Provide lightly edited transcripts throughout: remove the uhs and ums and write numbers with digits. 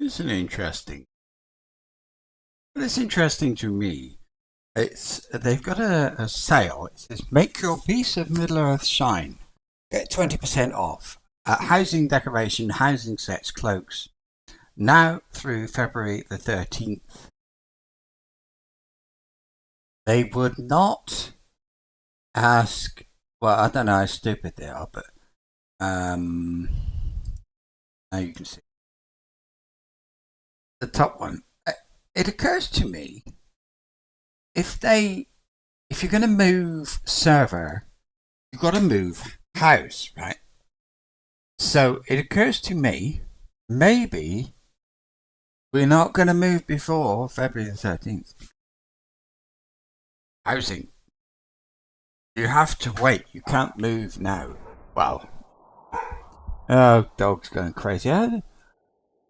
Isn't it interesting? Well, it's interesting to me. They've got a sale. It says make your piece of Middle Earth shine. Get 20% off. Housing decoration, housing sets, cloaks. Now through February the 13th. They would not ask, well, I don't know how stupid they are, but now you can see the top one. It occurs to me, if you're going to move server, you've got to move house, right? So it occurs to me, maybe we're not going to move before February the 13th. Housing. You have to wait. You can't move now. Well, oh, dog's going crazy.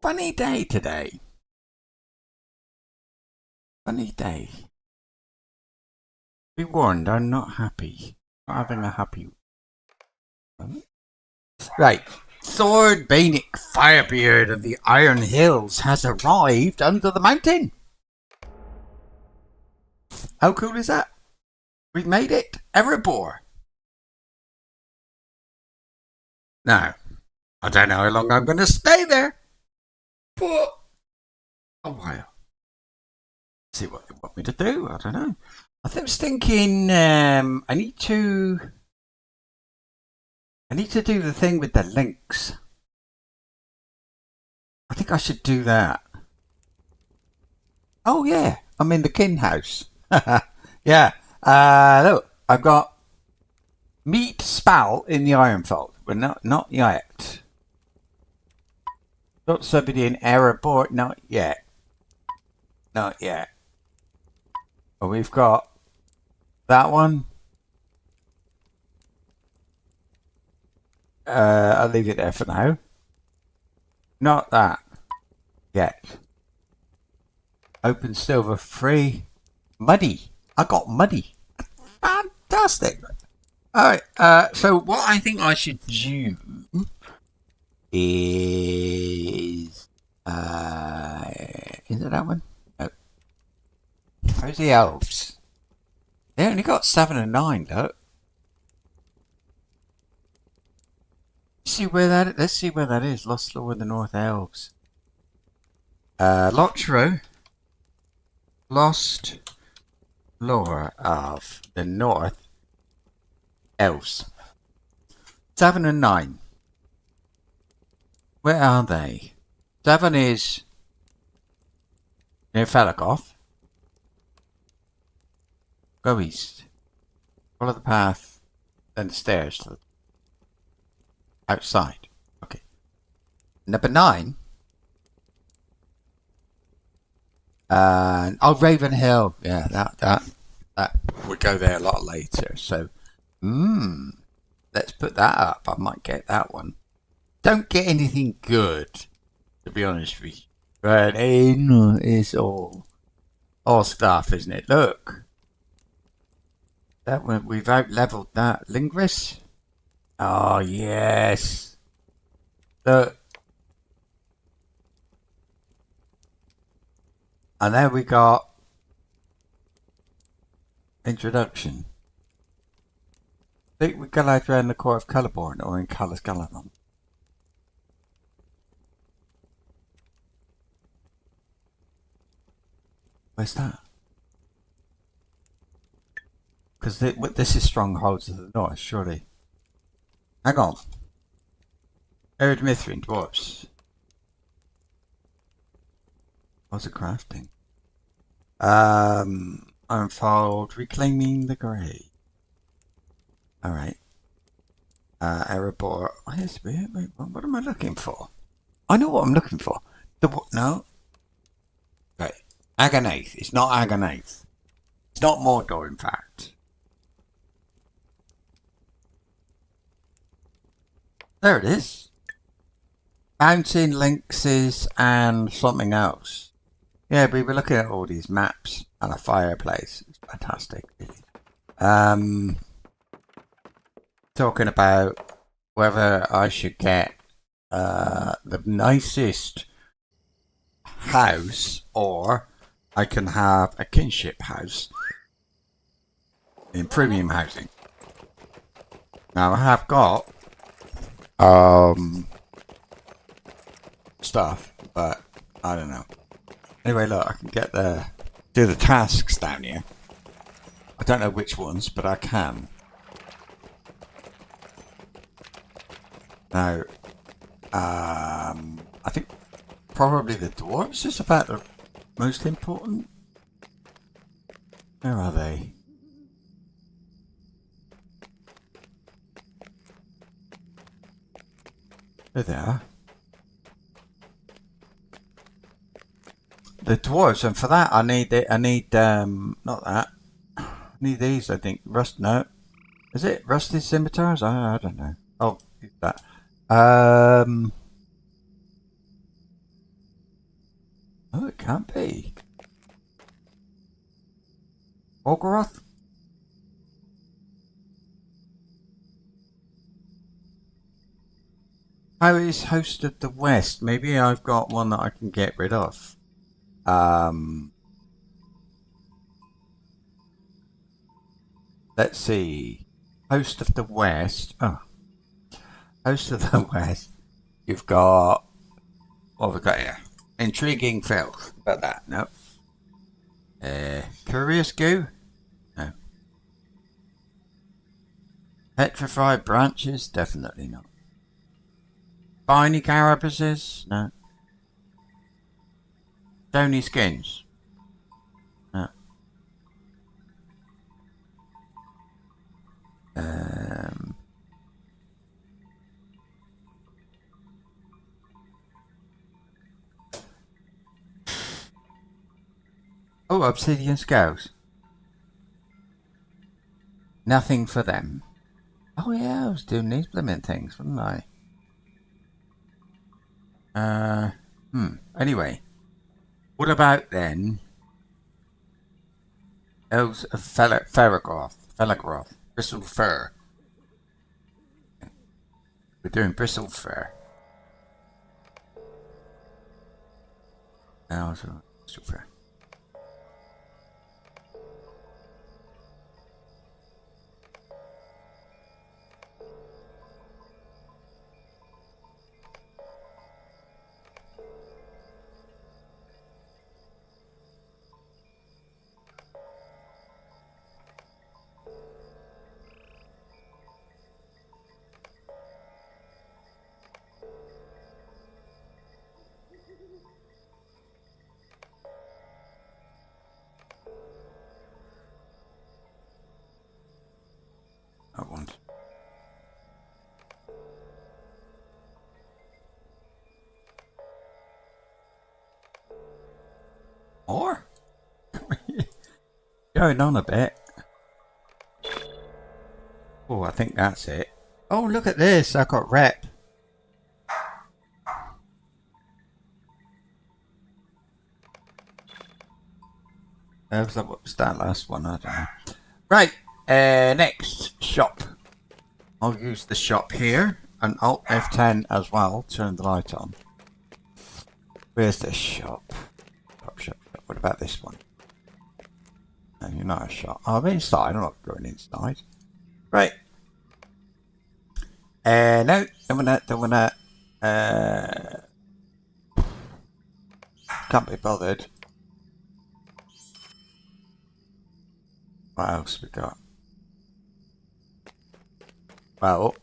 Funny day today. Funny day. Be warned, I'm not happy. Not having a happy moment. Right. Thordbeinik Firebeard of the Iron Hills has arrived under the mountain. How cool is that? We've made it. Erebor. Now, I don't know how long I'm going to stay there, but a while. See what they want me to do. I don't know. I was thinking I need to do the thing with the links. I think I should do that. Oh yeah, I'm in the kin house. Yeah. Look, I've got meat spal in the Ironfold. But not yet. Got somebody in Erebor. Not yet. Not yet. But we've got that one. I'll leave it there for now. Not that yet. Open silver free. Muddy. I got muddy. Fantastic. Alright, so what I think I should do is it that one? No. Where's the elves? They only got 7 and 9, look. Let's see where that is. Lost Lore of the North Elves. Lotro. Lost Lore of the North Elves. 7 and 9. Where are they? 7 is near Felagoth. Go east. Follow the path, then the stairs to the outside. Okay. Number 9. Raven Hill. Yeah, that would go there a lot later. So, let's put that up. I might get that one. Don't get anything good, to be honest with you. But it's all stuff, isn't it? Look, that one we've out leveled that. Lingris. Oh yes. Look. And there we got introduction. I think we got out around the core of Celeborn or in Callus Galadon. Where's that? Because this is strongholds of the north, surely. Hang on. Arid Mithrin dwarves. What's it crafting? Unfold, reclaiming the grey. Alright. Erebor. Wait, what am I looking for? I know what I'm looking for. No. Right. Aganath. It's not Aganath. It's not Mordor, in fact. There it is. Mountain, lynxes, and something else. Yeah, we were looking at all these maps and a fireplace. It's fantastic, really. Talking about whether I should get the nicest house, or I can have a kinship house in premium housing. Now I have got stuff, but I don't know. Anyway, look, I can get do the tasks down here. I don't know which ones, but I can. Now, I think probably the dwarves is about the most important. Where are they? There they are. The dwarves, and for that I need not that. I need these, I think. No. Is it rusted scimitars? I don't know. Oh, that. Oh, it can't be. Orgoroth? How is Host of the West? Maybe I've got one that I can get rid of. Let's see. Host of the West. Oh. Host of the West. You've got... What have we got here? Intriguing filth. About that? No. Curious Goo? No. Petrified Branches? Definitely not. Spiny Carapaces? No. Stony Skins? No. Oh, Obsidian Scales. Nothing for them. Oh yeah, I was doing these blooming things, wasn't I? Anyway. What about then Elves of Felagroth, Bristle Fur. We're doing Bristle Fur. Elves of Bristle Fur. That one. More? Going on a bit. Oh, I think that's it. Oh, look at this. I got rep. What was that last one? I don't know. Right. Next, shop. I'll use the shop here. And Alt F10 as well. Turn the light on. Where's the shop? Shop. What about this one? No, you're not a shop. Oh, I'm inside. I'm not going inside. Right. No, don't wanna. Can't be bothered. What else we got? Well,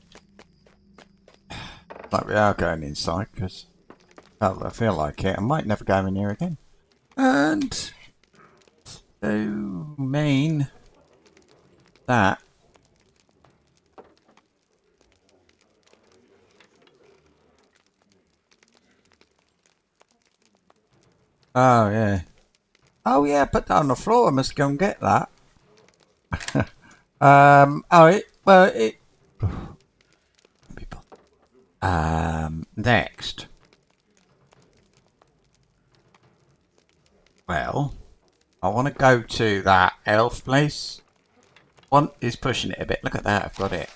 like we are going inside because I feel like it. I might never go in here again. And so main that. Oh yeah. Oh yeah, put that on the floor. I must go and get that. Next. Well, I want to go to that elf place. One is pushing it a bit. Look at that, I've got it.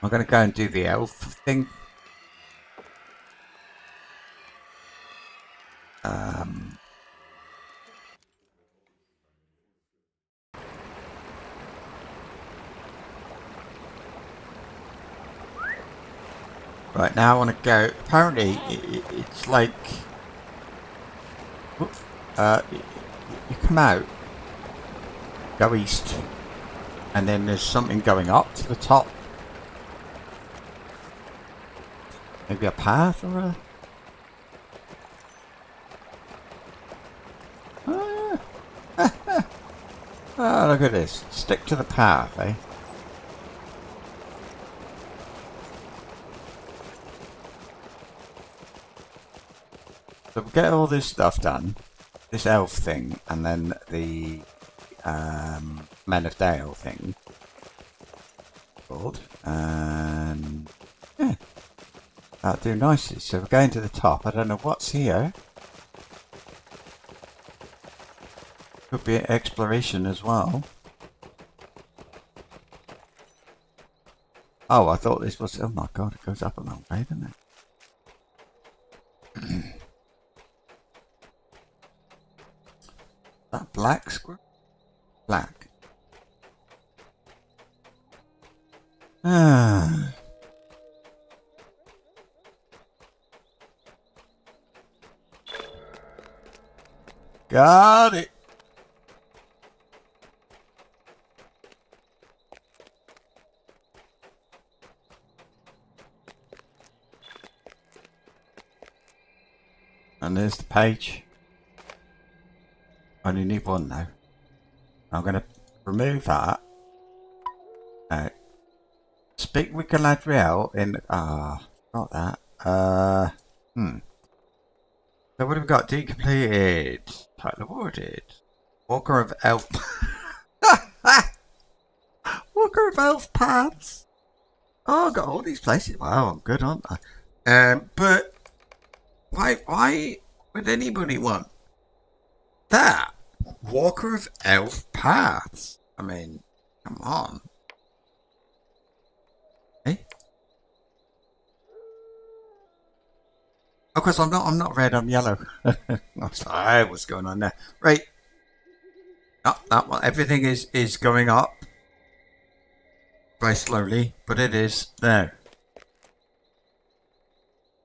I'm going to go and do the elf thing. Right, now I want to go. Apparently, it's like you come out, go east, and then there's something going up to the top. Maybe a path or a. Oh, look at this. Stick to the path, eh? So we get all this stuff done, this elf thing, and then the Men of Dale thing. Called. And yeah, that'll do nicely. So we're going to the top. I don't know what's here. Could be exploration as well. Oh, I thought this was. Oh my god, it goes up a long way, doesn't it? That black squirrel? Black. Ah. Got it. And there's the page. I only need one now. I'm going to remove that. Speak with Galadriel in... not that. So what have we got? Decompleted. Title awarded. Walker of Elf... Walker of Elf Paths. Oh, I got all these places. Wow, I'm good, aren't I? But... Why would anybody want that? Walker of Elf Paths. I mean, come on. Hey? Of course, I'm not red, I'm yellow. What's going on there? Right. Oh, that one. Everything is going up. Very slowly, but it is there.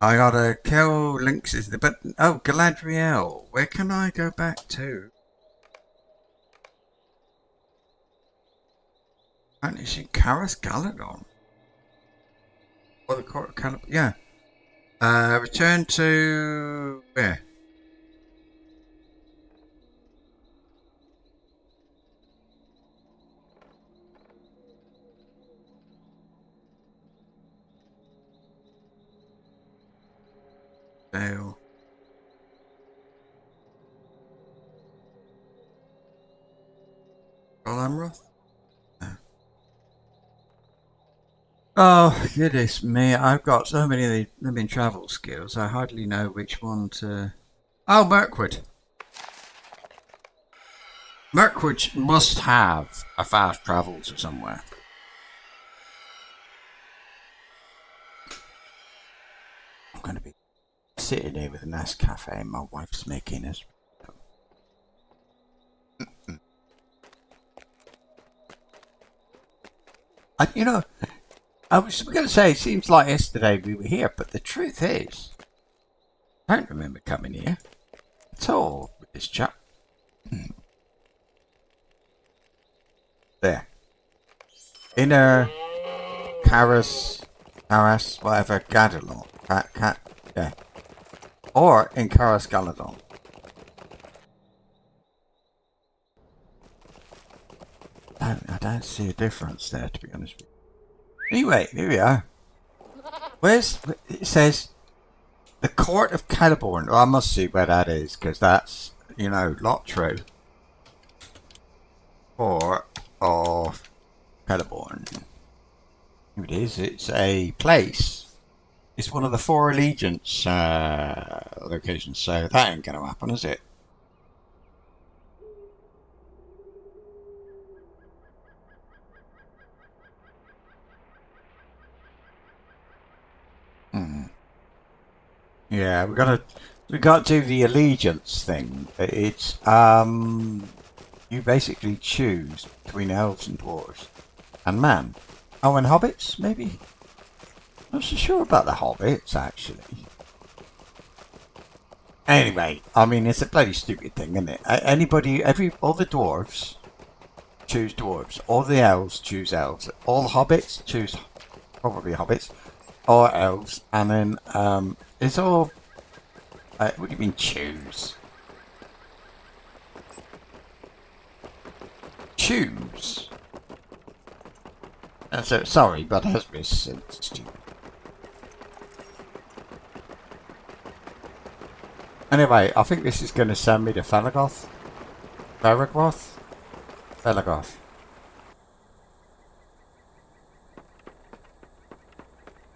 I gotta kill lynxes, but oh, Galadriel. Where can I go back to? And is in Karas Galadon? Or the court of Calib? Yeah. Return to where? Dale. Amroth? No. Oh, goodness me. I've got so many of the living travel skills, I hardly know which one to... Oh, Mirkwood. Mirkwood must have a fast travel to somewhere. I'm going to be sitting here with a nice cafe and my wife's making us. You know, I was going to say, it seems like yesterday we were here, but the truth is, I don't remember coming here at all with this chap. There. Inner Karas, whatever, Gadalon. Yeah. Or in Karas Galadon. I don't see a difference there, to be honest with you. Anyway, here we are. It says the Court of Celeborn. Well, I must see where that is, because that's, you know, not true. Court of Celeborn. Here it is. It's a place. It's one of the 4 allegiance locations, so that ain't going to happen, is it? Yeah, we've got to We got to do the allegiance thing. It's you basically choose between elves and dwarves and man. Oh, and hobbits maybe. Not so sure about the hobbits actually. Anyway, I mean it's a bloody stupid thing, isn't it? All the dwarves choose dwarves. All the elves choose elves. All the hobbits choose probably hobbits or elves, and then it's all. What do you mean choose? Choose. So sorry, but that's really stupid. Anyway, I think this is going to send me to Felagoth. Felagoth.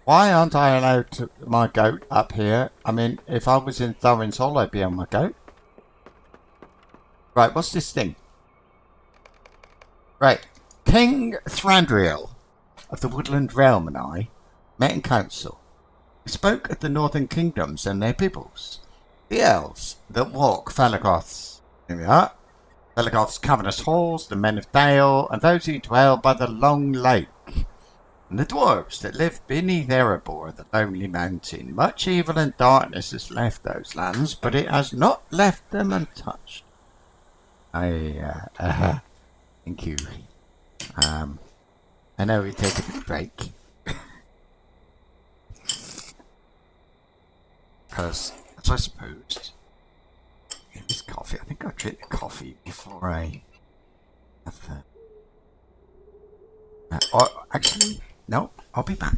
Why aren't I allowed to my goat up here? I mean, if I was in Thorin's Hall, I'd be on my goat. Right, what's this thing? Right, King Thranduil of the Woodland Realm and I met in council. We spoke of the northern kingdoms and their peoples. The elves that walk Felagoth's, here we are, Felagoth's cavernous halls, the men of Dale, and those who dwell by the long lake. And the dwarves that live beneath Erebor, the lonely mountain. Much evil and darkness has left those lands, but it has not left them untouched. Thank you. I know we take a bit break. Because, as I supposed, in this coffee, I think I'll drink the coffee before I have or actually, no, I'll be back.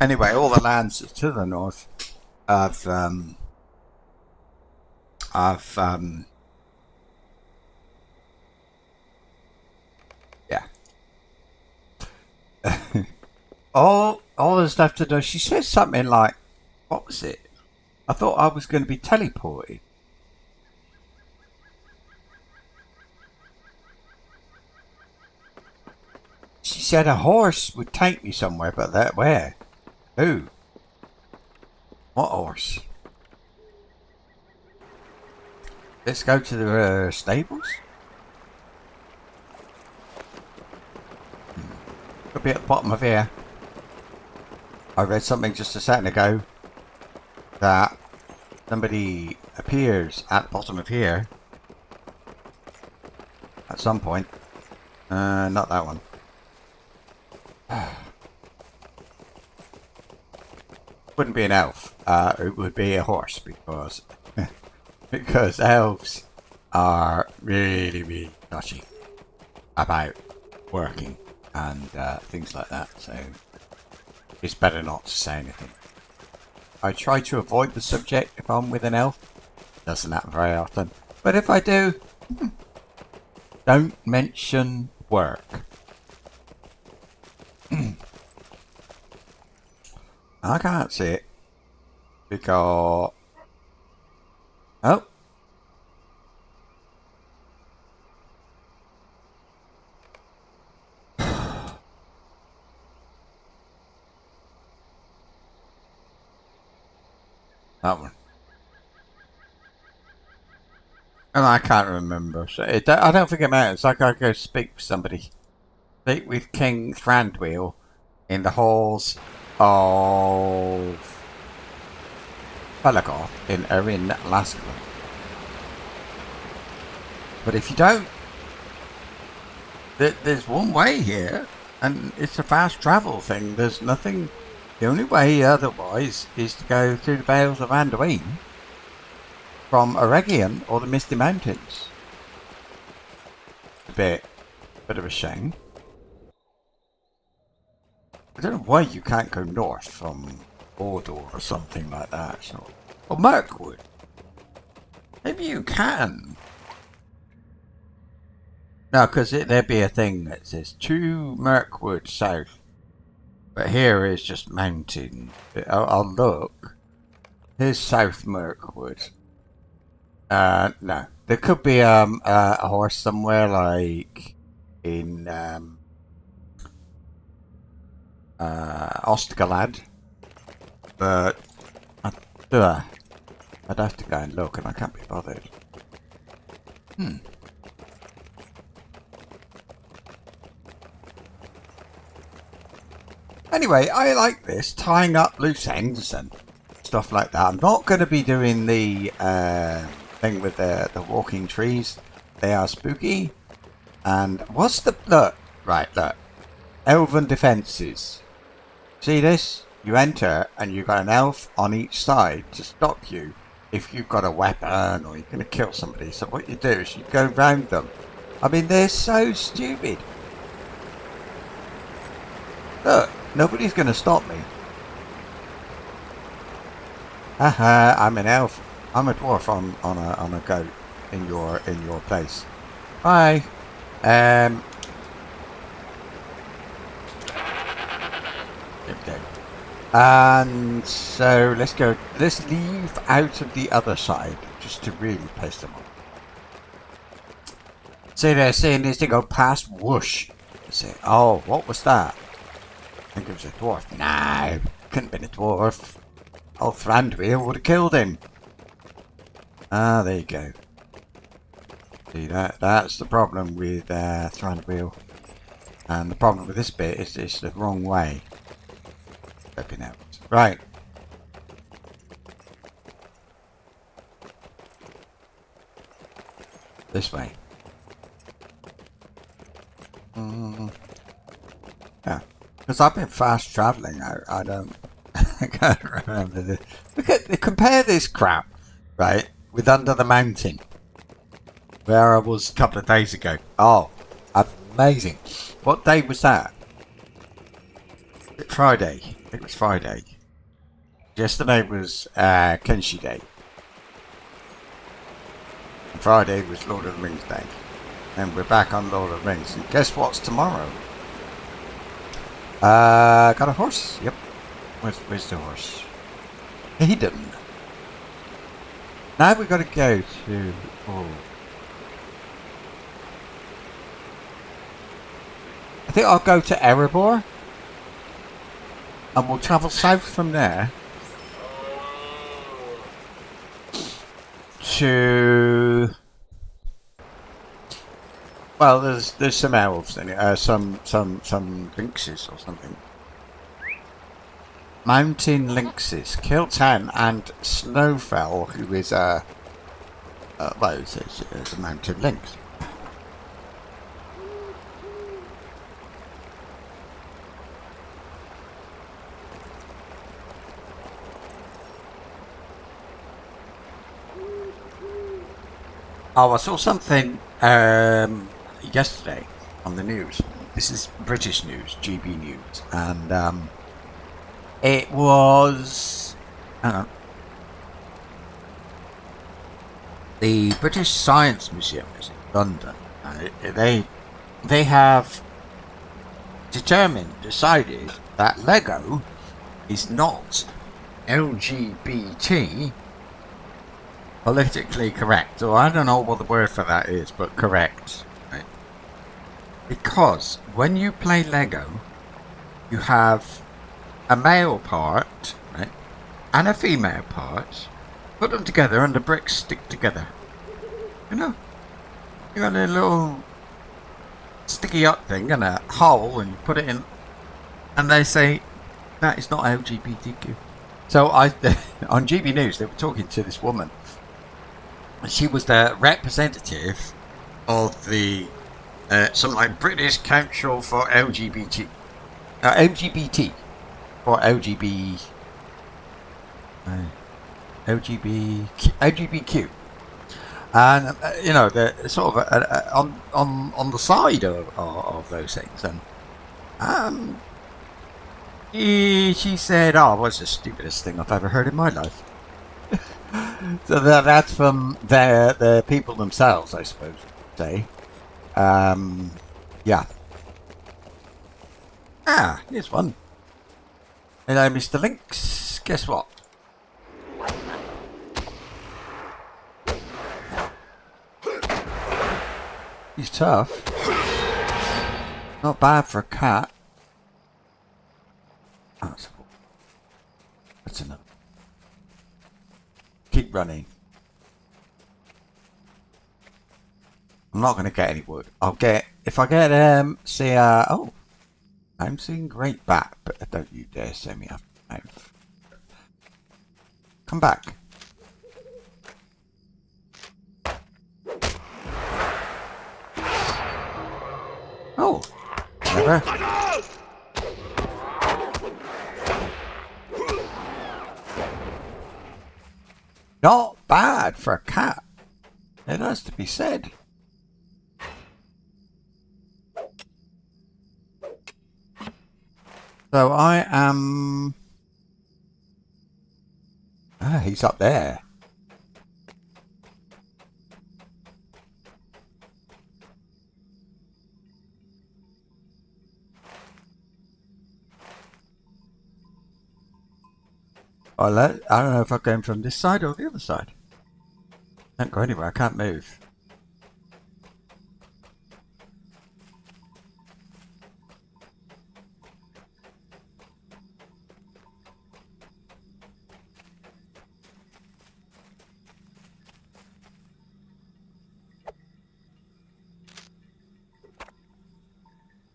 Anyway, all the lands to the north of yeah. all there's left to do. She says something like, what was it? I thought I was going to be teleported. She said a horse would take me somewhere, but that where? Who? What horse? Let's go to the stables. Could be at the bottom of here. I read something just a second ago that somebody appears at the bottom of here at some point. Not that one. Wouldn't be an elf. It would be a horse because because elves are really, really dodgy about working and things like that. So it's better not to say anything. I try to avoid the subject if I'm with an elf. Doesn't happen very often. But if I do, don't mention work. I can't see it because oh, that one. And I can't remember. So I don't think it matters. I gotta go speak with somebody. Speak with King Thranduil in the halls of Felagoth in Erin, Alaska. But if you don't, there's one way here, and it's a fast travel thing. There's nothing. The only way otherwise is to go through the Vales of Anduin from Eregion or the Misty Mountains. A bit of a shame. I don't know why you can't go north from Mordor or something like that. So, or Mirkwood. Maybe you can. No, because there'd be a thing that says to Mirkwood south. But here is just mountain. I'll look. Here's South Mirkwood. No. There could be a horse somewhere like in Ostgalad. But I'd have to go and look and I can't be bothered. Anyway, I like this, tying up loose ends and stuff like that. I'm not going to be doing the thing with the walking trees. They are spooky. And what's the... Look. Right, look. Elven defences. See this? You enter and you've got an elf on each side to stop you if you've got a weapon or you're going to kill somebody. So what you do is you go round them. I mean, they're so stupid. Look. Nobody's going to stop me. Haha, I'm an elf. I'm a dwarf on a goat in your place. Bye. There we go. And so let's go. Let's leave out of the other side just to really piss them off. See, they're saying this to go past. Whoosh. Say, oh, what was that? I think it was a dwarf. No, couldn't have been a dwarf. Old Thordbeinik would have killed him. Ah, there you go. See, that's the problem with Thordbeinik. And the problem with this bit is it's the wrong way. Stepping out. Right. This way. Yeah. Because I've been fast travelling, I don't... I can't remember this. Compare this crap, right, with Under the Mountain, where I was a couple of days ago. Oh, amazing. What day was that? Friday. I think it was Friday. Yesterday was Kenshi Day. Friday was Lord of the Rings Day. And we're back on Lord of the Rings. And guess what's tomorrow? Got a horse? Yep. Where's the horse? Hidden. Now we've got to go to... Oh. I think I'll go to Erebor. And we'll travel south from there. To... Well, there's some elves in it. Some lynxes or something. Mountain lynxes, Kiltan and Snowfell, who is well, it's a mountain lynx. Oh, I saw something yesterday on the news. This is British news, GB News, and it was the British Science Museum is in London. They have decided that Lego is not LGBT politically correct, or I don't know what the word for that is, but correct, right? Because when you play Lego, you have a male part, right, and a female part. Put them together and the bricks stick together. You know, you got a little sticky up thing and a hole, and you put it in, and they say that is not LGBTQ. So on GB News, they were talking to this woman. She was the representative of the something like British Council for LGBT for LGBTQ, and you know, the sort of on the side of those things, and She said, "Oh, what's the stupidest thing I've ever heard in my life?" So that's from the people themselves, I suppose. Say, yeah. Ah, here's one. Hello, Mr. Lynx. Guess what? He's tough. Not bad for a cat. Oh, that's enough. Keep running. I'm not going to get any wood. I'll get, if I get, oh, I'm seeing great bat, but don't you dare send me up. Come back. Oh, never. Not bad for a cat. It has to be said. So I am... Ah, he's up there. I don't know if I'm going from this side or the other side. Can't go anywhere, I can't move.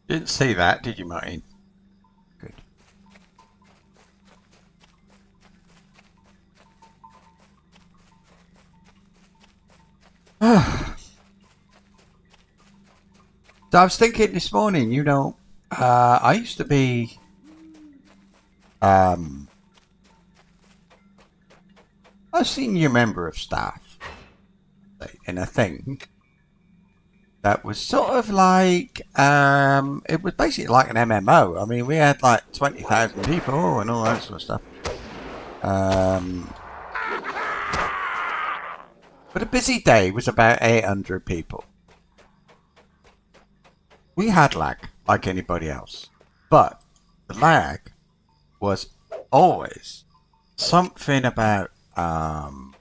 Didn't see that, did you, Martin? Good. So I was thinking this morning, you know, I used to be a senior member of staff in a thing that was sort of like, it was basically like an MMO. I mean, we had like 20,000 people and all that sort of stuff. But a busy day was about 800 people. We had lag like anybody else, but the lag was always something about oh,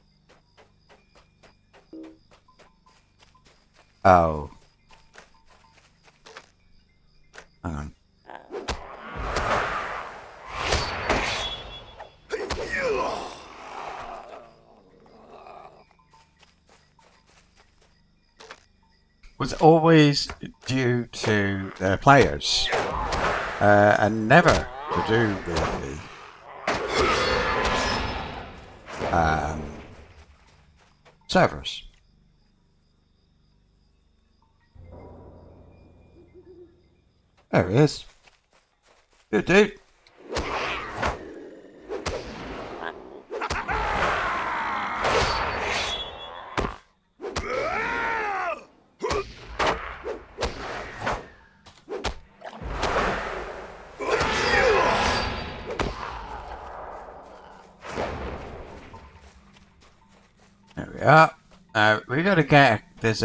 hang on. Was always due to the players and never to do with the servers. There he is. Good dude. There we are. We gotta get, there's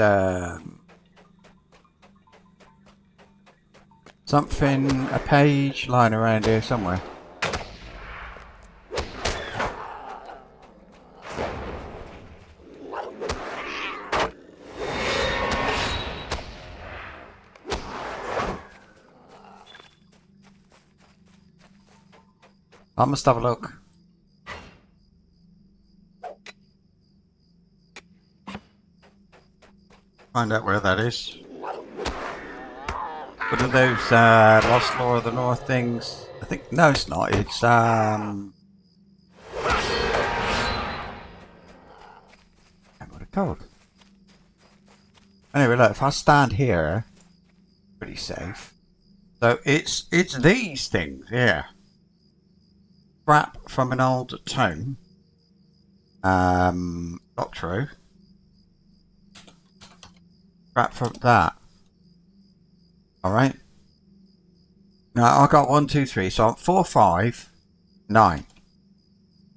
something, a page lying around here somewhere. I must have a look. Find out where that is. What are those Lost Lore of the North things? I think, no it's not, it's what it's called. Anyway, look, if I stand here, pretty safe. So it's these things, yeah. Scrap from an old tome. Not true. Scrap from that. Alright. No, I got 1, 2, 3. So I'm 4, 5, 9.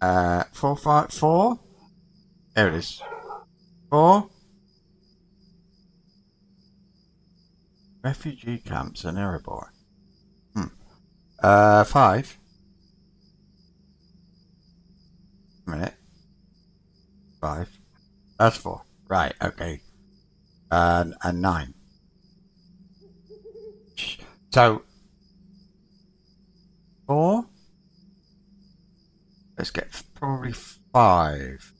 4, 5, 4. There it is. 4. Refugee camps and Erebor. 5. A minute. 5. That's 4. Right, okay. And 9. So 4. Let's get probably 5.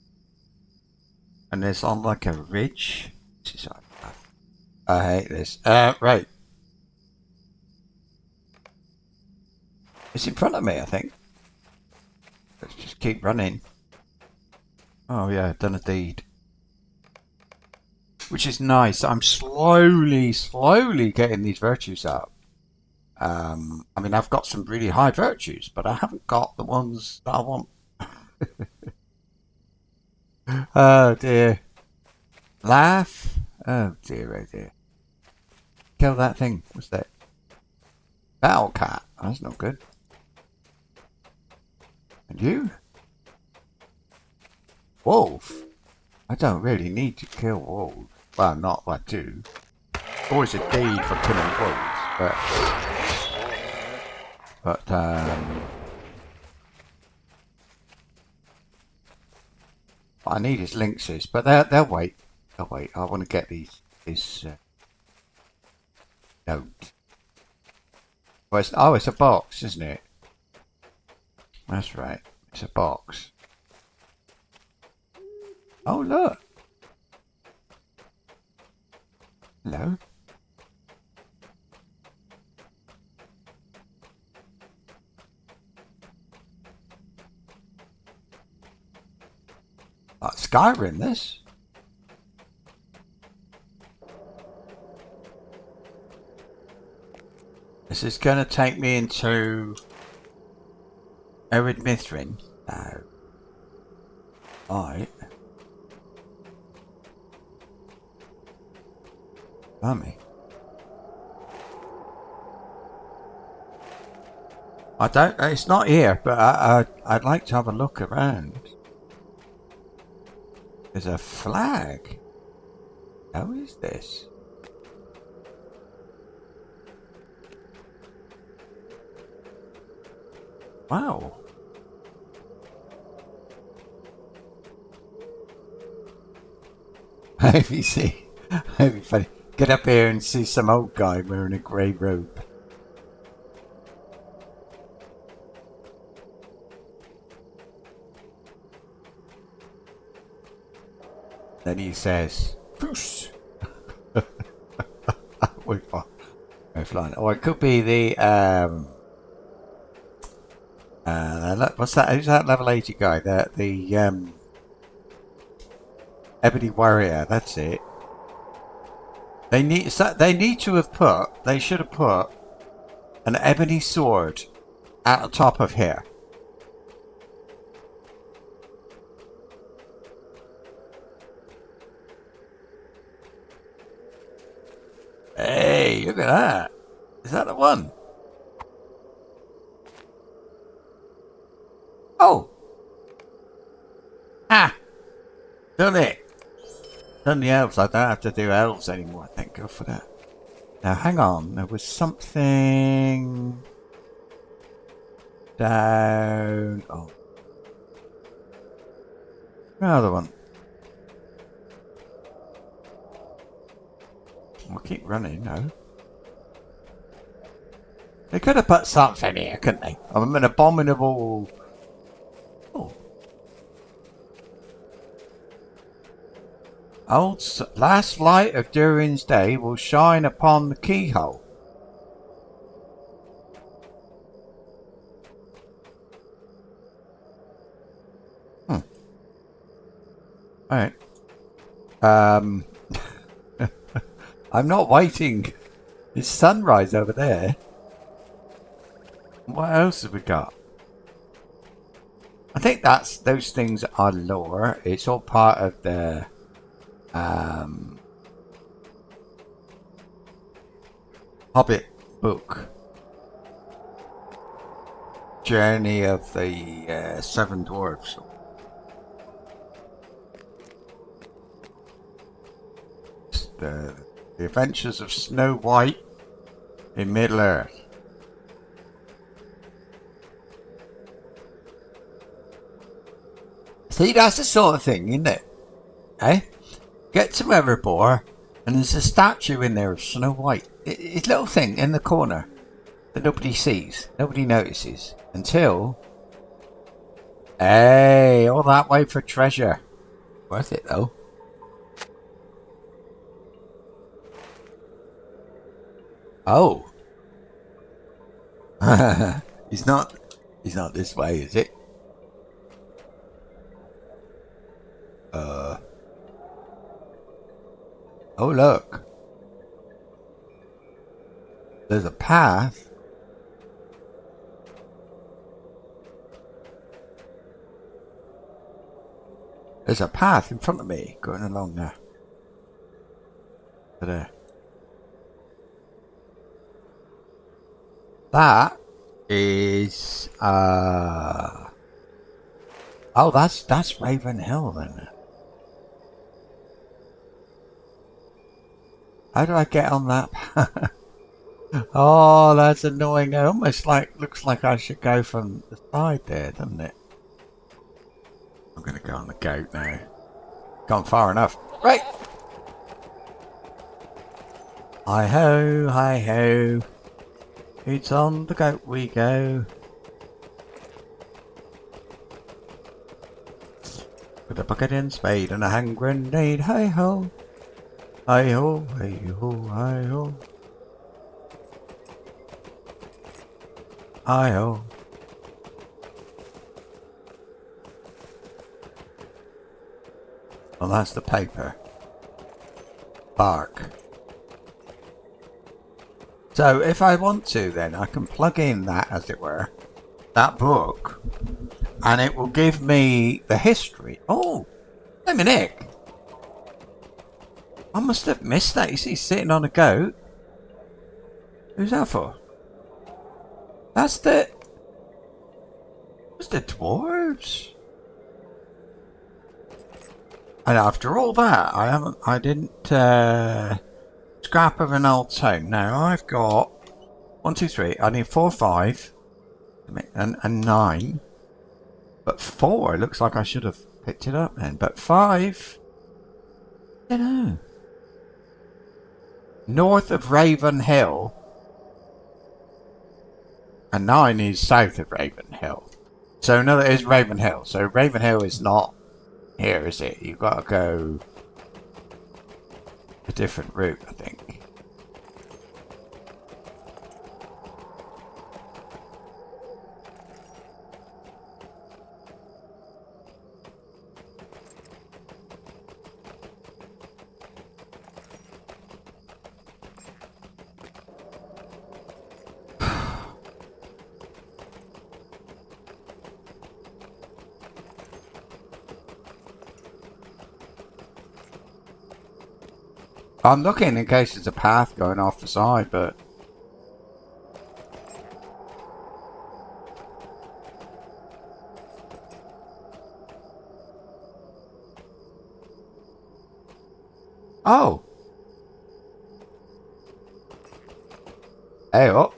And there's on like a ridge. I hate this. Right. It's in front of me, I think. Let's just keep running. Oh yeah, I've done a deed. Which is nice. I'm slowly getting these virtues up. I mean, I've got some really high virtues, but I haven't got the ones that I want. Oh dear. Laugh. Oh dear, oh dear. Kill that thing. What's that? Battle cat. Oh, that's not good. And you? Wolf. I don't really need to kill wolves. Well, not I do. Always a deed for killing wolves, but what I need is lynxes, but they'll wait. They'll wait. I want to get this note. Oh, it's a box, isn't it? That's right. It's a box. Oh, look. Hello. Skyrim, this. This is going to take me into Erid Mithrin. No. Alright. Bummy. I don't. It's not here, but I'd like to have a look around. There's a flag. How is this? Wow. If you see, it'd be funny. Get up here and see some old guy wearing a grey robe. Then he says, "Push." We're flying. Or it could be the what's that? Who's that level 80 guy? The Ebony Warrior. That's it. They need to have put. They should have put an ebony sword at the top of here. Hey, look at that. Is that the one? Oh. Ah. Done it. Done the elves. I don't have to do elves anymore. Thank God for that. Now, hang on. There was something down. Oh. Another one. I'll keep running, no. They could have put something here, couldn't they? I'm an abominable... Oh. Last light of Durin's day will shine upon the keyhole. Alright. I'm not waiting. It's sunrise over there. What else have we got? I think those things are lore. It's all part of the Hobbit book. journey of the seven dwarfs. The adventures of Snow White in Middle Earth. See, that's the sort of thing, isn't it? Eh? Get to Erebor, and there's a statue in there of Snow White. It's a little thing in the corner that nobody sees, nobody notices, until... Hey, all that way for treasure. Worth it, though. Oh. He's not this way, is it? Oh, look. There's a path. There's a path in front of me going along there. There. That is oh, that's Raven Hill then. How do I get on that path? Oh, that's annoying. It almost looks like I should go from the side there, doesn't it? I'm gonna go on the goat now. Gone far enough. Right. Hi ho, hi ho. It's on the goat we go. With a bucket and spade and a hand grenade. Hi ho. Hi ho, hi ho, hi ho. Hi ho. Well, that's the paper. Bark. So if I want to, then I can plug in that, as it were, that book, and it will give me the history. Oh, wait a minute. I must have missed that. You see, sitting on a goat. Who's that for? That's the dwarves. And after all that, I didn't scrap of an old tome. Now I've got 1, 2, 3. I need 4, 5, and 9. But 4 looks like I should have picked it up then. But 5, I don't know. North of Raven Hill, and 9 is south of Raven Hill. So another is Raven Hill. So Raven Hill is not here, is it? You've got to go a different route, I think. I'm looking in case there's a path going off the side, but... Oh! Hey, oh!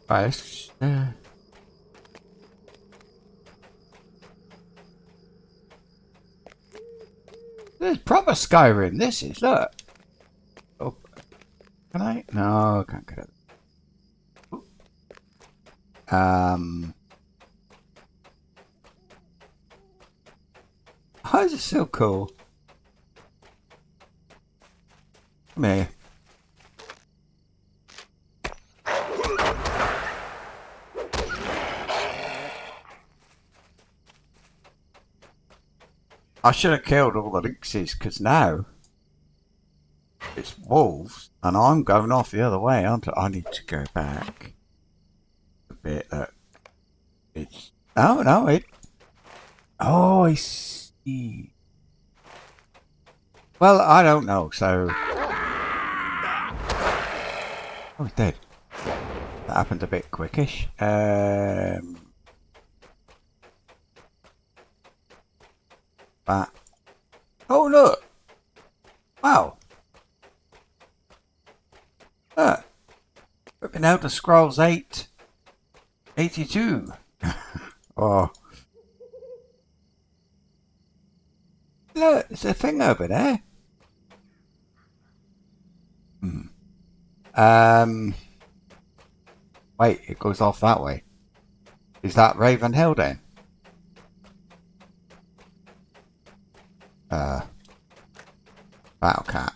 Right. This is proper Skyrim, this is, look. Oh, can I? No, I can't get it. Oh, this is so cool. Come here. I should have killed all the lynxes, because now it's wolves, and I'm going off the other way, aren't I? I need to go back a bit. It's... Oh, no, it... Oh, I see. Well, I don't know, so... Oh, he's dead. That happened a bit quickish. But... Oh, look! Wow! Look! Flipping Elder Scrolls 8... 82! Oh... Look, there's a thing over there. Wait, it goes off that way. Is that Raven Hill then? Battle Cat.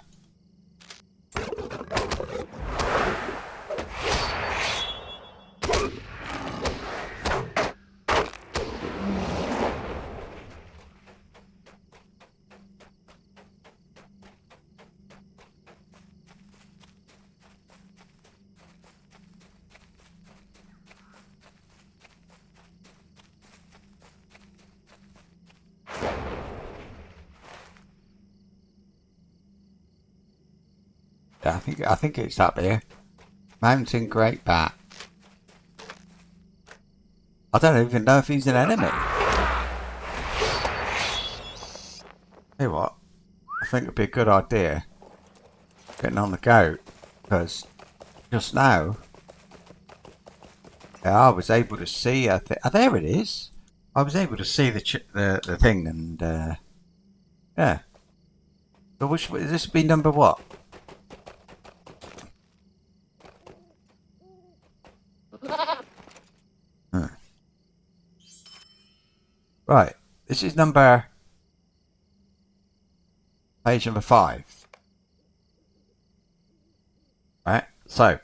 Yeah, I think it's up here. Mountain Great Bat. I don't even know if he's an enemy. Hey, what? I think it'd be a good idea getting on the goat, because just now, yeah, I was able to see. There it is. I was able to see the thing, and yeah. So which this would be number what? Right, this is page number 5. Right, so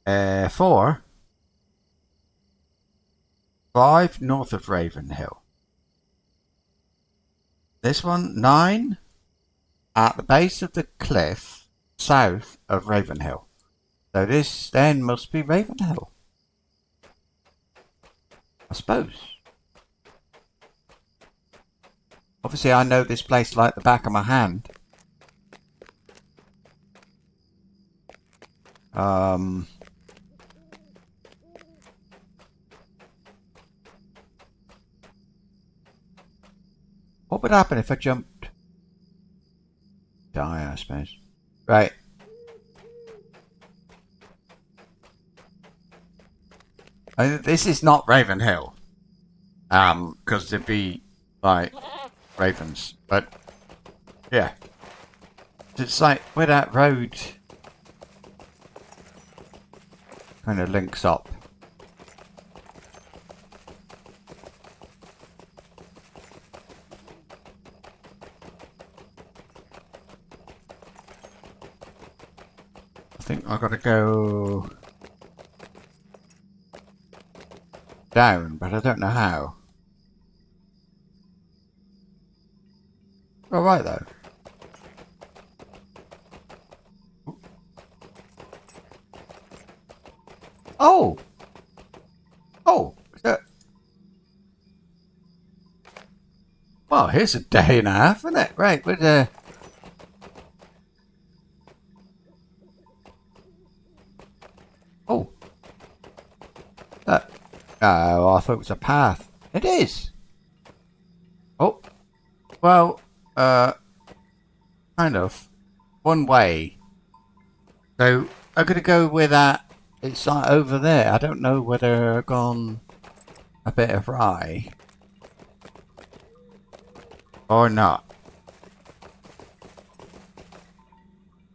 4, 5 north of Ravenhill. This one 9 at the base of the cliff south of Ravenhill. So this then must be Ravenhill, I suppose. Obviously I know this place like the back of my hand. What would happen if I jumped? Die, I suppose. Right. This is not Ravenhill. Because there'd be, like, ravens. But, yeah. It's like where that road kind of links up. I think I've got to go down, but I don't know how. All right though. Oh! Oh! Well, here's a day and a half, isn't it? Right, but oh! Oh, I thought it was a path. It is! Oh! Well, kind of. One way. So, I'm gonna go with that. It's like over there. I don't know whether I've gone a bit awry or not.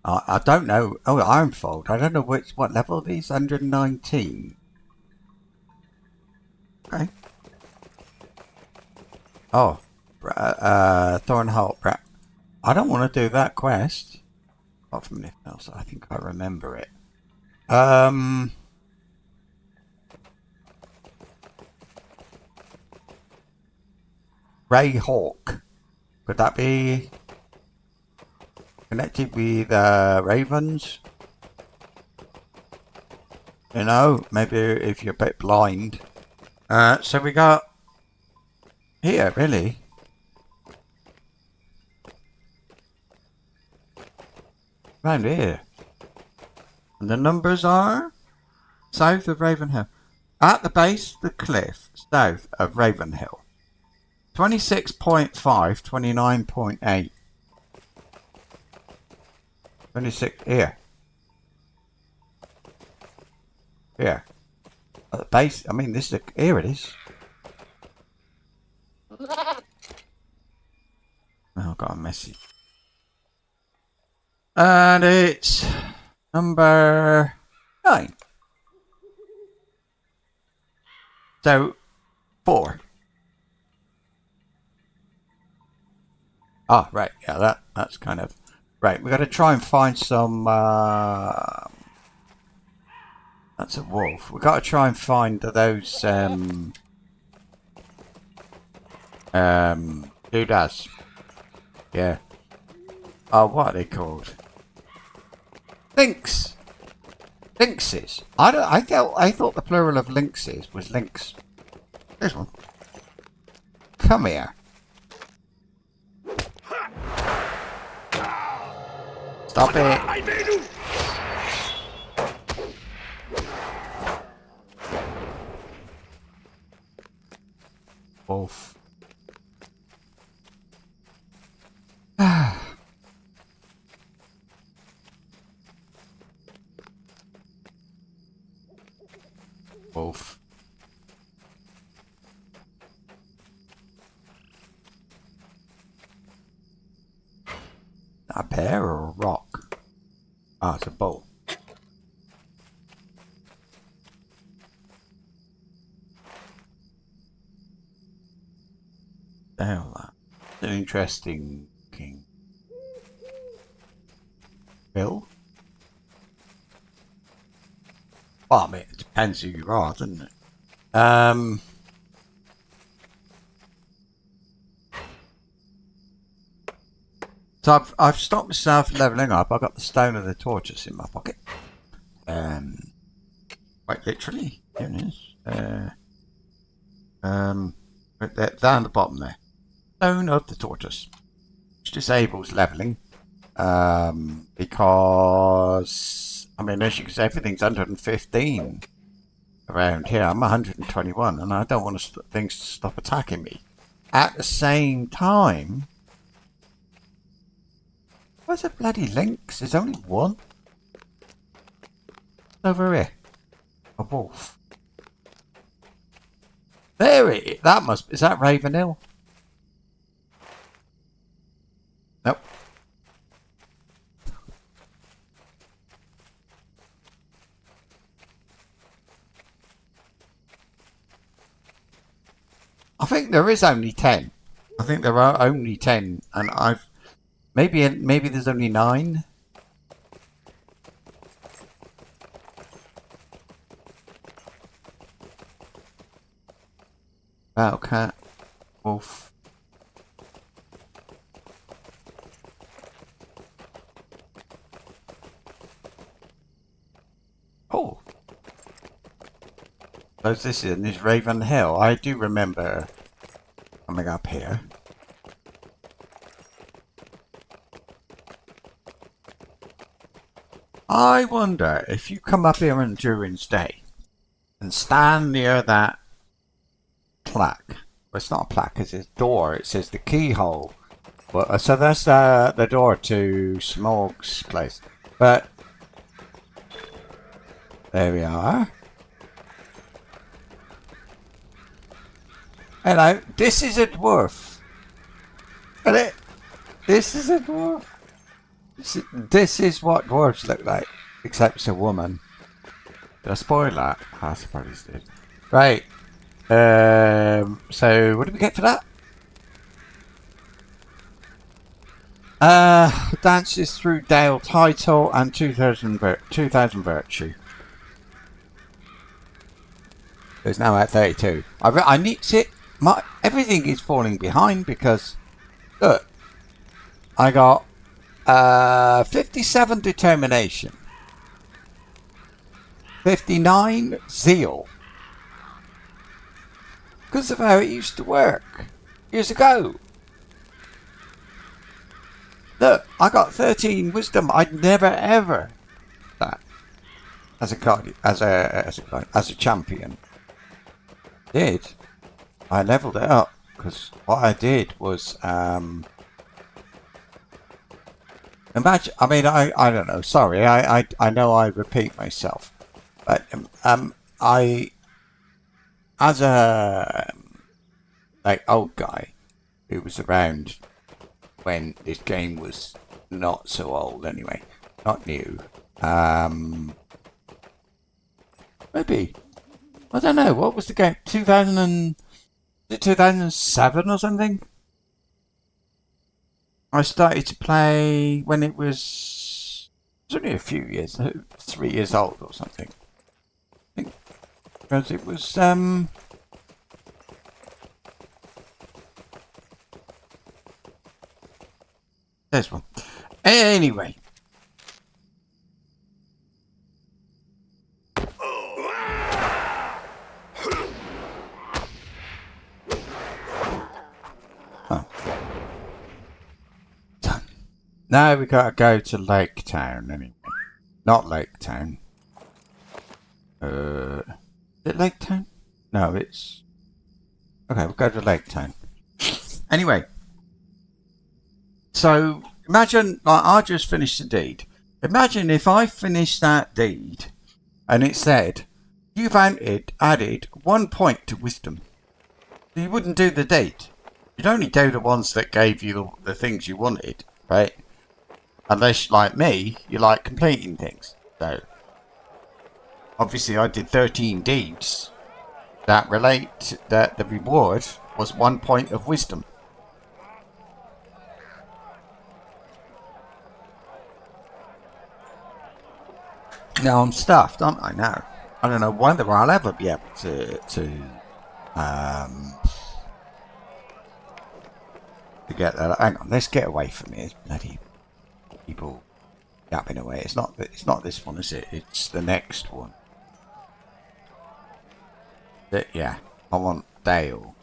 I don't know. Oh, Ironfold. I don't know what level these. 119. Okay. Oh, Thornholt. I don't want to do that quest. Apart from anything else, I think I remember it. Grey Hawk. Could that be connected with ravens? You know, maybe if you're a bit blind. So we got here, really. Round here. And the numbers are south of Ravenhill. At the base of the cliff, south of Ravenhill. 26.5, 29.8. 26 here. Here. At the base, I mean, this is here it is. Oh, I've got a message. And it's number 9. So, 4. Ah, right. Yeah, that's kind of... Right, we've got to try and find some... that's a wolf. We've got to try and find those... doodads. Yeah. Oh, what are they called? Lynx! Lynxes. I thought the plural of lynxes was lynx. This one. Come here. Stop it. Wolf. Wolf. A bear or a rock? Ah, it's a bull. Hell, that's an interesting king. Bill? Well, I mean, it depends who you are, doesn't it? So I've stopped myself levelling up. I've got the stone of the torches in my pocket. Quite literally. Here it is. Right there, down the bottom there. Stone of the torches. Which disables levelling. Because, I mean, as you can see, everything's 115 around here. I'm 121 and I don't want things to stop attacking me. At the same time, where's a bloody lynx? There's only one. Over here. A wolf. There it is. That must be. Is that Ravenhill? Nope. I think there is only 10. I think there are only 10, and I've maybe there's only 9. Battle cat, wolf. Oh. So this is Ravenhill. I do remember coming up here. I wonder if you come up here on Durin's Day and stand near that plaque. Well, it's not a plaque, it's a door. It says the keyhole. Well, so that's the door to Smog's place. But there we are. Hello, this is a dwarf. Hello, this is a dwarf. This is what dwarves look like, except it's a woman. Did I spoil that? I suppose I did. Right. So what did we get for that? Dances through Dale title and 2000 virtue. It's now at 32. I need to see everything is falling behind because look, I got 57 determination, 59 zeal. Because of how it used to work years ago. Look, I got 13 wisdom. I'd never ever that as a card, as a champion. Did I leveled it up because what I did was imagine. I mean, I don't know. Sorry, I know I repeat myself, but I as a like old guy who was around when this game was not so old anyway, not new. Maybe I don't know. What was the game? 2007 or something? I started to play when it was only a few years, 3 years old or something. I think because it was there's one. Anyway. Oh. Done. Now we gotta go to Lake Town anyway. Not Lake Town. Is it Lake Town? No, it's... Okay, we'll go to Lake Town. Anyway. So, imagine, like, I just finished the deed. Imagine if I finished that deed and it said, you've added 1 point to wisdom. You wouldn't do the deed. You'd only do the ones that gave you the things you wanted, right? Unless, like me, you like completing things. So, obviously I did 13 deeds that relate, that the reward was 1 point of wisdom. Now I'm stuffed, aren't I? Now I don't know whether I'll ever be able to get that. Hang on, let's get away from here. Bloody people yapping away. It's not this one, is it? It's the next one. Yeah, I want Dale.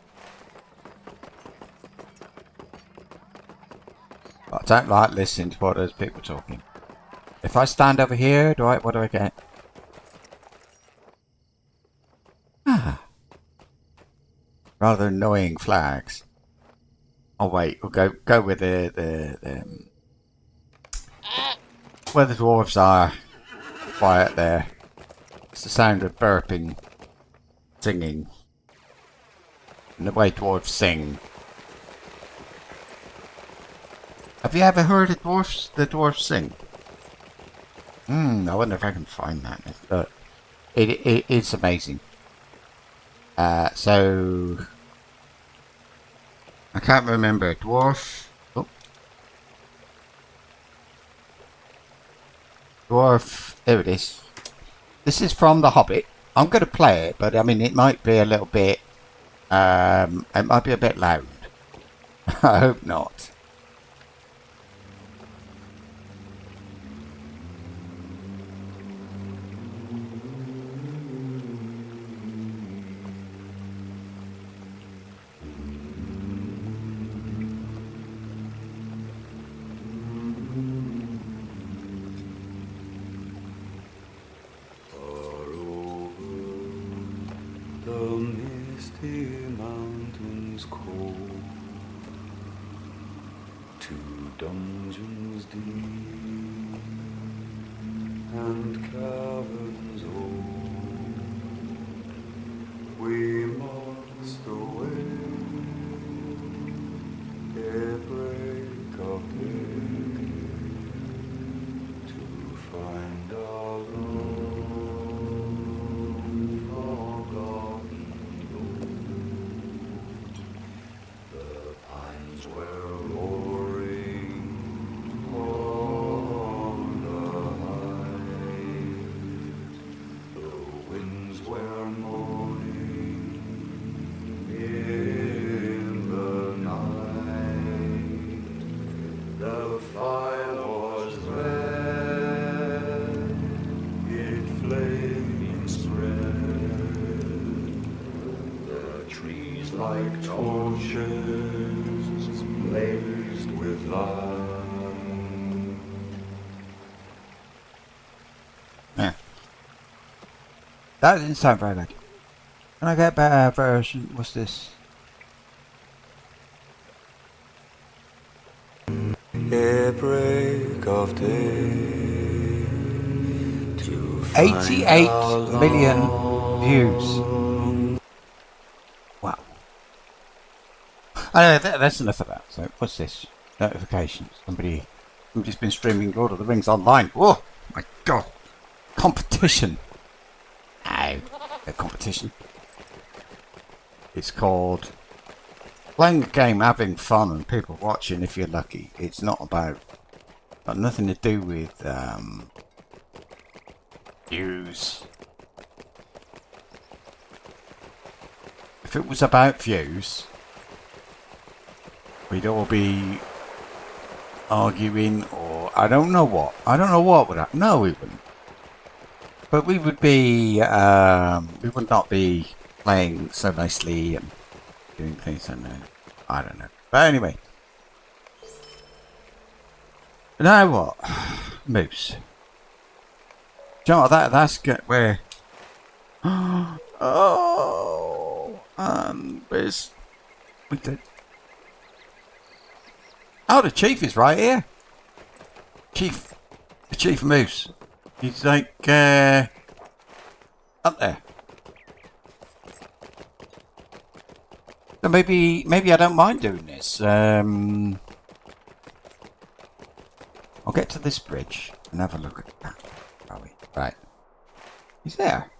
But I don't like listening to what those people are talking. If I stand over here, what do I get? Ah. Rather annoying flags. Oh wait, we'll go with the where the dwarves are. Quiet there. It's the sound of burping, singing, and the way dwarves sing. Have you ever heard the dwarves sing? I wonder if I can find that. It's amazing. So I can't remember. Dwarf. Oh. Dwarf. There it is. This is from The Hobbit. I'm going to play it, but I mean, it might be a little bit. It might be a bit loud. I hope not. Dungeons deep and caverns old, we must away ere break of day to find our own forgotten gold. The pines were roaring on the heights, the winds were moaning in the night, the fire was red, it flaming spread, the trees like torches blazed with light. That didn't sound very bad. Can I get a better version? What's this? At break of day, 88 million views. Wow. That's enough of that. So what's this? Notifications. Somebody's been streaming Lord of the Rings online. Oh my god. Competition. No. No competition. It's called playing a game, having fun, and people watching if you're lucky. It's not about... got nothing to do with views. If it was about views, we'd all be arguing, or I don't know what. I don't know what would happen. No, we wouldn't. But we would be, we would not be playing so nicely and doing things. I don't know. But anyway. Now what? Moose. Do you know what, that's good. Where? Oh, where's... we did... oh, the chief is right here. Chief. The chief moose. He's like, up there. So maybe I don't mind doing this. I'll get to this bridge and have a look at that. Are we? Right. He's there.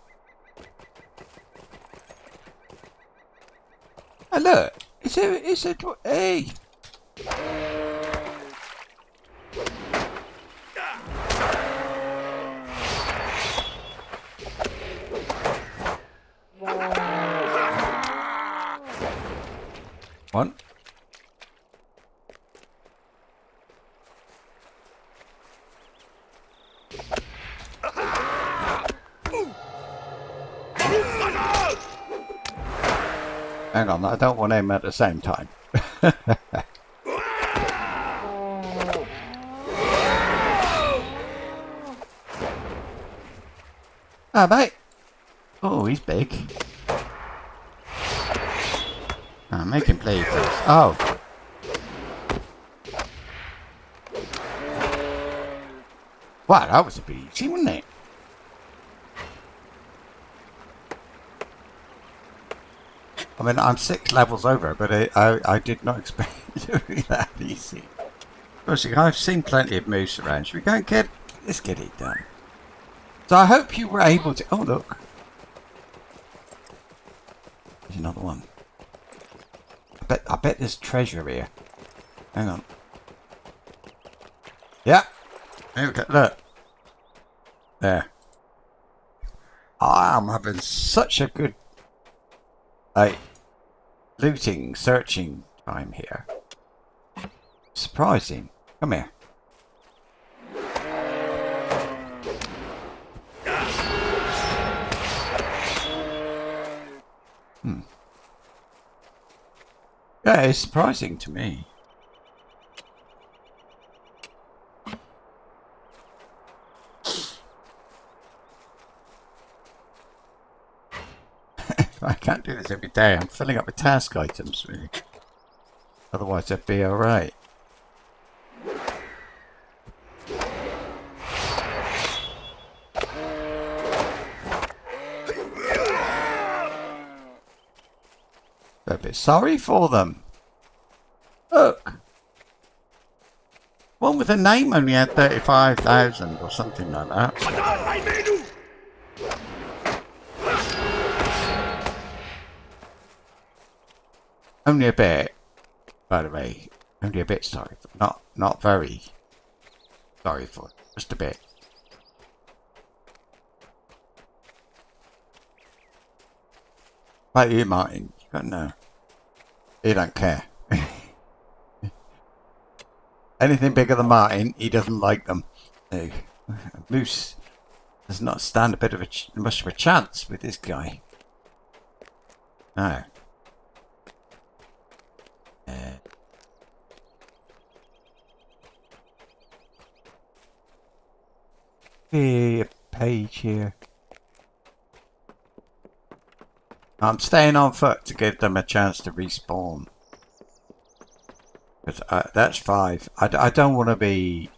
Oh, look. It's a, hey. One. Hang on, I don't want to aim at the same time. Ah, mate. Oh, he's big. Ah, make him play, please. Oh. Wow, that was a bit easy, wasn't it? I mean, I'm 6 levels over, but I did not expect it to be that easy. Firstly, I've seen plenty of moose around. Should we go and let's get it done. So I hope you were able to... oh, look. There's another one. I bet there's treasure here. Hang on. Yeah. Here we go. Look. There. I'm having such a good looting, searching time here. Surprising. Come here. Yeah, it's surprising to me. I can't do this every day. I'm filling up with task items, really. Otherwise, I'd be alright. A bit sorry for them. Look. One with a name only had 35,000 or something like that. Only a bit, by the way. Only a bit sorry. Not very sorry for it. Just a bit. Like you, Martin. You got no. He don't care. Anything bigger than Martin, he doesn't like them. No. Moose does not stand a bit of much of a chance with this guy. No. A page here. I'm staying on foot to give them a chance to respawn. But that's 5. I don't want to be...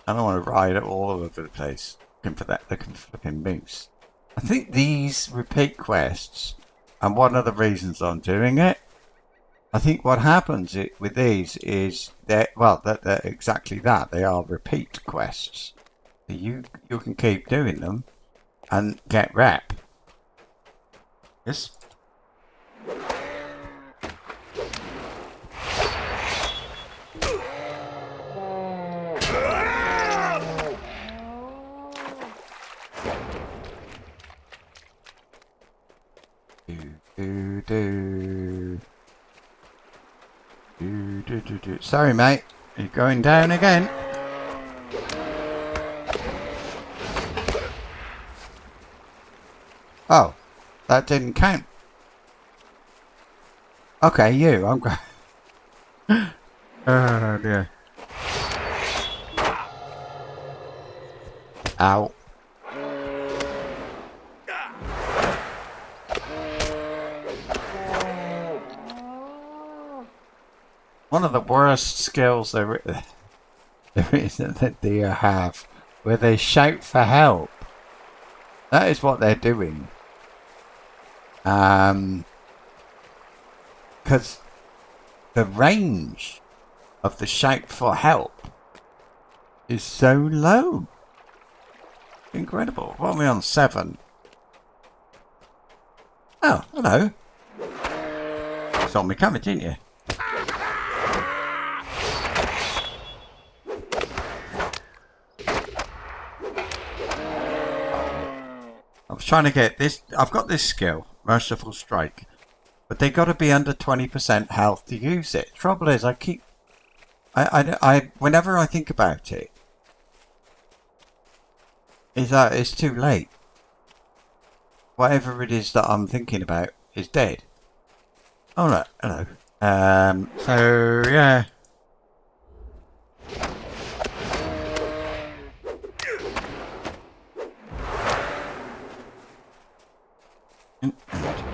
I don't want to ride it all over the place looking for that flipping moose. I think these repeat quests, and one of the reasons I'm doing it, I think what happens with these is that, well, they're exactly that. They are repeat quests. You can keep doing them and get rep. Yes. Sorry, mate. You're going down again. Oh, that didn't count. Okay, you. I'm going. Oh dear. Ow. One of the worst skills there is that they have, where they shout for help. That is what they're doing. Because the range of the shout for help is so low. Incredible. What are we on? 7. Oh, hello. You saw me coming, didn't you? I was trying to get this. I've got this skill, Merciful Strike, but they got to be under 20% health to use it. Trouble is, whenever I think about it, it's too late. Whatever it is that I'm thinking about is dead. Oh no, hello. So yeah.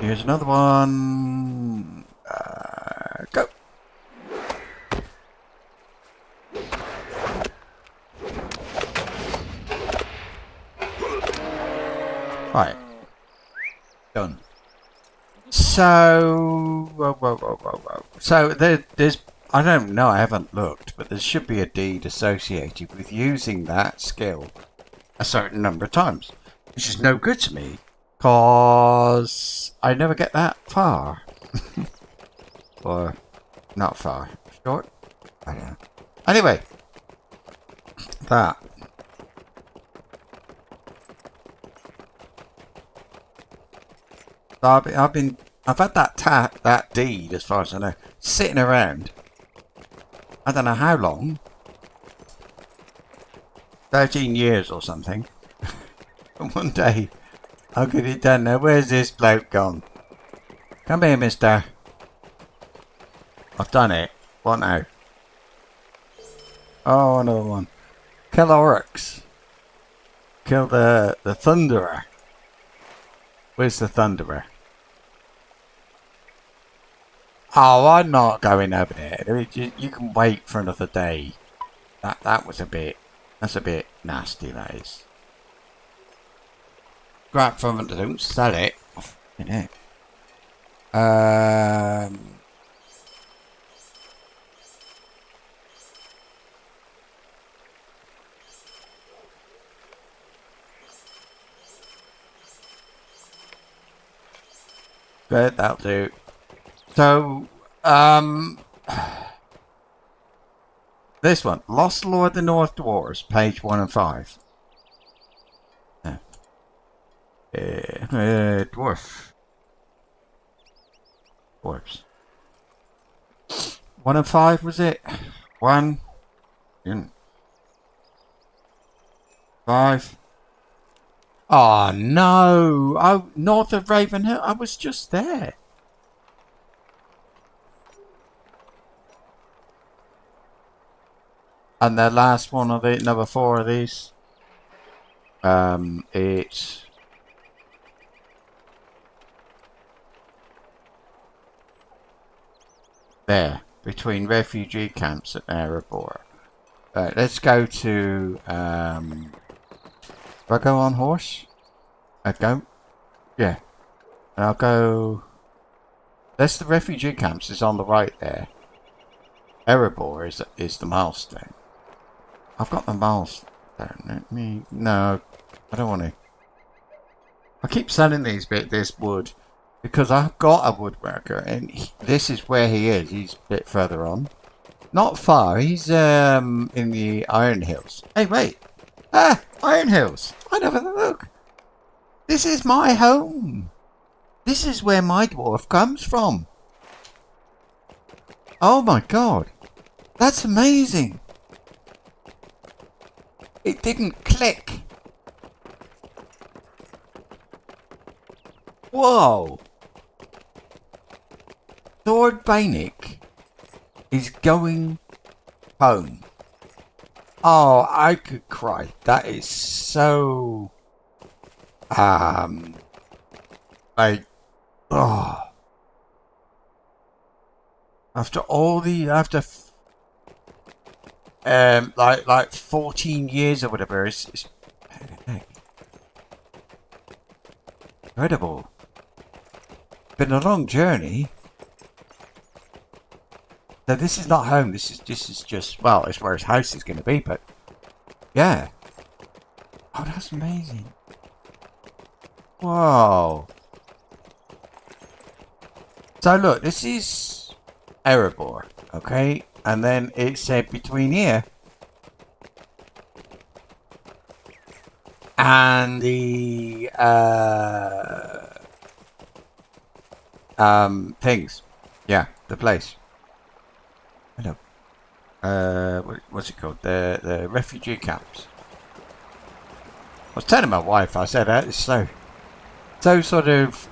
Here's another one. Go. Right. Done. So, so there's, I don't know, I haven't looked, but there should be a deed associated with using that skill a certain number of times, which is no good to me. Cause I never get that far. Or not far. Short? I don't know. Anyway. That. So I've had that deed, as far as I know, sitting around. I don't know how long. 13 years or something. And one day I'll get it done now. Where's this bloke gone? Come here, mister. I've done it. What now? Oh, another one. Kill orcs. Kill the Thunderer. Where's the Thunderer? Oh, I'm not going over there. You can wait for another day. That was a bit... That's a bit nasty, that is. Grab from it, don't sell it. You know. Good, that'll do. So, this one, Lost Lord of the North Dwarves, page 1 and 5. Dwarves. 1 and 5 was it? 1. 5. Oh no! Oh, north of Ravenhill. I was just there. And the last one of it, number 4 of these. It's There, between refugee camps at Erebor. Right, let's go to, do I go on horse? I go? Yeah. And I'll go, that's the refugee camps, is on the right there. Erebor is the milestone. I've got the milestone. Let me, no, I don't want to. I keep selling this wood because I've got a woodworker, and this is where he is. He's a bit further on. Not far. He's in the Iron Hills. Hey, wait. Ah, Iron Hills. I'd have a look. This is my home. This is where my dwarf comes from. Oh my god. That's amazing. It didn't click. Whoa. Thordbeinik is going home. Oh, I could cry. That is so... like... Oh. After all the... After... like 14 years or whatever. It's incredible. Been a long journey. So this is not home. This is just, well, it's where his house is going to be. But yeah. Oh, that's amazing. Whoa. So look, this is Erebor, okay, and then it said between here and the things. Yeah, the place. Hello. What's it called? The refugee camps. I was telling my wife, I said that it's so sort of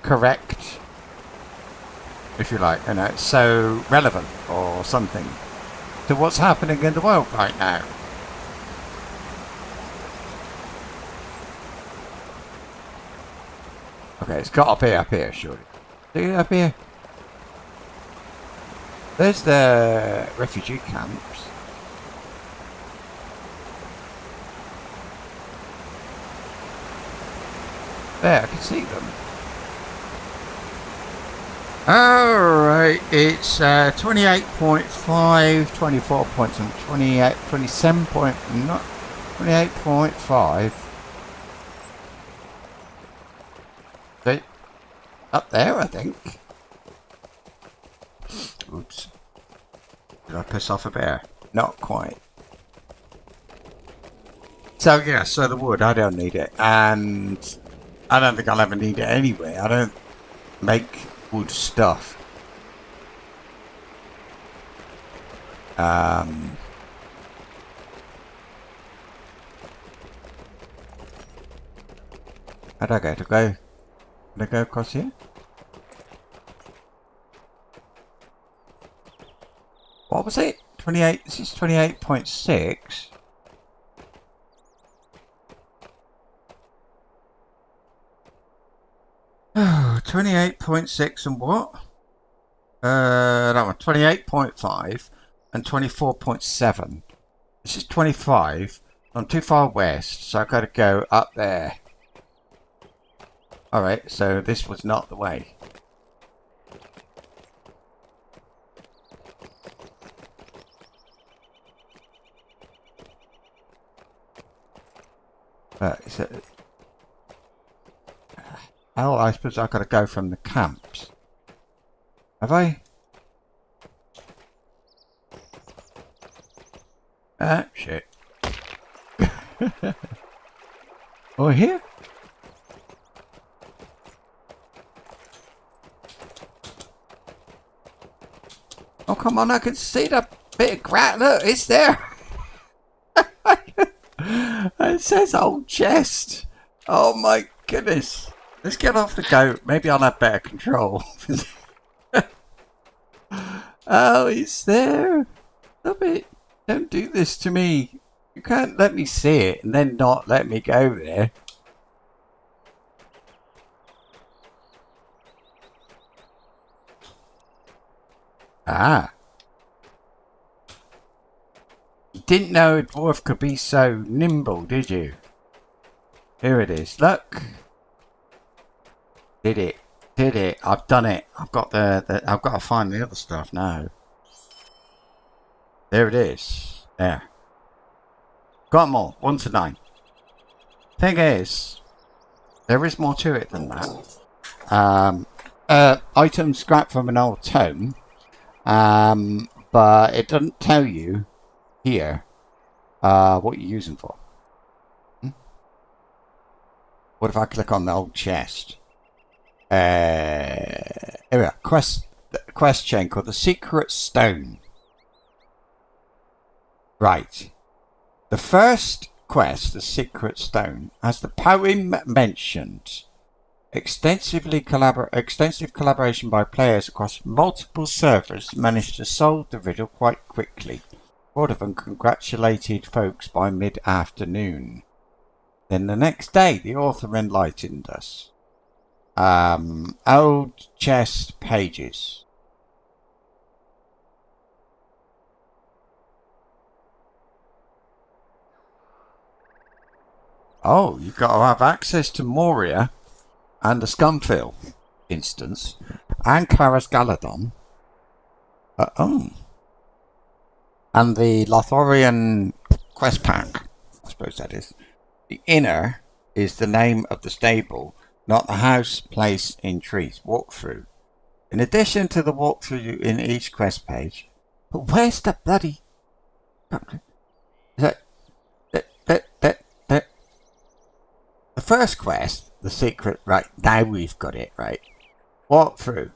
correct, if you like, you know, it's so relevant or something to what's happening in the world right now. Okay, it's got up here, surely. See it up here? There's the refugee camps. There, I can see them. Alright, it's 28.5, 24 points, and 28, 27 point, not 28.5. They, up there, I think. Oops. Did I piss off a bear? Not quite. So yeah, so the wood, I don't need it, and I don't think I'll ever need it anyway. I don't make wood stuff. How'd I go? Did I go across here? What was it? 28, this is 28.6. Oh, 28.6 and what? That one, 28.5 and 24.7. This is 25. I'm too far west, so I've got to go up there. Alright, so this was not the way. Is it... Oh, I suppose I've got to go from the camps. Have I? Ah, shit. Oh, here? Oh, come on, I can see the bit of grass. Look, it's there. It says old chest. Oh, my goodness. Let's get off the goat. Maybe I'll have better control. Oh, it's there. Stop it. Don't do this to me. You can't let me see it and then not let me go there. Ah. You didn't know a dwarf could be so nimble, did you? Here it is. Look. Did it. Did it. I've done it. I've got I've got to find the other stuff now. There it is. There. Got them all. 1 to 9. Thing is, there is more to it than that. Item scrapped from an old tome. But it doesn't tell you here what you're using for. What if I click on the old chest? Here we are. Quest chain called the Secret Stone. Right. The first quest, the Secret Stone, as the poem mentioned, extensive collaboration by players across multiple servers managed to solve the riddle quite quickly. One of them congratulated folks by mid-afternoon. Then the next day, the author enlightened us. Old chest pages. Oh, you've got to have access to Moria and the Scumfill instance and Clara's Galadon. And the Lothorian quest pack, I suppose that is. The inner is the name of the stable, not the house, place in trees. Walkthrough. In addition to the walkthrough in each quest page, but where's the bloody? The first quest, the secret. Right now we've got it right. Walkthrough.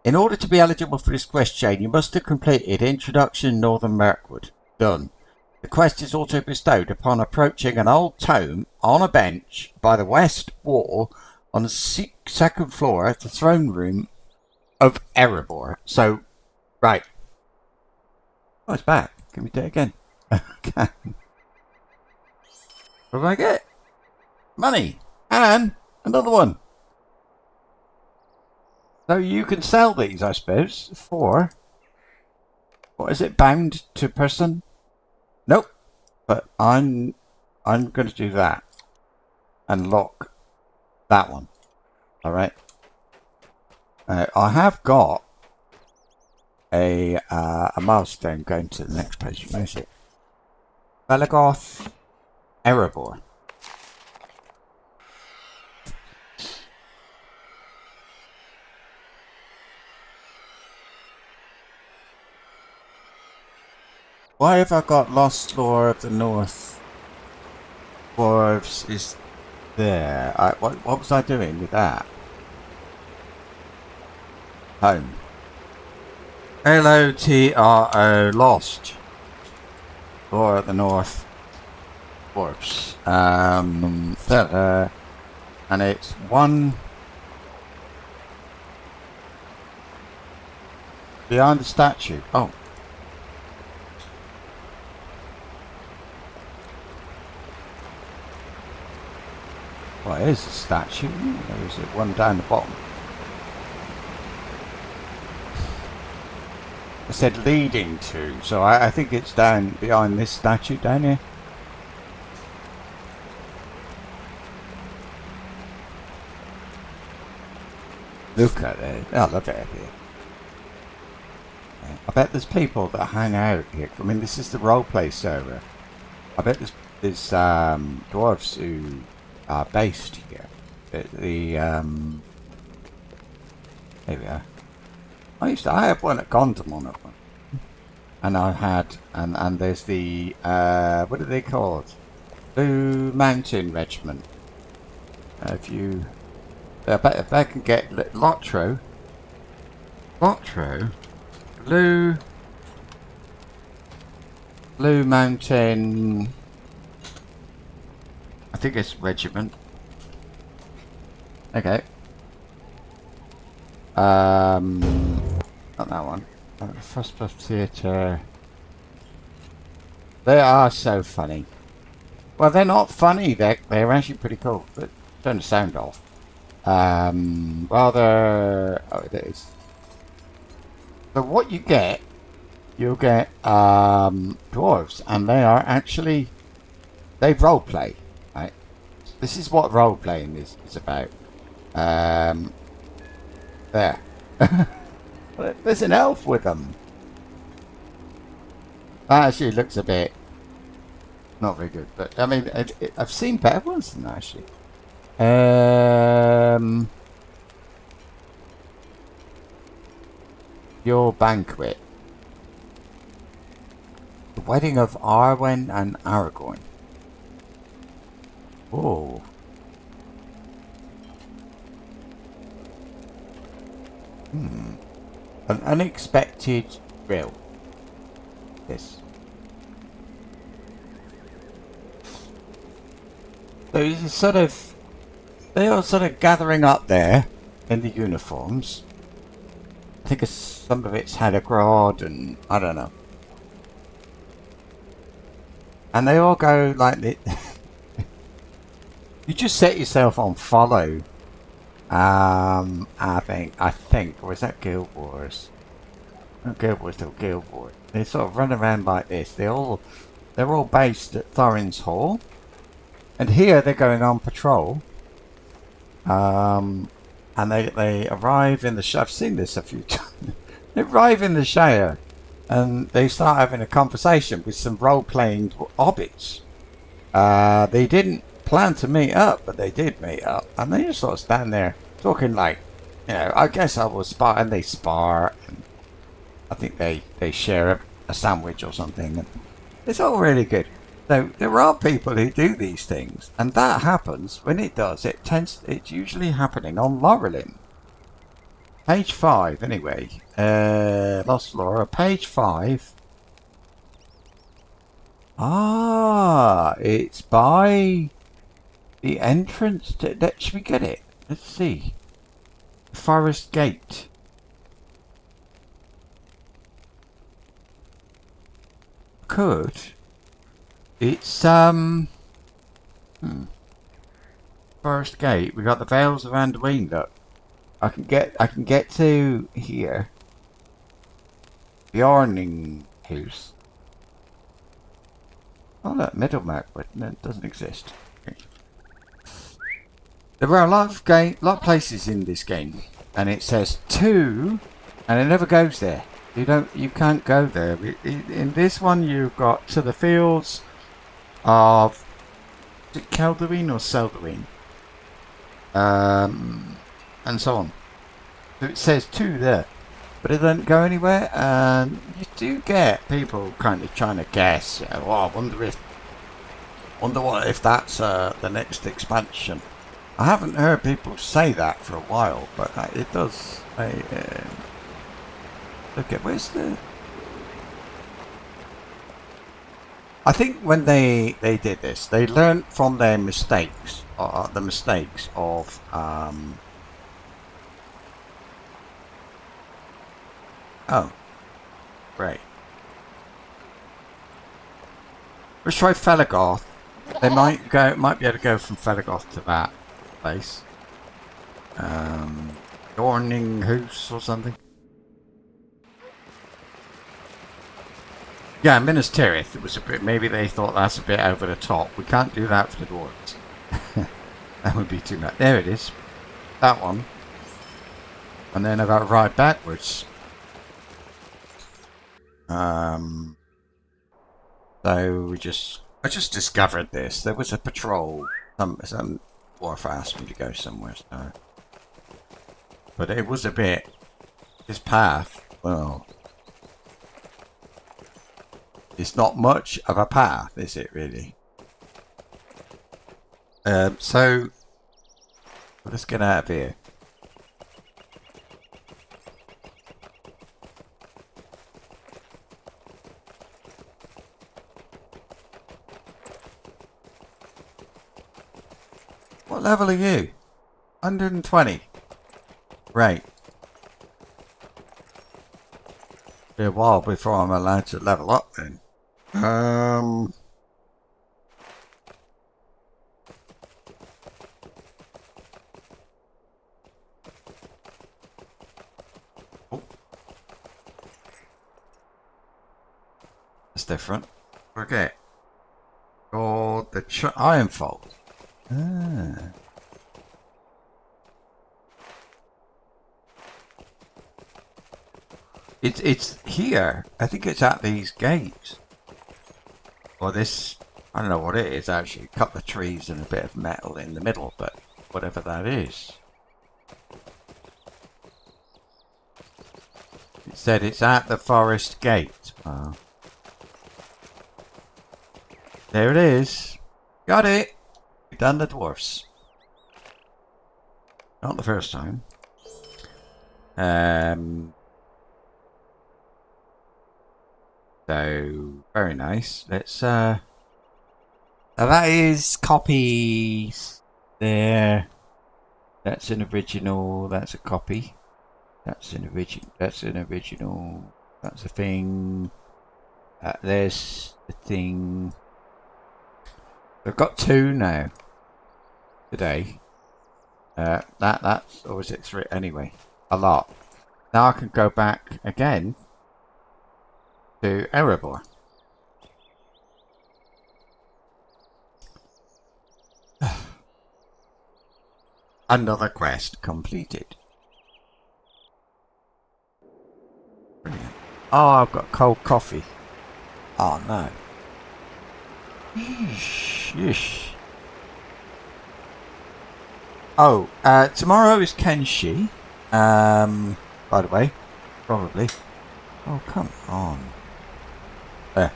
In order to be eligible for this quest chain, you must have completed Introduction Northern Mirkwood. Done. The quest is also bestowed upon approaching an old tome on a bench by the west wall on the second floor of the throne room of Erebor. So, right. Oh, it's back. Can we do it again? Okay. What do I get? Money. And another one. So you can sell these, I suppose, for... What is it? Bound to person? Nope. But I'm going to do that. And lock that one. Alright. I have got a milestone going to the next page. Where's it? Belagoth Erebor. Why have I got Lost Lore of the North? Dwarves is there. What was I doing with that? Home. LOTRO Lost. Lore of the North. Dwarves. And it's one behind the statue. Oh. Well, here's the statue. There's one down the bottom. It said leading to, so I think it's down behind this statue down here. Look at it. Oh, look at it here. I bet there's people that hang out here. I mean, this is the roleplay server. I bet there's dwarves who are based here. Here we are. I had one at Gondomon at one. And I had and there's the what are they called? Blue Mountain Regiment. I bet if they can get Lotro, Blue Mountain, I think it's regiment. Okay. Not that one. First Plus Theatre. They are so funny. Well, they're not funny. They're actually pretty cool. But turn the sound off. Rather. Oh, it is. So what you'll get dwarves, and they are actually they role play. Right, this is what role playing is about. There, there's an elf with them. That actually looks a bit not very good, but I mean I've seen better ones than that actually. Your banquet. The wedding of Arwen and Aragorn. Oh. An unexpected thrill. Yes. So it's sort of, they are sort of gathering up there in the uniforms. I think some of it's Hadogrod and I don't know. And they all go like this. You just set yourself on follow. I think, or is that Guild Wars? Not Guild Wars, still Guild Wars. They sort of run around like this. They're all based at Thorin's Hall, and here they're going on patrol. And they arrive in the. I've seen this a few times. They arrive in the Shire, and they start having a conversation with some role-playing hobbits. They didn't plan to meet up, but they did meet up, and they just sort of stand there talking like, you know, I guess I will spar, and they spar, and I think they share a sandwich or something, and it's all really good. So there are people who do these things, and that happens. When it does, it's usually happening on Laurelin. Page 5, anyway. Lost Laura, page 5. Ah, it's by the entrance to... Should we get it? Let's see. Forest Gate. Could. It's, Forest Gate. We got the Vales of Anduin, look. I can get to here. The Orning House. Oh look, Middlemark, but it doesn't exist. Okay. There are a lot of places in this game, and it says 2, and it never goes there. You can't go there. In this one, you've got to the fields of, is it Kelduin or Selduin? And so on. So it says 2 there, but it doesn't go anywhere, and you do get people kind of trying to guess, you know, oh, I wonder what if that's the next expansion. I haven't heard people say that for a while, but it does. Look at, where's the... I think when they did this, they learned from their mistakes, the mistakes of oh, great. Let's try Felagoth. They might be able to go from Felagoth to that place. Orning House or something. Yeah, Minas Tirith. It was a bit. Maybe they thought that's a bit over the top. We can't do that for the dwarves. That would be too much. There it is. That one. And then I've got to ride backwards. So I just discovered this. There was a patrol. Some dwarf asked me to go somewhere. So. But it was a bit. This path. Well. It's not much of a path, is it really? So let's get out of here. What level are you? 120. Right. Be a while before I'm allowed to level up then. Oh. that's different. Forget. Oh, the Ironfold. Ah. It's here. I think it's at these gates. Or this, I don't know what it is actually. A couple of trees and a bit of metal in the middle, but whatever that is. It said it's at the forest gate. Oh. There it is. Got it. We've done the dwarfs. Not the first time. So, very nice. Let's, now that is copies there. That's an original. That's a copy. That's an original. That's an original. That's a thing. There's the thing. I've got 2 now. Today. That's, or is it 3? Anyway, a lot. Now I can go back again to Erebor. Another quest completed. Brilliant. Oh, I've got cold coffee. Oh no. Yeesh. Oh, tomorrow is Kenshi. By the way, probably. Oh, come on. There.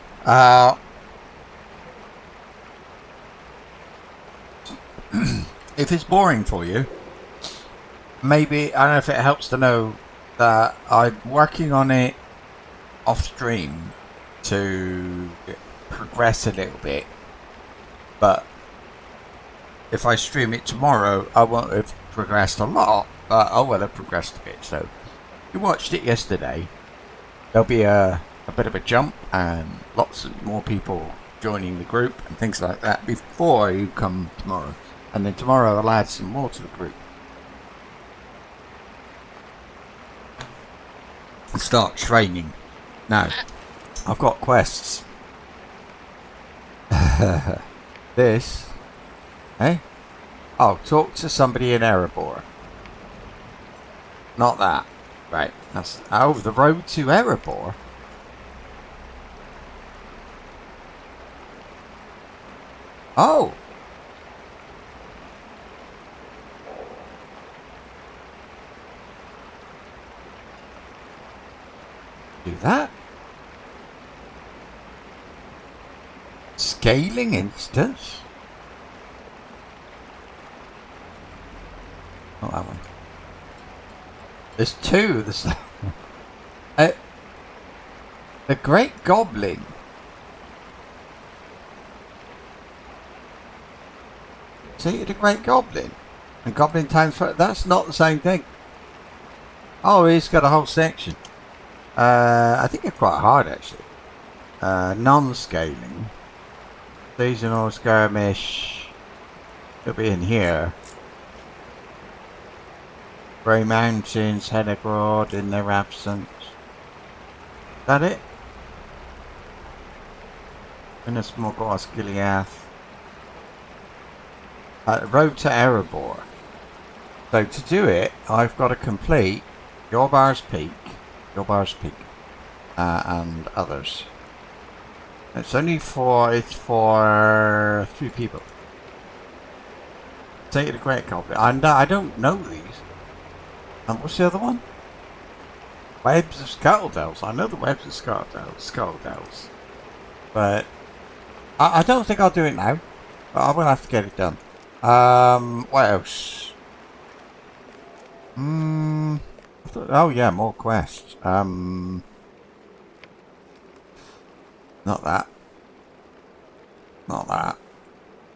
If it's boring for you, maybe, I don't know if it helps to know that I'm working on it off stream to progress a little bit. But if I stream it tomorrow, I won't have progressed a lot, but I will have progressed a bit. So, if you watched it yesterday, there'll be a bit of a jump and lots of more people joining the group and things like that before you come tomorrow. And then tomorrow I'll add some more to the group. And start training. Now, I've got quests. This. Eh? Oh, talk to somebody in Erebor. Not that. Right. That's, oh, the road to Erebor. Oh. Do that. Scaling instance. Not that one. There's 2. There's the Great Goblin. See, the Great Goblin and Goblin Times. That's not the same thing. Oh, he's got a whole section. I think they're quite hard actually. Non-scaling. Seasonal skirmish. It'll be in here. Grey Mountains head abroad in their absence. Is that it? Minas Morgos Gileath. Road to Erebor. So to do it, I've got to complete Yorbar's Peak, and others. It's only for 3 people. Take the Great Goblin. And I don't know these. And what's the other one? Webs of Scuttledales. I know the Webs of Scuttledales. But I don't think I'll do it now. But I will have to get it done. What else? Oh yeah, more quests. Not that. Not that.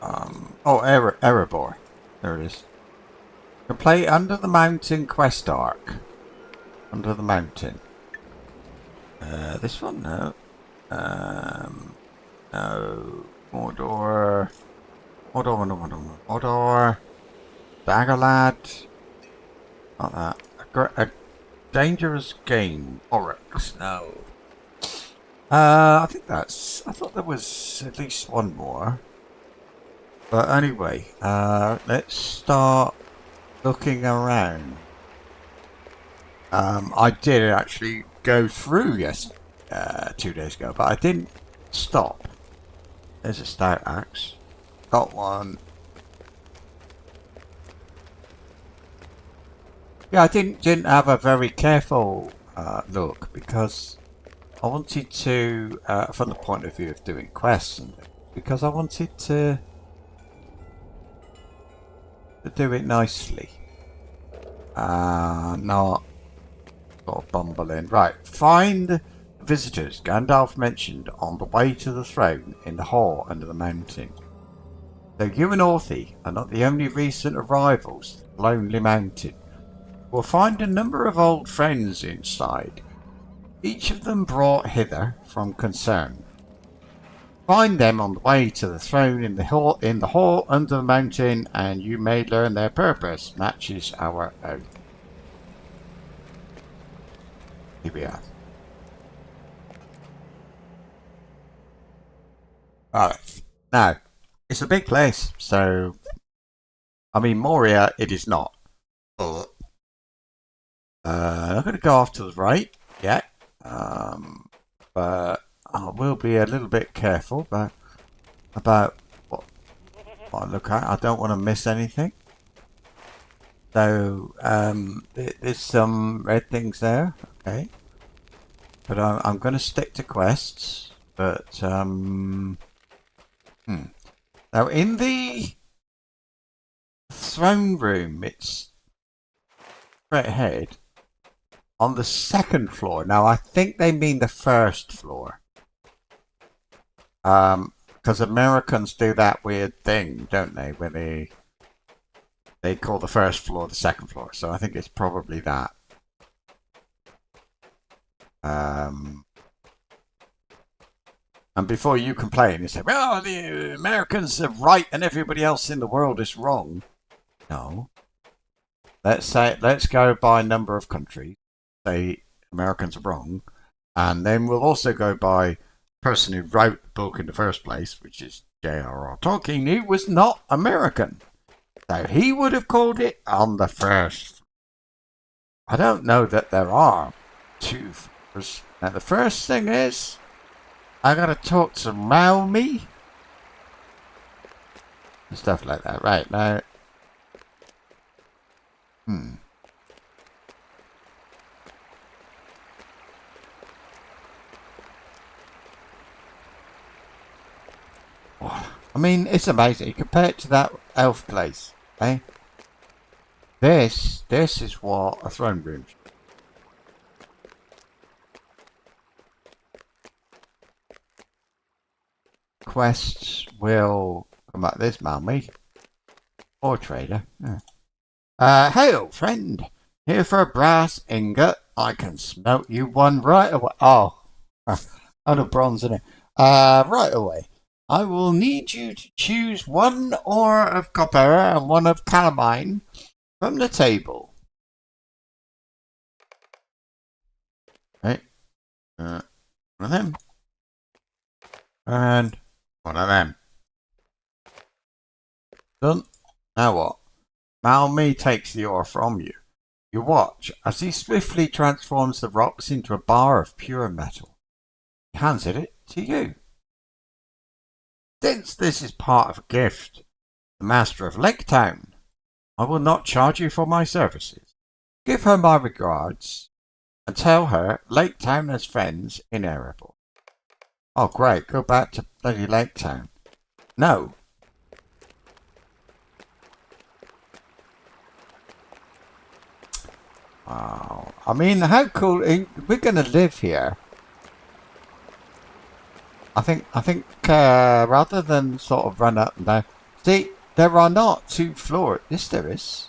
Oh, Erebor. There it is. Complete Under the Mountain quest arc. Under the Mountain. This one? No. No. Mordor. Daggerlad. Not that. A dangerous game. Oryx. No. I think that's... I thought there was at least one more. But anyway, let's start looking around. I did actually go through 2 days ago, but I didn't stop. There's a stout axe. Got one. Yeah, I didn't have a very careful look because I wanted to, from the point of view of doing quests and things, because I wanted to do it nicely. Not sort of bumbling. Right, find visitors Gandalf mentioned on the way to the throne in the hall under the mountain. Though you and Orthy are not the only recent arrivals to the Lonely Mountain, we'll find a number of old friends inside, each of them brought hither from concern. Find them on the way to the throne in the hall under the mountain, and you may learn their purpose matches our own. Here we are. Alright. Now, it's a big place, so... I mean, Moria, it is not. But... I'm going to go off to the right. Yeah. But... I will be a little bit careful about what I look at. I don't want to miss anything. So, there's some red things there. Okay. But I'm going to stick to quests. But, Now, in the throne room, it's straight ahead on the second floor. Now, I think they mean the first floor. Because Americans do that weird thing, don't they? Where they call the first floor the second floor. So I think it's probably that. And before you complain, you say, well, the Americans are right and everybody else in the world is wrong. No. Let's go by number of countries. Say Americans are wrong. And then we'll also go by person who wrote the book in the first place, which is J.R.R. Tolkien, who was not American. So he would have called it on the first. I don't know that there are two floors. Now the first thing is, I gotta talk to Malmy. And stuff like that. Right, now. I mean, it's amazing. You compare it to that elf place, eh? This is what a throne room should be. Quests will come up this, Malmy. Or trader. Yeah. Hail, friend. Here for a brass ingot. I can smelt you one right away. Oh, out of bronze, isn't it? Right away. I will need you to choose one ore of copper and one of calamine from the table. Right. One of them. And one of them. Done. Now what? Malmy takes the ore from you. You watch as he swiftly transforms the rocks into a bar of pure metal. He hands it to you. Since this is part of a gift, the master of Lake Town, I will not charge you for my services. Give her my regards and tell her Lake Town has friends in Erebor. Oh great, go back to bloody Lake Town. No. Oh, I mean, how cool, we're going to live here. I think, rather than sort of run up and down. See, there are not two floors. Yes, there is.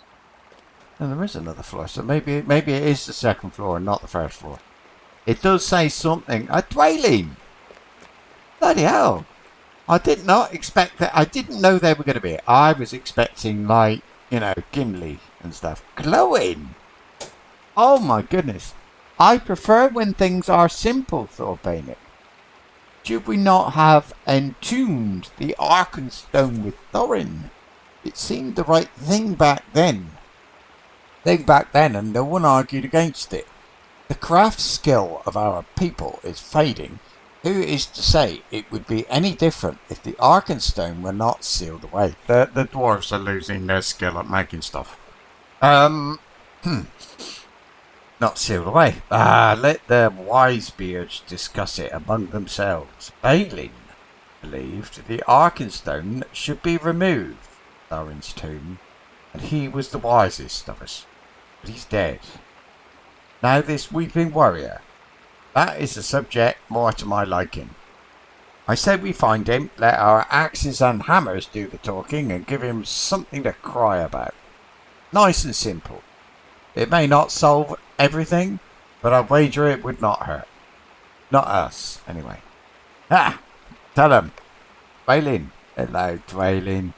And there is another floor. So maybe it is the second floor and not the first floor. It does say something. A dwelling. Bloody hell. I did not expect that. I didn't know they were going to be. I was expecting, like, you know, Gimli and stuff. Glowing. Oh my goodness. I prefer when things are simple, Thordbeinik. Should we not have entombed the Arkenstone with Thorin? It seemed the right thing back then. And no one argued against it. The craft skill of our people is fading. Who is to say it would be any different if the Arkenstone were not sealed away? The dwarves are losing their skill at making stuff. Not sealed away. Let the Wisebeards discuss it among themselves. Balin believed the Arkenstone should be removed from Thorin's tomb, and he was the wisest of us. But he's dead. Now this weeping warrior, that is a subject more to my liking. I said we find him, let our axes and hammers do the talking, and give him something to cry about. Nice and simple. It may not solve everything, but I wager it would not hurt. Not us, anyway. Ha! Tell him. Dwalin. Hello, Dwalin.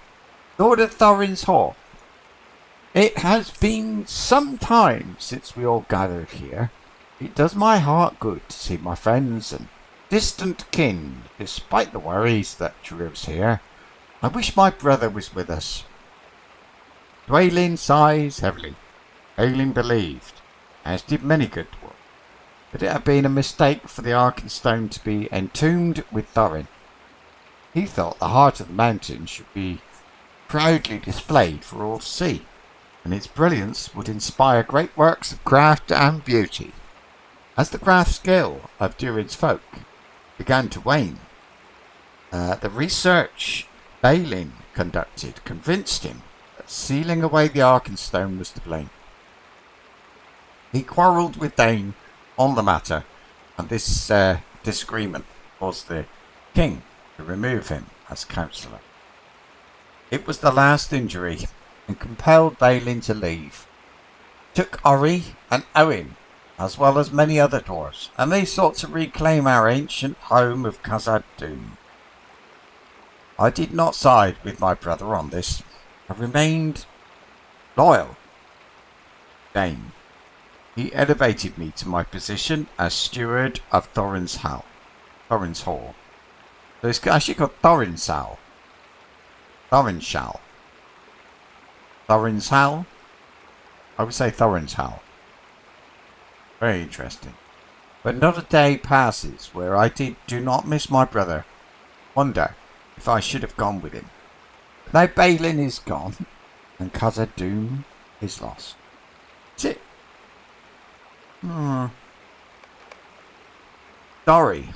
Lord of Thorin's Hall. It has been some time since we all gathered here. It does my heart good to see my friends and distant kin, despite the worries that drew us here. I wish my brother was with us. Dwalin sighs heavily. Balin believed, as did many good dwarfs, that it had been a mistake for the Arkenstone to be entombed with Thorin. He thought the heart of the mountain should be proudly displayed for all to see, and its brilliance would inspire great works of craft and beauty. As the craft skill of Durin's folk began to wane, the research Balin conducted convinced him that sealing away the Arkenstone was to blame. He quarrelled with Dane on the matter, and this disagreement caused the king to remove him as counsellor. It was the last injury, and compelled Balin to leave. Took Ori and Owen, as well as many other dwarves, and they sought to reclaim our ancient home of Khazad-dûm. I did not side with my brother on this. I remained loyal. Dane. He elevated me to my position as steward of Thorin's Hall. So it's actually called Thorin's Hall. Thorin's Hall. I would say Thorin's Hall. Very interesting. But not a day passes where I do not miss my brother. Wonder if I should have gone with him. Now Balin is gone, and Khazad-dûm is lost. That's it. Sorry.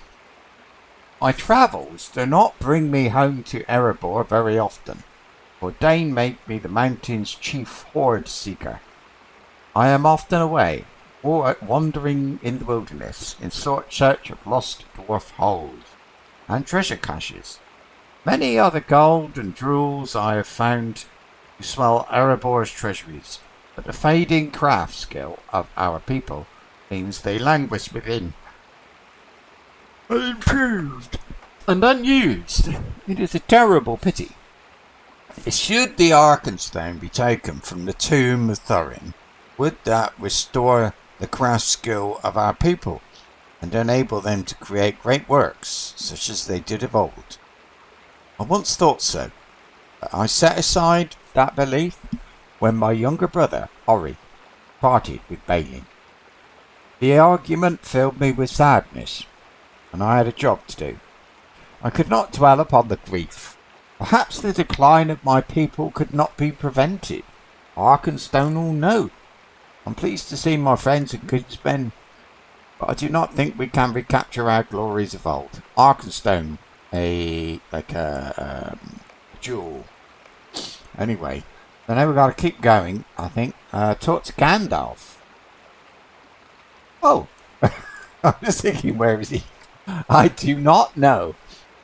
My travels do not bring me home to Erebor very often, for Dane made me the mountain's chief hoard seeker. I am often away, or wandering in the wilderness in search of lost dwarf halls and treasure caches. Many are the gold and jewels I have found to swell Erebor's treasuries, but the fading craft skill of our people means they languish within. Unimproved and unused. It is a terrible pity. Should the Arkenstone be taken from the tomb of Thorin, would that restore the craft skill of our people and enable them to create great works such as they did of old? I once thought so, but I set aside that belief when my younger brother, Ori, parted with Balin. The argument filled me with sadness, and I had a job to do. I could not dwell upon the grief. Perhaps the decline of my people could not be prevented. Arkenstone or no. I'm pleased to see my friends and kinsmen, but I do not think we can recapture our glories of old. Arkenstone, a jewel. Anyway, so now we've got to keep going, I think. Talk to Gandalf. Oh, I'm just thinking, where is he? I do not know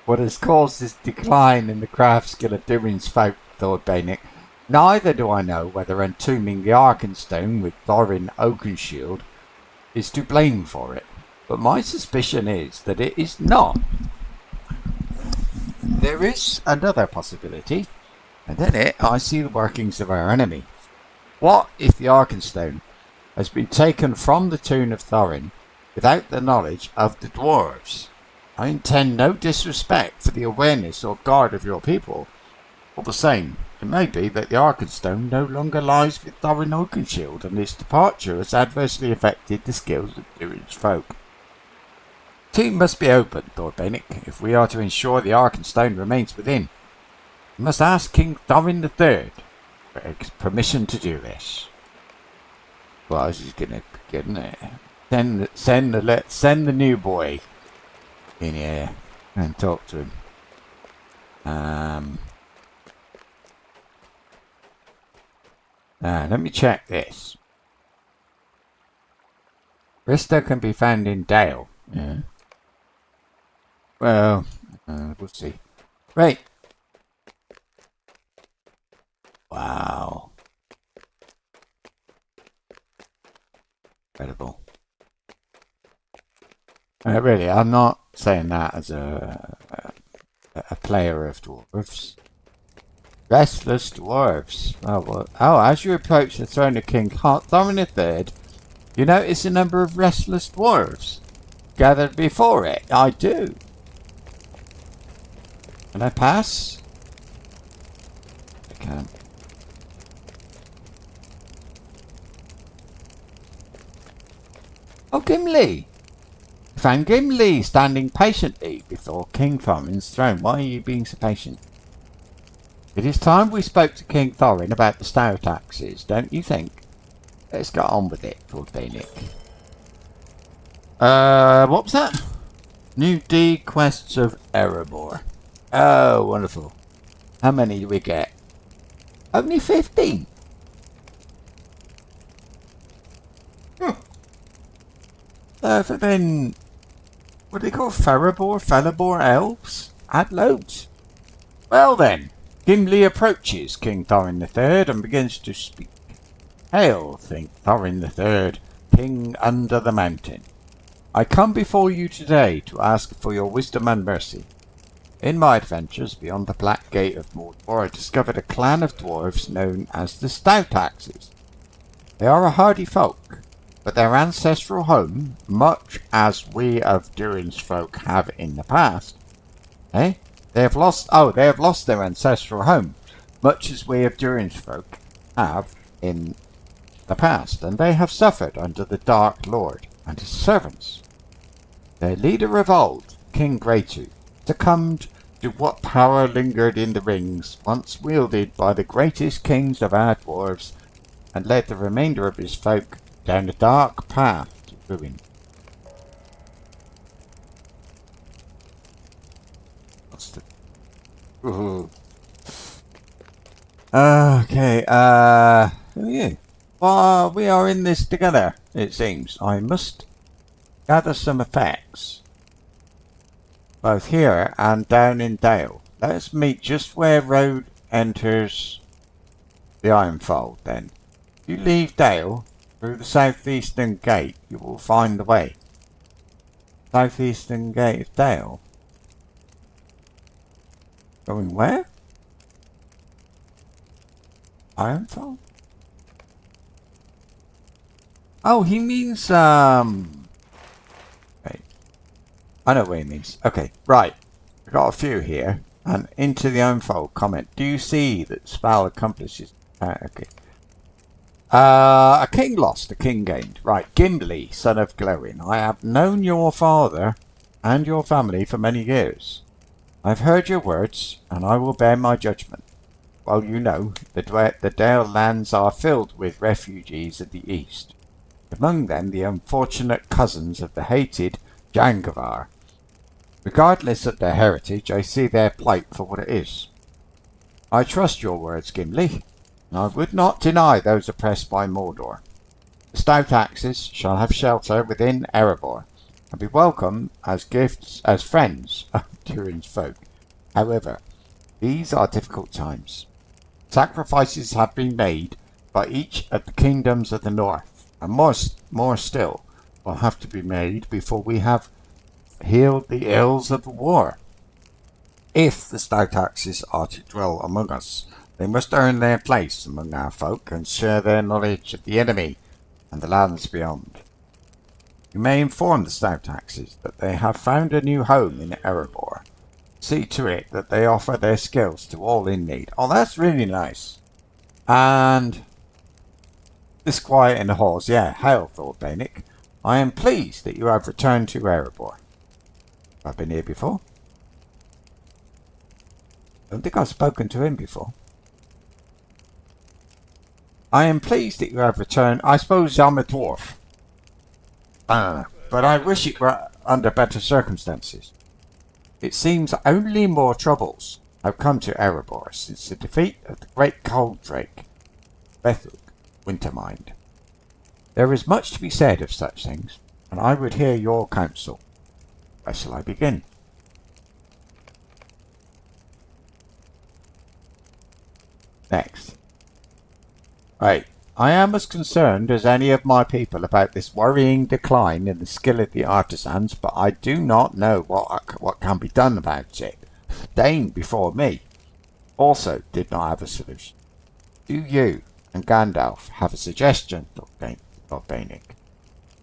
what has caused this decline in the craft skill of Durin's folk, Thordbeinik. Neither do I know whether entombing the Arkenstone with Thorin Oakenshield is to blame for it, but my suspicion is that it is not. There is another possibility, and in it I see the workings of our enemy. What if the Arkenstone has been taken from the tomb of Thorin without the knowledge of the dwarves? I intend no disrespect for the awareness or guard of your people. All the same, it may be that the Arkenstone no longer lies with Thorin Oakenshield, and its departure has adversely affected the skills of Durin's folk. The tomb must be opened, Thordbeinik, if we are to ensure the Arkenstone remains within. We must ask King Thorin III for permission to do this. Well, this is gonna be good, isn't it? Send the new boy in here and talk to him. Let me check this. Rista can be found in Dale. Yeah. Well, we'll see. Right. Wow. Incredible. Really, I'm not saying that as a player of dwarves. Restless dwarves. As you approach the throne of King Thorin III, you notice a number of restless dwarves gathered before it. I do. Can I pass? I can't. Oh, Gimli! I found Gimli standing patiently before King Thorin's throne. Why are you being so patient? It is time we spoke to King Thorin about the stout axes, don't you think? Let's get on with it, Thordbeinik. What was that? New D quests of Erebor. Oh, wonderful. How many do we get? Only 15. Then, what do they call Felibor elves? Add loads. Well then, Gimli approaches King Thorin III and begins to speak. Hail, King Thorin III, King under the mountain. I come before you today to ask for your wisdom and mercy. In my adventures beyond the Black Gate of Mordor, I discovered a clan of dwarves known as the Stout Axes. They are a hardy folk, but their ancestral home, much as we of Durin's folk have in the past, they have lost their ancestral home, much as we of Durin's folk have in the past, and they have suffered under the Dark Lord and his servants. Their leader of old, King Greytooth, succumbed to what power lingered in the rings once wielded by the greatest kings of our dwarves, and led the remainder of his folk down a dark path to ruin. What's the... Ooh. Okay, who are you? Well, we are in this together, it seems. I must gather some effects, both here and down in Dale. Let us meet just where road enters the Ironfold, then. If you leave Dale through the southeastern gate, you will find the way. Southeastern gate of Dale. Going where? Ironfold? Oh, he means, Wait. I know what he means. Okay, right. We've got a few here. And into the Ironfold comment. Do you see that spell accomplishes... okay. A king lost, a king gained. Right, Gimli, son of Glowin. I have known your father and your family for many years. I've heard your words, and I will bear my judgment. Well, you know, the Dale lands are filled with refugees of the east. Among them, the unfortunate cousins of the hated Jangavar. Regardless of their heritage, I see their plight for what it is. I trust your words, Gimli, and I would not deny those oppressed by Mordor. The Stout Axes shall have shelter within Erebor, and be welcome as gifts, as friends of Durin's folk. However, these are difficult times. Sacrifices have been made by each of the kingdoms of the north, and more still will have to be made before we have healed the ills of the war. If the Stout Axes are to dwell among us, they must earn their place among our folk and share their knowledge of the enemy and the lands beyond. You may inform the Stouthaxes that they have found a new home in Erebor. See to it that they offer their skills to all in need. Oh, that's really nice. And this quiet in the halls. Yeah, hail, Thordbeinik. I am pleased that you have returned to Erebor. I've been here before. I don't think I've spoken to him before. I am pleased that you have returned. I suppose I'm a dwarf. But I wish it were under better circumstances. It seems only more troubles have come to Erebor since the defeat of the great cold drake, Bethug Wintermind. There is much to be said of such things, and I would hear your counsel. Where shall I begin? Next. Right. I am as concerned as any of my people about this worrying decline in the skill of the artisans, but I do not know what can be done about it. Dane before me also did not have a solution. Do you and Gandalf have a suggestion, Thordbeinik?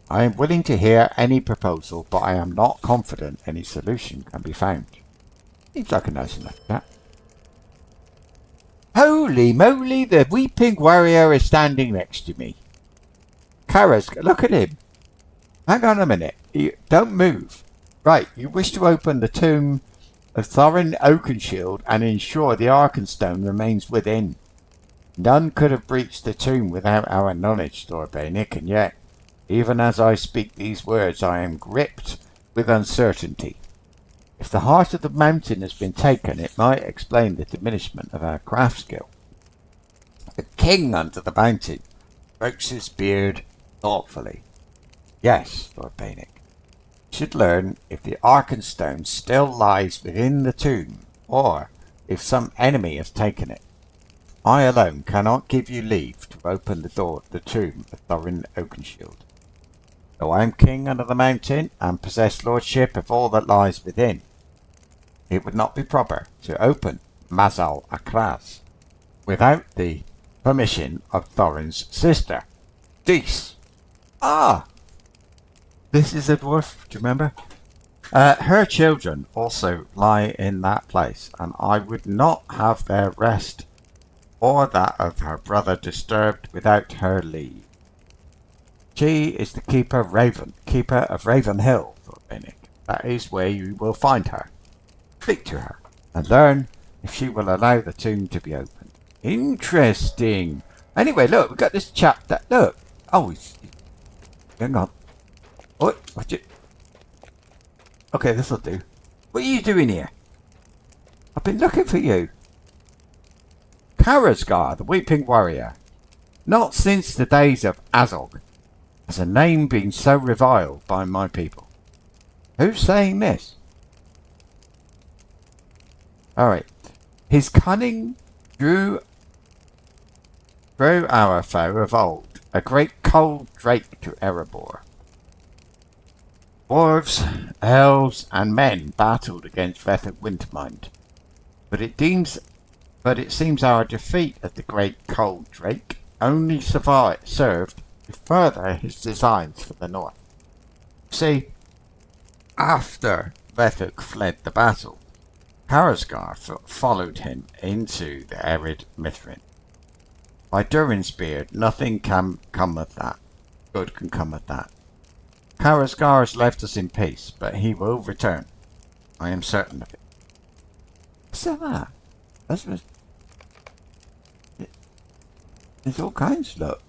I am willing to hear any proposal, but I am not confident any solution can be found. Seems like a nice enough chap. Holy moly, the weeping warrior is standing next to me. Kara's, look at him. Hang on a minute. Don't move. Right, you wish to open the tomb of Thorin Oakenshield and ensure the Arkenstone remains within. None could have breached the tomb without our knowledge, Thordbeinik, and yet, even as I speak these words, I am gripped with uncertainty. If the heart of the mountain has been taken, it might explain the diminishment of our craft skill. The king under the mountain strokes his beard thoughtfully. Yes, Thordbeinik. You should learn if the Arkenstone still lies within the tomb, or if some enemy has taken it. I alone cannot give you leave to open the door to the tomb of Thorin Oakenshield. Though I am king under the mountain and possess lordship of all that lies within, it would not be proper to open Mazal Akraz without the permission of Thorin's sister, Dis. Ah! This is a dwarf, do you remember? Her children also lie in that place, and I would not have their rest or that of her brother disturbed without her leave. She is the keeper of Raven Hill, Thordbeinik. That is where you will find her. Speak to her, and learn if she will allow the tomb to be opened. Interesting. Anyway, look, we've got this chap that, look. Oh, hang on. What? Watch it. Okay, this'll do. What are you doing here? I've been looking for you. Karasgar, the Weeping Warrior. Not since the days of Azog has a name been so reviled by my people. Who's saying this? Alright. His cunning drew our foe of old, a great cold drake to Erebor. Dwarves, elves, and men battled against Bethug Wintermind, but it seems our defeat of the great cold drake only served to further his designs for the north. See, after Bethug fled the battle, Karasgar followed him into the arid Mithrin. By Durin's beard, nothing can come of that. Good can come of that. Karasgar has left us in peace, but he will return. I am certain of it. What's that? There's all kinds, look.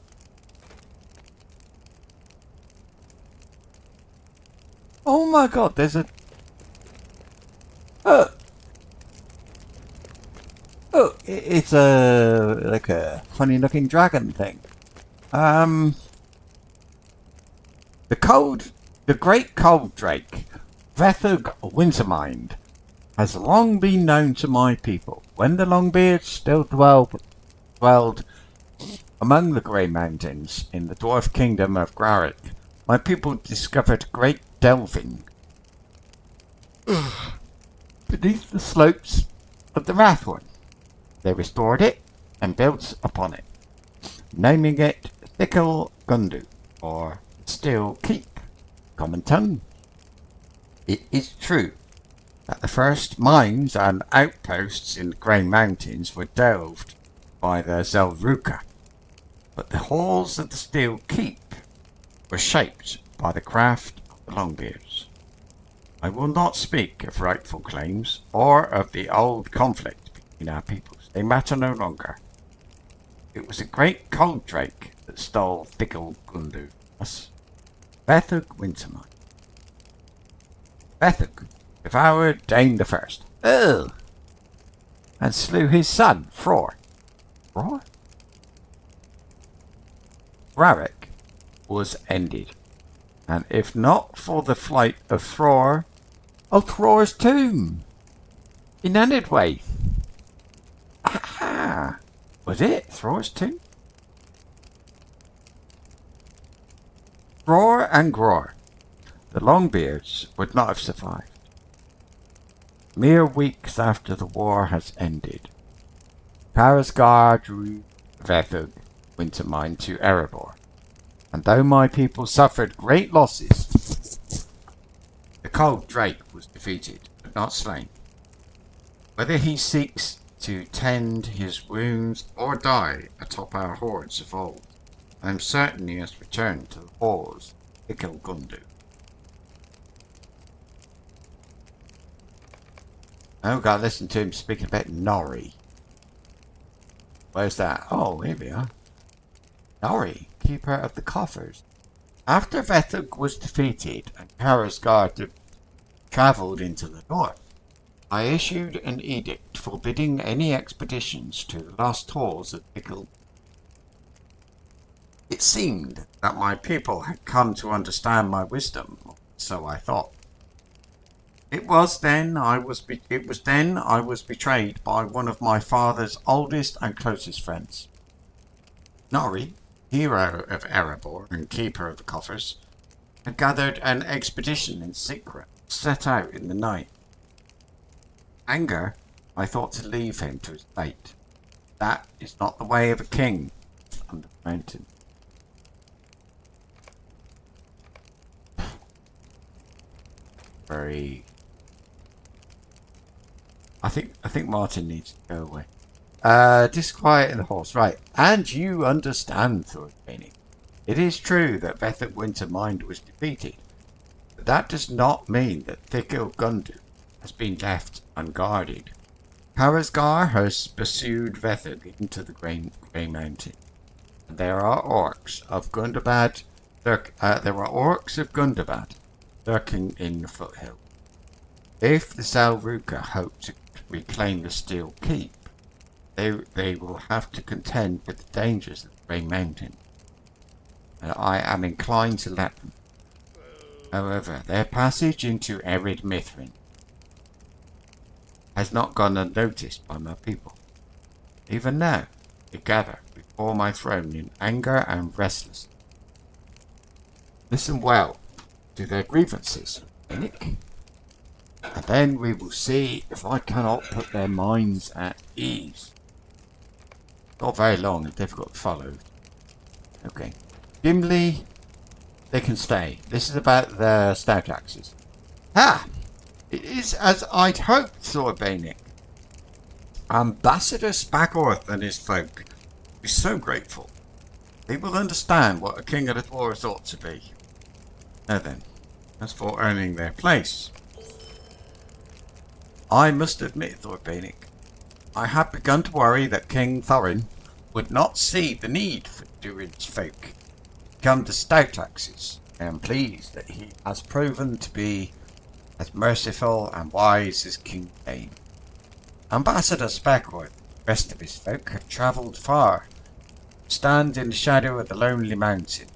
Oh my god, there's a... Oh, it's like a funny looking dragon thing. The great cold drake, Bethug Wintermind, has long been known to my people. When the Longbeards still dwelled among the Grey Mountains in the dwarf kingdom of Grarik, my people discovered great delving beneath the slopes of the Rathorn. They restored it and built upon it, naming it Thickle Gundu, or Still Keep. common tongue. It is true that the first mines and outposts in the Grey Mountains were delved by the Zelruka, but the halls of the Steel Keep were shaped by the craft of the Longbeards. I will not speak of rightful claims or of the old conflict between our peoples. They matter no longer. It was a great cold drake that stole Fickle Gundu from us. Vethug Wintermine. Vethug devoured Dane the First. Oh! And slew his son, Fror. Fror? Rarik was ended. And if not for the flight of Thror, of Thror's tomb, in Anidway. Aha! Was it Thror's tomb? Thror and Gror, the Longbeards, would not have survived. Mere weeks after the war has ended, Parasgar drew Vethug Wintermine to Erebor, and though my people suffered great losses, the cold drake was defeated, but not slain. Whether he seeks to tend his wounds or die atop our hordes of old, I am certain he has returned to the halls of Ikil Gundu. Oh, God, listen to him speaking about Nori. Where's that? Oh, here we are. Nori, keeper of the coffers. After Vethug was defeated and Karasgar travelled into the north, I issued an edict forbidding any expeditions to the lost halls of Ikil. It seemed that my people had come to understand my wisdom, so I thought. It was then I was betrayed by one of my father's oldest and closest friends. Nori, hero of Erebor and keeper of the coffers, had gathered an expedition in secret, set out in the night. Anger, I thought to leave him to his fate. That is not the way of a king under the mountain. Very. I think Martin needs to go away. Disquiet in the horse, right? And you understand, Thordbeinik. It is true that Vethug Wintermine was defeated, but that does not mean that Thikil Gundu has been left unguarded. Parasgar has pursued Vethug into the Grey Mountain, and there are orcs of Gundabad. There are orcs of Gundabad lurking in the foothill. If the Zelruka hope to reclaim the Steel Keep, they will have to contend with the dangers of the Grey Mountain, and I am inclined to let them. However, their passage into Erid Mithrin has not gone unnoticed by my people. Even now, they gather before my throne in anger and restlessness. Listen well to their grievances, Nick, and then we will see if I cannot put their minds at ease. Not very long and difficult to follow. Okay. Gimli, they can stay. This is about the stout axes. Ha! It is as I'd hoped, Thordbeinik. Ambassador Spackorth and his folk will be so grateful. They will understand what a king of the dwarves ought to be. Now then, as for earning their place, I must admit, Thordbeinik, I had begun to worry that King Thorin would not see the need for Durin's folk to come to stout axes. I am pleased that he has proven to be as merciful and wise as King Dane. Ambassador Spackorth and the rest of his folk have travelled far, stand in the shadow of the lonely mountain.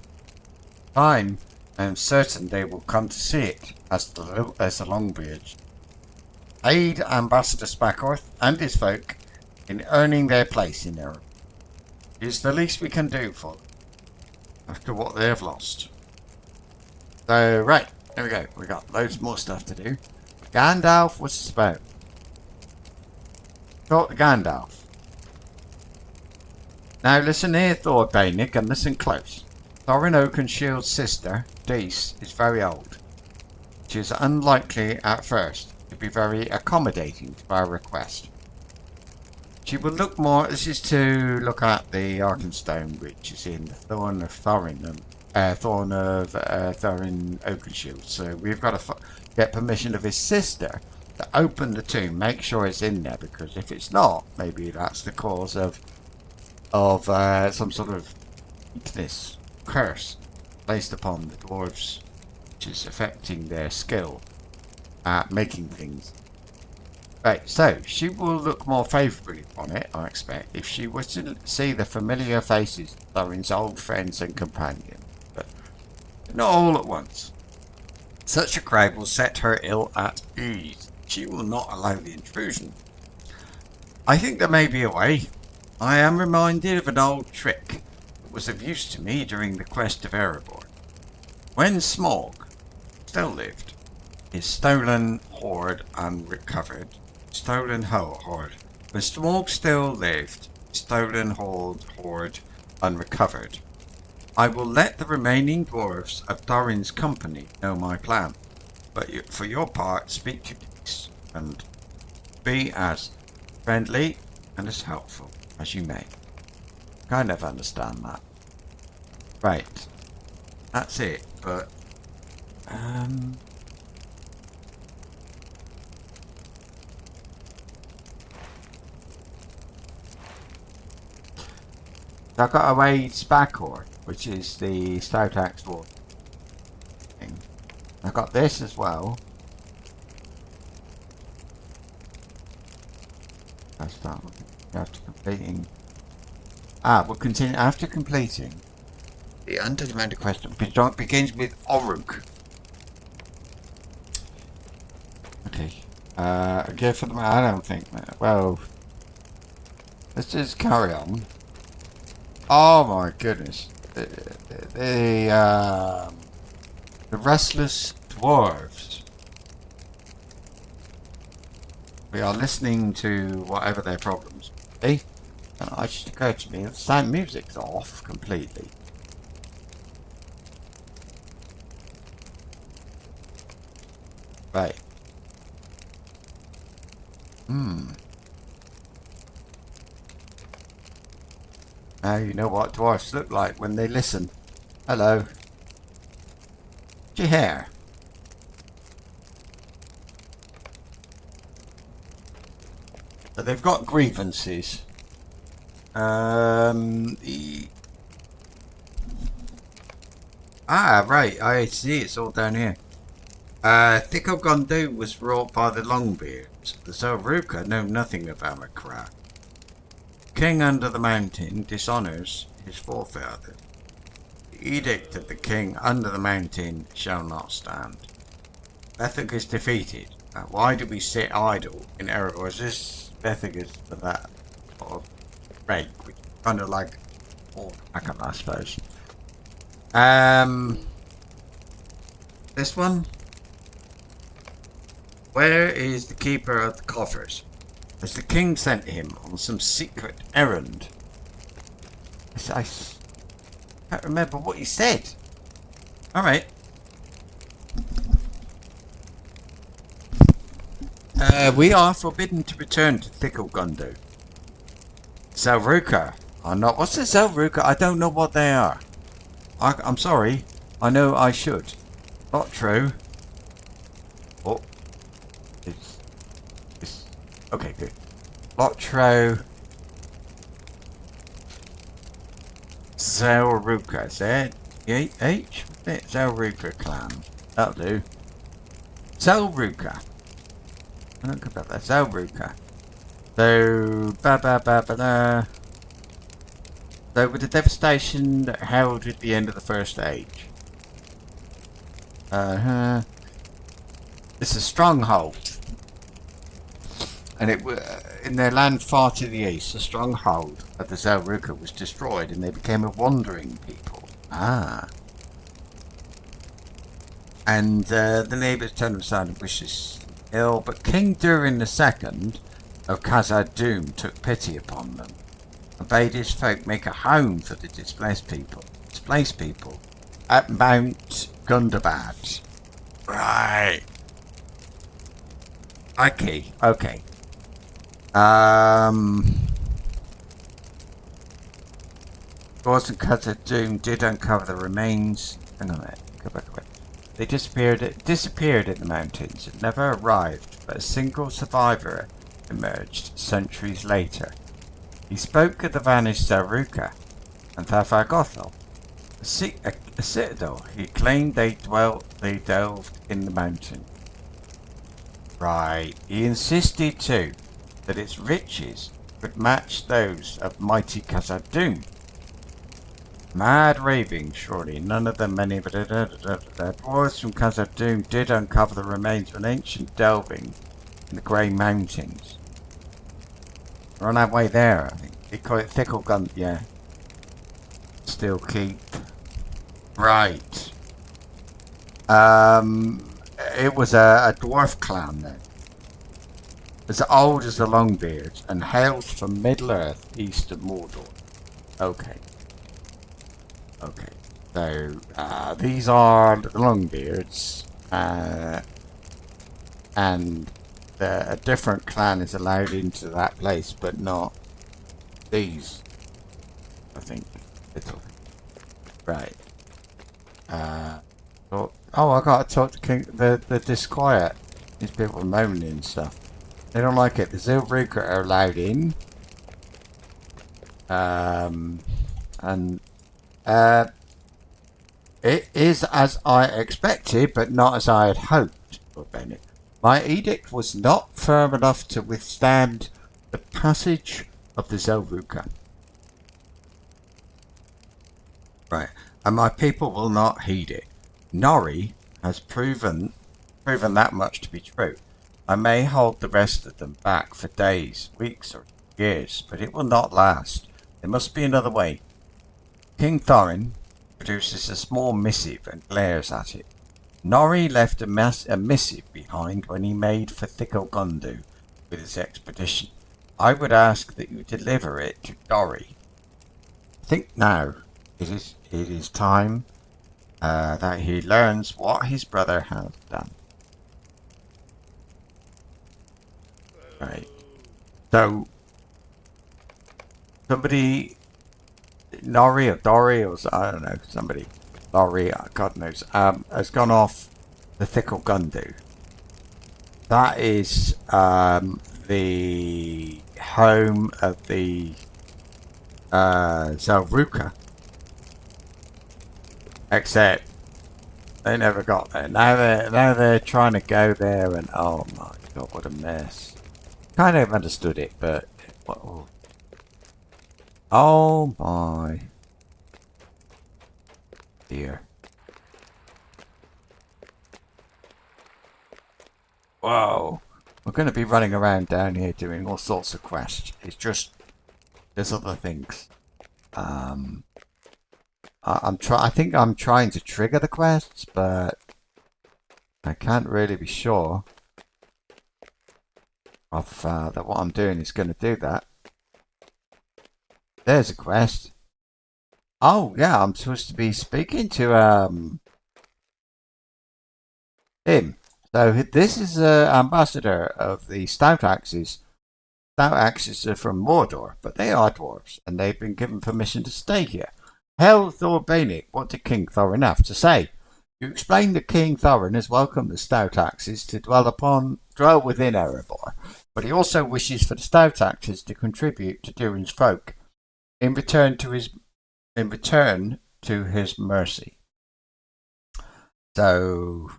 Time, I am certain they will come to see it as the Longbeards. Aid Ambassador Spackorth and his folk in earning their place in Erebor. It is the least we can do for them after what they have lost. So, right, there we go. We got loads more stuff to do. Gandalf was spoke. Talk to Gandalf. Now listen here, Thordbeinik, and listen close. Thorin Oakenshield's sister, Dees is very old. She is unlikely at first to be very accommodating to our request. She will look more. This is to look at the Arkenstone, which is in the Thorn of Thorin, Thorin Oakenshield. So we've got to get permission of his sister to open the tomb, make sure it's in there, because if it's not, maybe that's the cause of some sort of weakness, curse placed upon the dwarves, which is affecting their skill at making things. Right, so she will look more favourably upon it, I expect, if she was to see the familiar faces of Thorin's old friends and companions, but not all at once. Such a crowd will set her ill at ease. She will not allow the intrusion. I think there may be a way. I am reminded of an old trick that was of use to me during the quest of Erebor. When Smaug still lived, his stolen hoard unrecovered. Stolen hoard. When Smaug still lived, stolen hoard unrecovered. I will let the remaining dwarves of Thorin's company know my plan, but for your part, speak to Dees and be as friendly and as helpful as you may. Kind of understand that. Right. That's it, but I've got a raid Spacor, which is the Stout Axe Dwarf thing. I've got this as well. I'll start after completing. We'll continue after completing. The undemanded question begins with Oruk. Okay. Go for the man. I don't think. Well, let's just carry on. Oh my goodness. The restless dwarves. We are listening to whatever their problems be. And it just occurred to me that the sound music's off completely. Right. Now you know what dwarfs look like when they listen. Hello. What's your hair? So they've got grievances. Right, I see, it's all down here. Thicko Gondu was wrought by the Longbeards. The Zelruka know nothing of Amakra. King under the mountain dishonours his forefather. The edict of the king under the mountain shall not stand. Bethig is defeated. Why do we sit idle in Erebor? Is this Bethig for that sort of break, which is kind of like backup, I suppose. This one. Where is the keeper of the coffers? Has the king sent him on some secret errand? I can't remember what he said. Alright. We are forbidden to return to Thicko Gondu. Zelruka are not. What's the Zelruka? I don't know what they are. I'm sorry. I know I should. Not true. Oh. It's okay, good. Lotro Zelruka, is that H? Zelruka clan. That'll do. Zelruka. I don't care about that. Zelruka. So So with the devastation that heralded the end of the First Age. It's a stronghold. And it in their land far to the east, the stronghold of the Zelruka was destroyed and they became a wandering people. And the neighbours turned aside and wished us ill, but King Durin II of Khazad-dûm took pity upon them and bade his folk make a home for the displaced people. at Mount Gundabad. Right. Okay. Okay. Dwarves and Cuts of Doom did uncover the remains. Hang on a minute. Go back away. They disappeared in the mountains and never arrived, but a single survivor emerged centuries later. He spoke of the vanished Zaruka and Thavargothel, a citadel he claimed they delved in the mountain. Right. He insisted too that its riches could match those of mighty Khazad-dûm. Mad raving, surely. None of them many, but dwarves from Khazad-dûm did uncover the remains of an ancient delving in the Grey Mountains. We're on our way there, I think. They call it Thickle Gun, yeah. Still keep. Right. It was a dwarf clan then. As old as the Longbeards and hailed from Middle-earth east of Mordor. Okay. Okay. So, these are the Longbeards. And a different clan is allowed into that place, but not these. I think. Right. Oh, I gotta talk to King, the Disquiet. These people are moaning and stuff. They don't like it. The Zilbruker are allowed in. It is as I expected, but not as I had hoped, Thordbeinik. My edict was not firm enough to withstand the passage of the Zilbruker. Right, and my people will not heed it. Norrie has proven that much to be true. I may hold the rest of them back for days, weeks, or years, but it will not last. There must be another way. King Thorin produces a small missive and glares at it. Norrie left a missive behind when he made for Thickle Gundu with his expedition. I would ask that you deliver it to Dorrie. I think now it is time that he learns what his brother has done. Right. So, somebody, Norrie or Dorrie, or I don't know, somebody, Norrie, God knows, has gone off the Thickle Gundu. That is the home of the Zilbruker. Except they never got there. Now they're trying to go there, and oh my god, what a mess. Kind of understood it, but oh my dear. Whoa. We're going to be running around down here doing all sorts of quests. It's just there's other things. I think I'm trying to trigger the quests, but I can't really be sure of that what I'm doing is going to do that. There's a quest. Oh yeah, I'm supposed to be speaking to him. So this is ambassador of the Stout Axes. Stout Axes are from Mordor, but they are dwarves, and they've been given permission to stay here. Hail Thordbeinik, what did King Thorin have to say? You explained that King Thorin has welcomed the Stout Axes to dwell within Erebor, but he also wishes for the Stout Axes to contribute to Durin's folk in return to his mercy. So,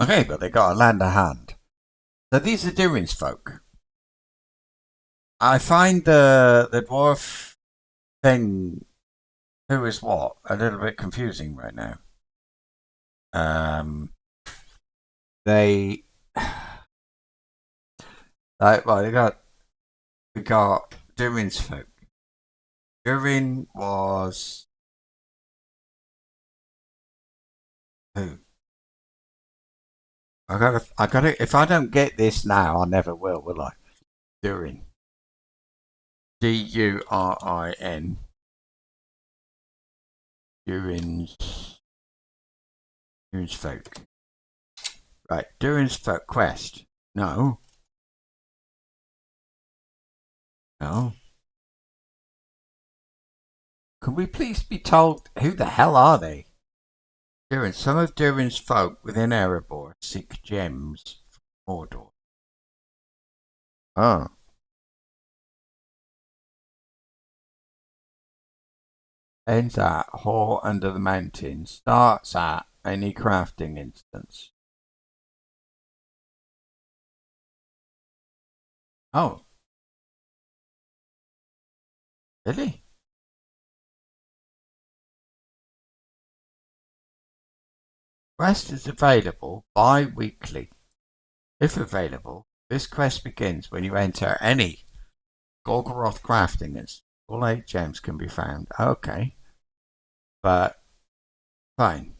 okay, but they got a land a hand. So these are Durin's folk. I find the dwarf thing, who is what, a little bit confusing right now. They we got Durin's folk. Durin was who? I gotta. If I don't get this now, I never will I? Durin. Durin. Durin's Durin's folk. Right, Durin's folk quest. No. No. Can we please be told who the hell are they? Durin, some of Durin's folk within Erebor seek gems from Mordor. Oh. Ends at Hall Under the Mountain. Starts at any crafting instance. Oh. Really? Quest is available bi-weekly. If available, this quest begins when you enter any Golgoroth crafting instance. All 8 gems can be found. Okay. But, fine.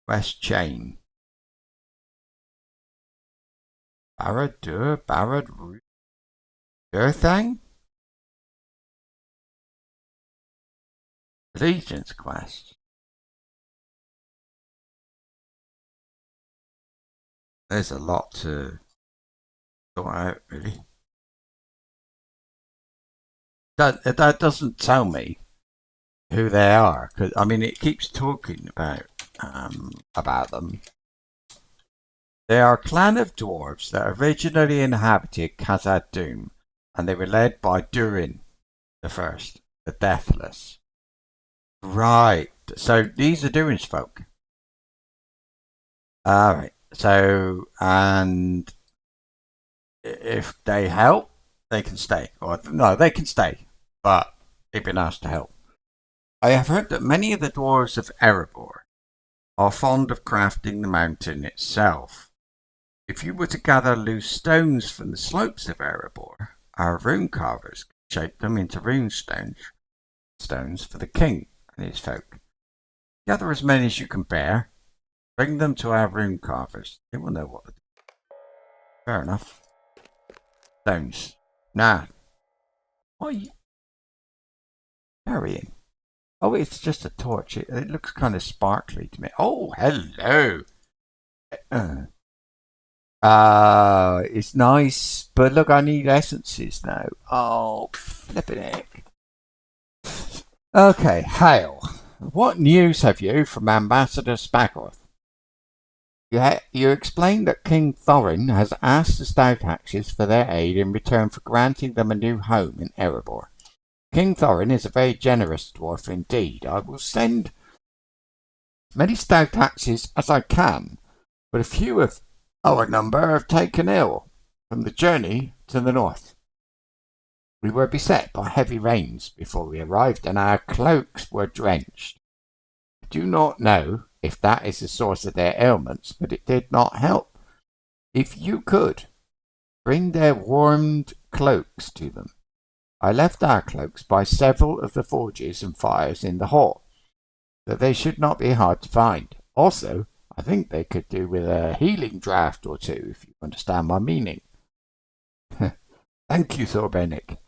Quest chain. Barad-dur, Barad-ru. Durthang? Allegiance quest. There's a lot to sort out, really. That doesn't tell me who they are, because I mean it keeps talking about them. They are a clan of dwarves that originally inhabited Khazad-dûm, and they were led by Durin the First, the Deathless. Right, so these are Durin's folk. Alright, so, and if they help, they can stay. Or, no, they can stay, but they've been asked to help. I have heard that many of the dwarves of Erebor are fond of crafting the mountain itself. If you were to gather loose stones from the slopes of Erebor, our rune carvers could shape them into rune stones for the king and his folk. Gather as many as you can bear. Bring them to our rune carvers. They will know what to do. Fair enough. Stones. Nah. What are you carrying? Oh, it's just a torch. It looks kind of sparkly to me. Oh, hello. It's nice, but look, I need essences now. Oh, flipping heck. Okay, Hale. What news have you from Ambassador Spaggoth? You explained that King Thorin has asked the Stouthatches for their aid in return for granting them a new home in Erebor. King Thorin is a very generous dwarf indeed. I will send as many Stouthatches as I can, but a few of our number have taken ill from the journey to the north. We were beset by heavy rains before we arrived, and our cloaks were drenched. I do not know if that is the source of their ailments, but it did not help. If you could, bring their warmed cloaks to them. I left our cloaks by several of the forges and fires in the hall, so they should not be hard to find. Also, I think they could do with a healing draught or two, if you understand my meaning. Thank you, Thordbeinik.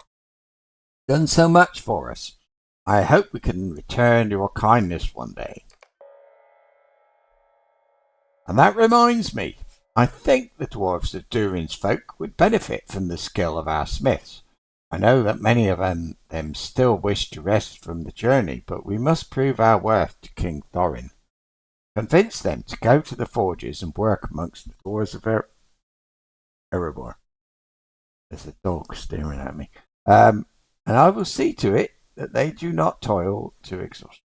Done so much for us. I hope we can return your kindness one day. And that reminds me, I think the dwarves of Durin's folk would benefit from the skill of our smiths. I know that many of them still wish to rest from the journey, but we must prove our worth to King Thorin. Convince them to go to the forges and work amongst the dwarves of Erebor. There's a dog staring at me. And I will see to it that they do not toil to exhaustion.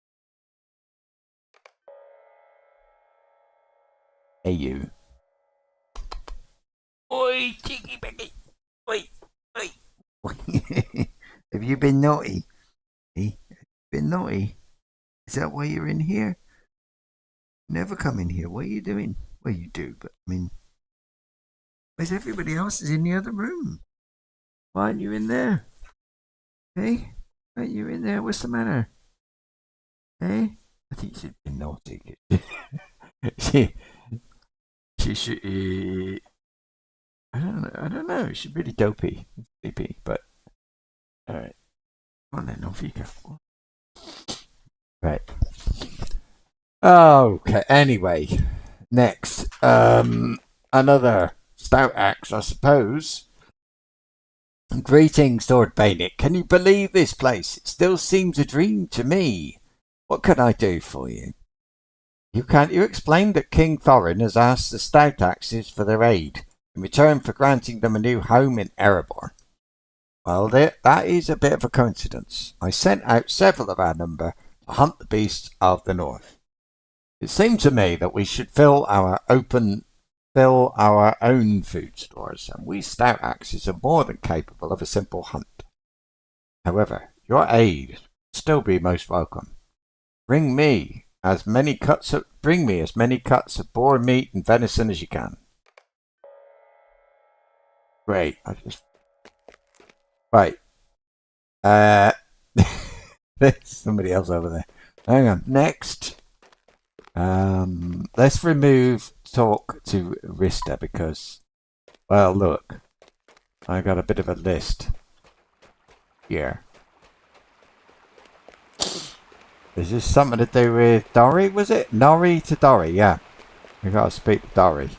Hey, you. Oi, cheeky Becky. Oi, oi. Have you been naughty? Hey, have you been naughty? Is that why you're in here? Never come in here. What are you doing? Well, you do, but I mean, where's everybody else? Is in the other room. Why aren't you in there? Hey, why aren't you in there? What's the matter? Hey, I think she's been naughty. She should. I don't know. She's really dopey, sleepy, but Alright. Come on then, off you go. Right. Okay, anyway. Next. Another stout axe, I suppose. Greetings, Thordbeinik. Can you believe this place? It still seems a dream to me. What can I do for you? You explain that King Thorin has asked the stout axes for their aid in return for granting them a new home in Erebor. Well, that is a bit of a coincidence. I sent out several of our number to hunt the beasts of the north. It seemed to me that we should fill our own food stores, and we stout axes are more than capable of a simple hunt. However, your aid would still be most welcome. Bring me as many cuts of boar meat and venison as you can. Great. Right. There's somebody else over there. Hang on. Next. Let's remove talk to Rista because, well, look, I got a bit of a list here. Is this something to do with Dory, was it? Nori to Dory, yeah. We gotta speak to Dory.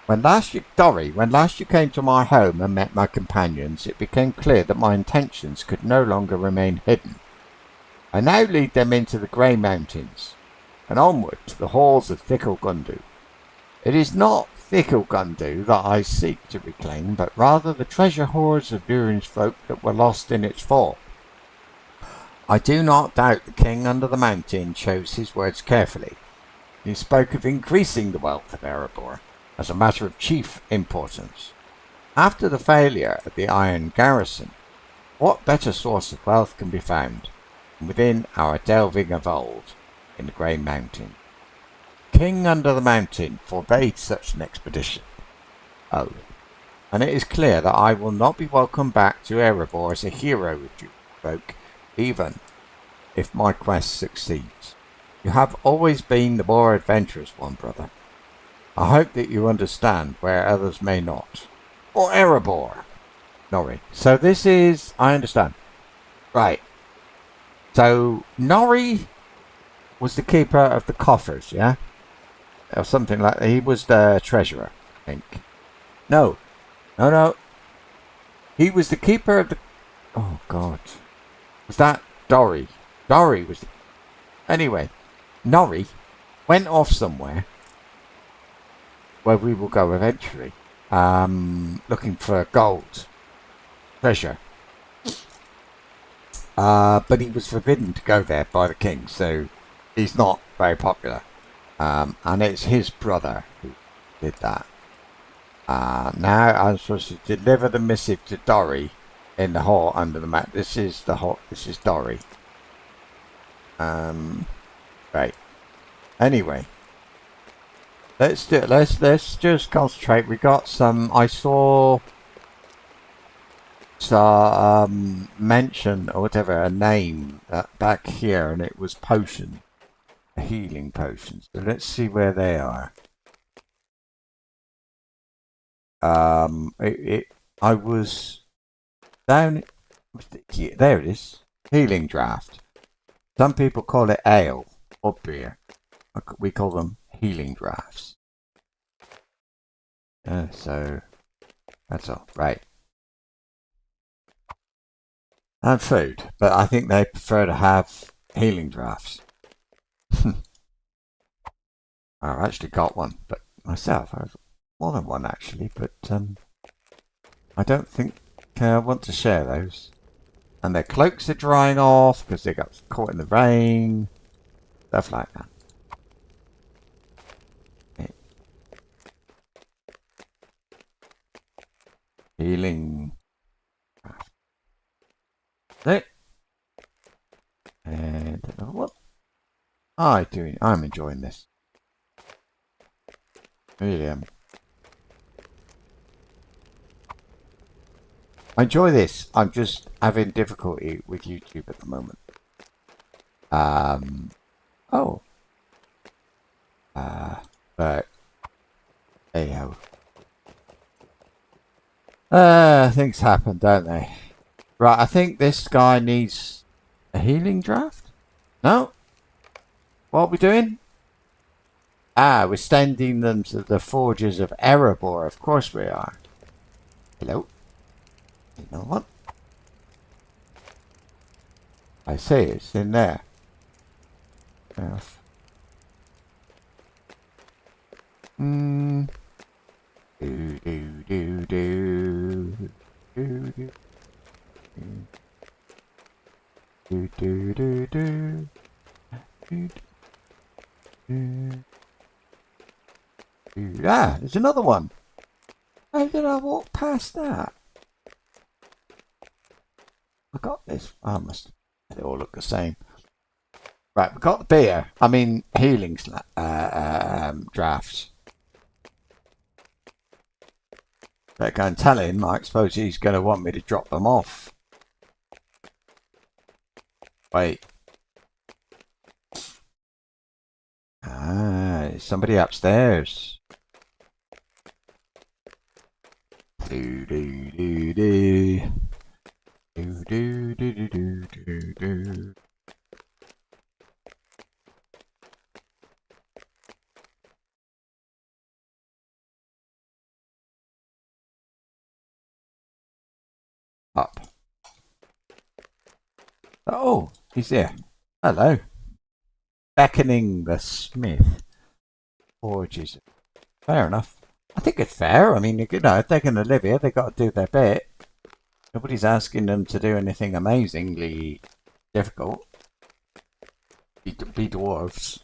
When last you came to my home and met my companions, it became clear that my intentions could no longer remain hidden. I now lead them into the Grey Mountains, and onward to the halls of Thickle Gundu. It is not Thickle Gundu that I seek to reclaim, but rather the treasure hoards of Durin's folk that were lost in its fall. I do not doubt the king under the mountain chose his words carefully. He spoke of increasing the wealth of Erebor as a matter of chief importance. After the failure of the Iron Garrison, what better source of wealth can be found than within our delving of old in the Grey Mountain? King under the mountain forbade such an expedition. Oh, and it is clear that I will not be welcomed back to Erebor as a hero with you folk, even if my quest succeeds. You have always been the more adventurous one, brother. I hope that you understand where others may not. Or Erebor. Nori. So this is... I understand. Right. So, Nori was the keeper of the coffers, yeah? Or something like that. He was the treasurer, I think. No. No. He was the keeper of the... Oh, God. Was that Dory? Dory was the... Anyway, Nori went off somewhere where we will go eventually, looking for gold, treasure. But he was forbidden to go there by the king, so he's not very popular. And it's his brother who did that. Now I'm supposed to deliver the missive to Dory in the hall under the mat. This is the hall. This is Dory. Right. Anyway. Let's just concentrate. We got some. I saw some mention or whatever, a name back here, and it was potion, healing potions. So let's see where they are. I was down. There it is. Healing draft. Some people call it ale or beer. We call them healing drafts. So that's all right. And food, but I think they prefer to have healing drafts. I've actually got one, but myself, I've more than one actually, but I don't think I want to share those. And their cloaks are drying off because they got caught in the rain, stuff like that. Healing. And what? I'm enjoying this. Really am. I enjoy this. I'm just having difficulty with YouTube at the moment. But Hey ho. Things happen, don't they? Right, I think this guy needs a healing draft? No? What are we doing? Ah, we're sending them to the forges of Erebor. Of course we are. Hello? You know what? I see, it's in there. Yes. Do do do do do do do do do do do do. Ah, there's another one. How did I walk past that? I got this. I must. They all look the same. Right, we got the beer. I mean, healing drafts. Better go and tell him. I suppose he's going to want me to drop them off. Wait. Ah, there's somebody upstairs. Do do do do. Do do do do do do do. Up. Oh, he's there. Hello. Beckoning the smith. Forges. Fair enough. I think it's fair. I mean, you know, if they're going to live here, they've got to do their bit. Nobody's asking them to do anything amazingly difficult. Be dwarves.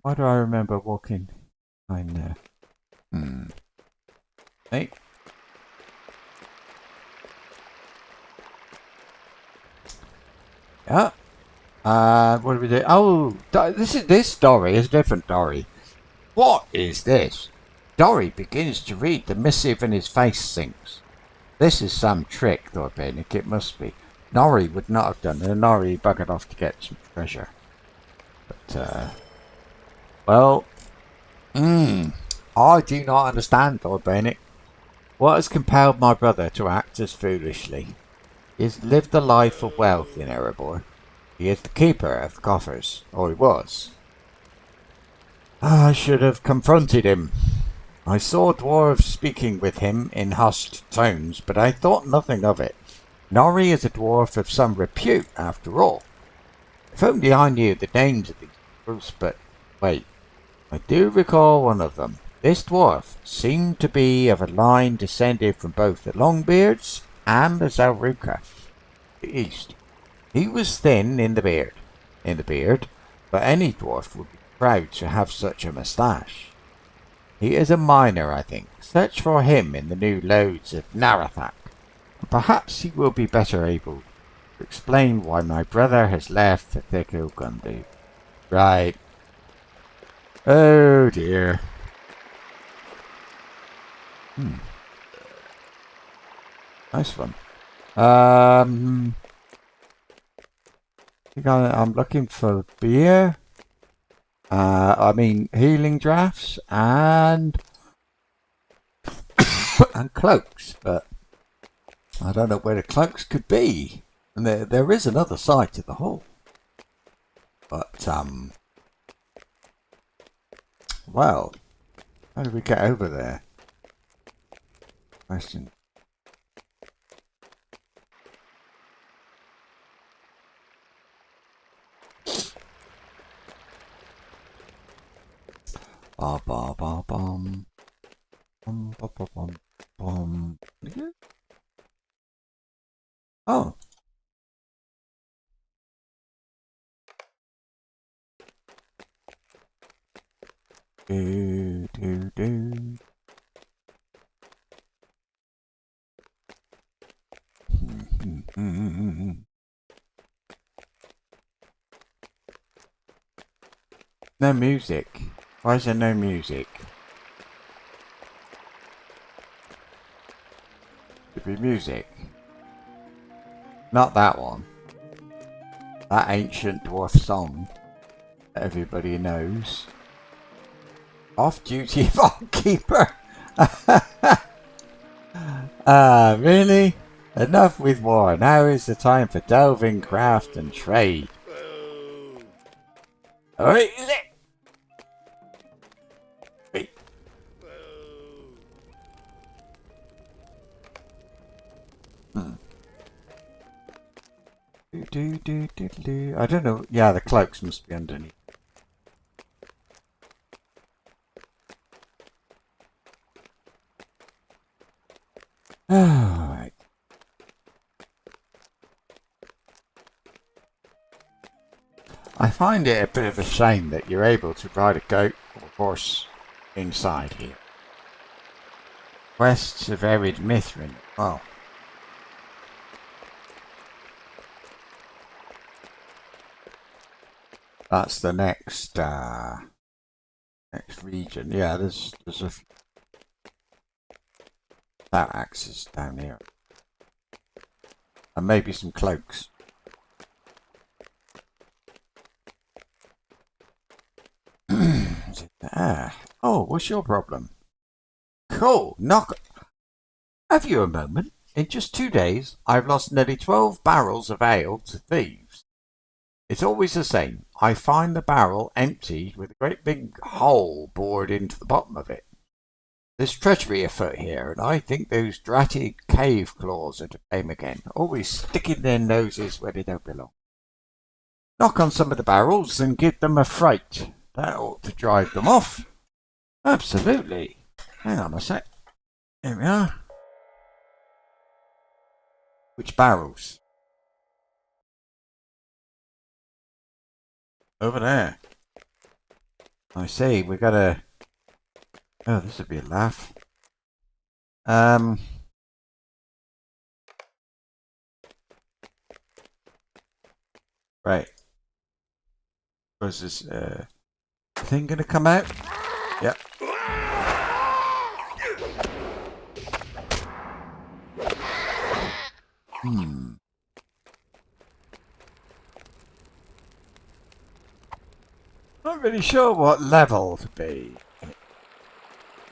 Why do I remember walking behind there? Hey. Yeah. What do we do? Oh, this story is a different story. What is this? Dory begins to read the missive and his face sinks. This is some trick, Thordbeinik, it must be. Norrie would not have done it. Norrie buggered off to get some treasure. But, well, I do not understand, Thordbeinik. What has compelled my brother to act as foolishly? He has lived a life of wealth in Erebor. He is the keeper of the coffers, or he was. I should have confronted him. I saw dwarves speaking with him in hushed tones, but I thought nothing of it. Norrie is a dwarf of some repute, after all. If only I knew the names of these dwarves, but wait, I do recall one of them. This dwarf seemed to be of a line descended from both the Longbeards and the Zalruka, the east. He was thin in the beard, but any dwarf would be proud to have such a moustache. He is a miner, I think. Search for him in the new lodes of Narathak, and perhaps he will be better able to explain why my brother has left the Thickelgundu. Right. Oh dear. Nice one. I think I'm looking for beer. I mean healing drafts and and cloaks, but I don't know where the cloaks could be. And there is another side to the hall. But well, how do we get over there? Question. Ba ba ba bum. Bum ba ba bum bum. Oh. Do do do. No music. Why is there no music? Should be music. Not that one. That ancient dwarf song that everybody knows. Off-duty vault-keeper. Really? Enough with war. Now is the time for delving, craft, and trade. Alright, is it? Wait. I don't know. Yeah, the cloaks must be underneath. Alright. I find it a bit of a shame that you're able to ride a goat or horse inside here. Quests of Arid Mithrin. Oh. That's the next region. Yeah, there's a few stout axes down here. And maybe some cloaks. Oh, what's your problem? Cool. Have you a moment? In just 2 days, I've lost nearly 12 barrels of ale to thieves. It's always the same. I find the barrel empty with a great big hole bored into the bottom of it. There's treachery afoot here, and I think those dratted cave claws are to blame again, always sticking their noses where they don't belong. Knock on some of the barrels and give them a fright. That ought to drive them off. Absolutely. Hang on a sec. Here we are. Which barrels? Over there. I see, we gotta... Oh, this would be a laugh. Right. Was this thing gonna come out? Yep. Not really sure what level to be.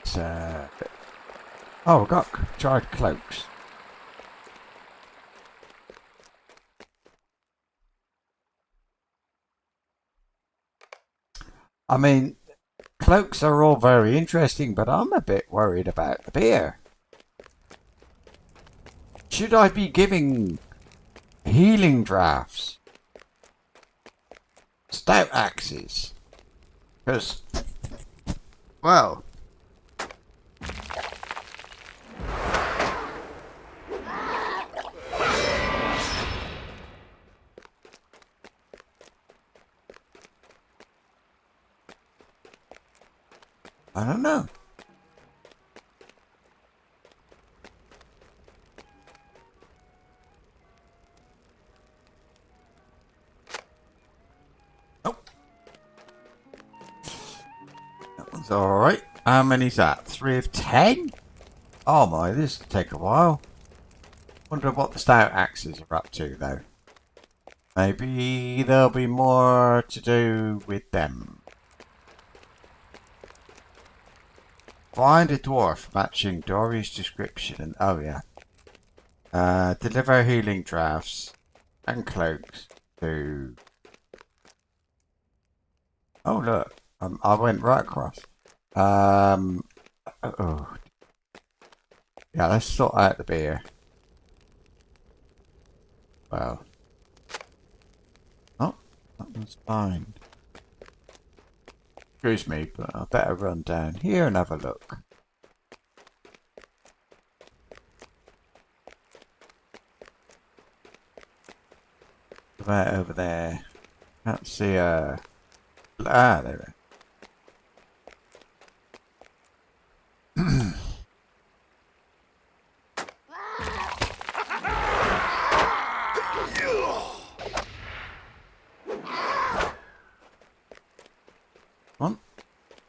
It's oh, we've got charred cloaks. I mean, cloaks are all very interesting, but I'm a bit worried about the beer. Should I be giving healing drafts? Stout axes? Because, well... I don't know. Oh. That one's alright. How many's that? 3 of 10? Oh my, this will take a while. Wonder what the stout axes are up to though. Maybe there'll be more to do with them. Find a dwarf matching Dory's description and oh yeah. Deliver healing drafts and cloaks to... Oh look, I went right across. Oh. Yeah, let's sort out the beer. Well. Oh, that one's fine. Excuse me, but I better run down here and have a look. Right over there. Can't see there we are.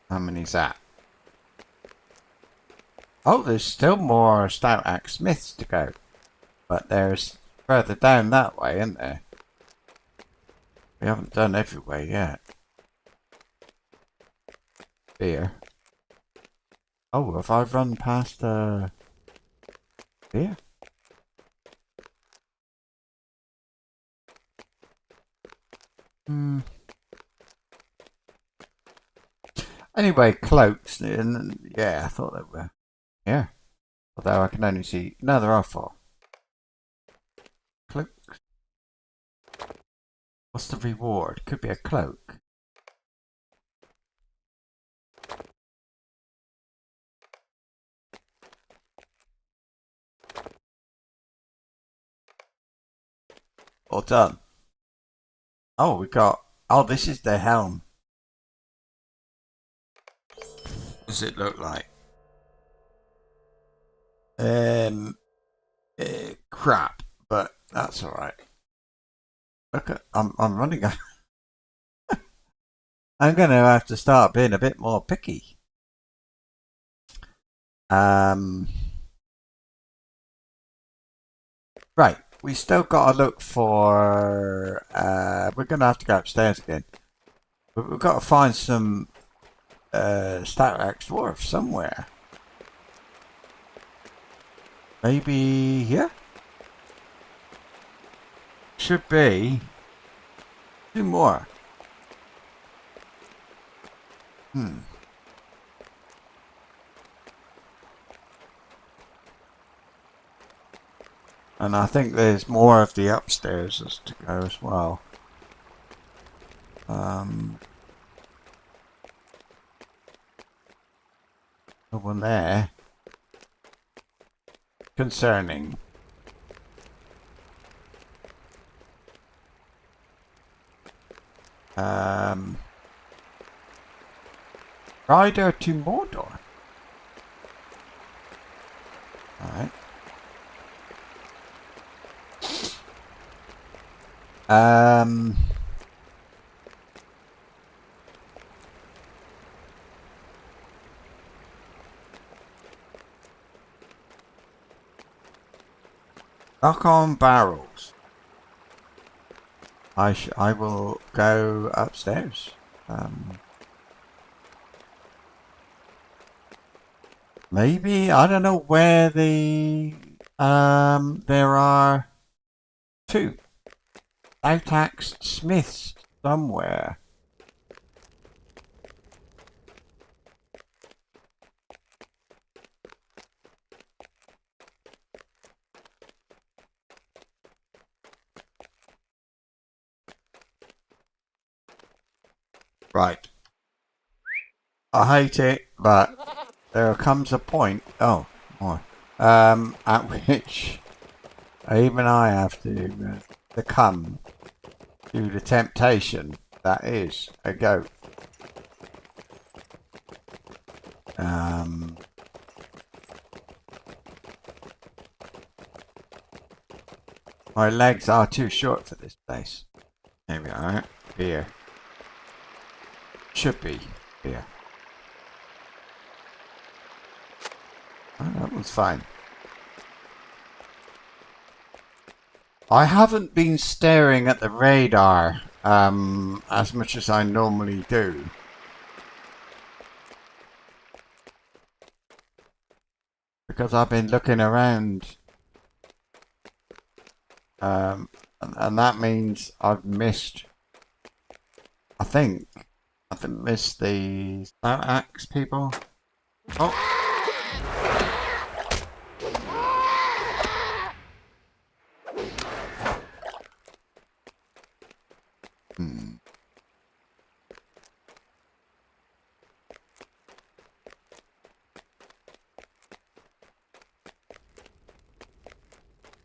How many's that? Oh, there's still more stout axe smiths to go. But there's further down that way, isn't there? We haven't done everywhere yet. Here. Oh, have I run past here? Anyway, cloaks, and yeah, I thought they were here. Although I can only see, no, there are 4. Cloaks. What's the reward? Could be a cloak. All done. Oh, we got, oh, this is the helm. What does it look like? Crap, but that's all right. Look at, I'm running. I'm going to have to start being a bit more picky. Right, we still got to look for. We're going to have to go upstairs again. But we've got to find some Statlax dwarf somewhere. Maybe here? Should be 2 more. And I think there's more of the upstairs to go as well. No one there. Concerning. Rider to Mordor. Alright. Lock on barrels. I will go upstairs. Maybe, I don't know where the there are 2 Statlax smiths somewhere. Right. I hate it, but there comes a point. Oh, more. At which even I have to succumb to the temptation that is a goat. My legs are too short for this place. Here we are. Here. Should be here. Oh, that one's fine. I haven't been staring at the radar as much as I normally do. Because I've been looking around. And that means I've missed, I think missed the Statlax people. Oh.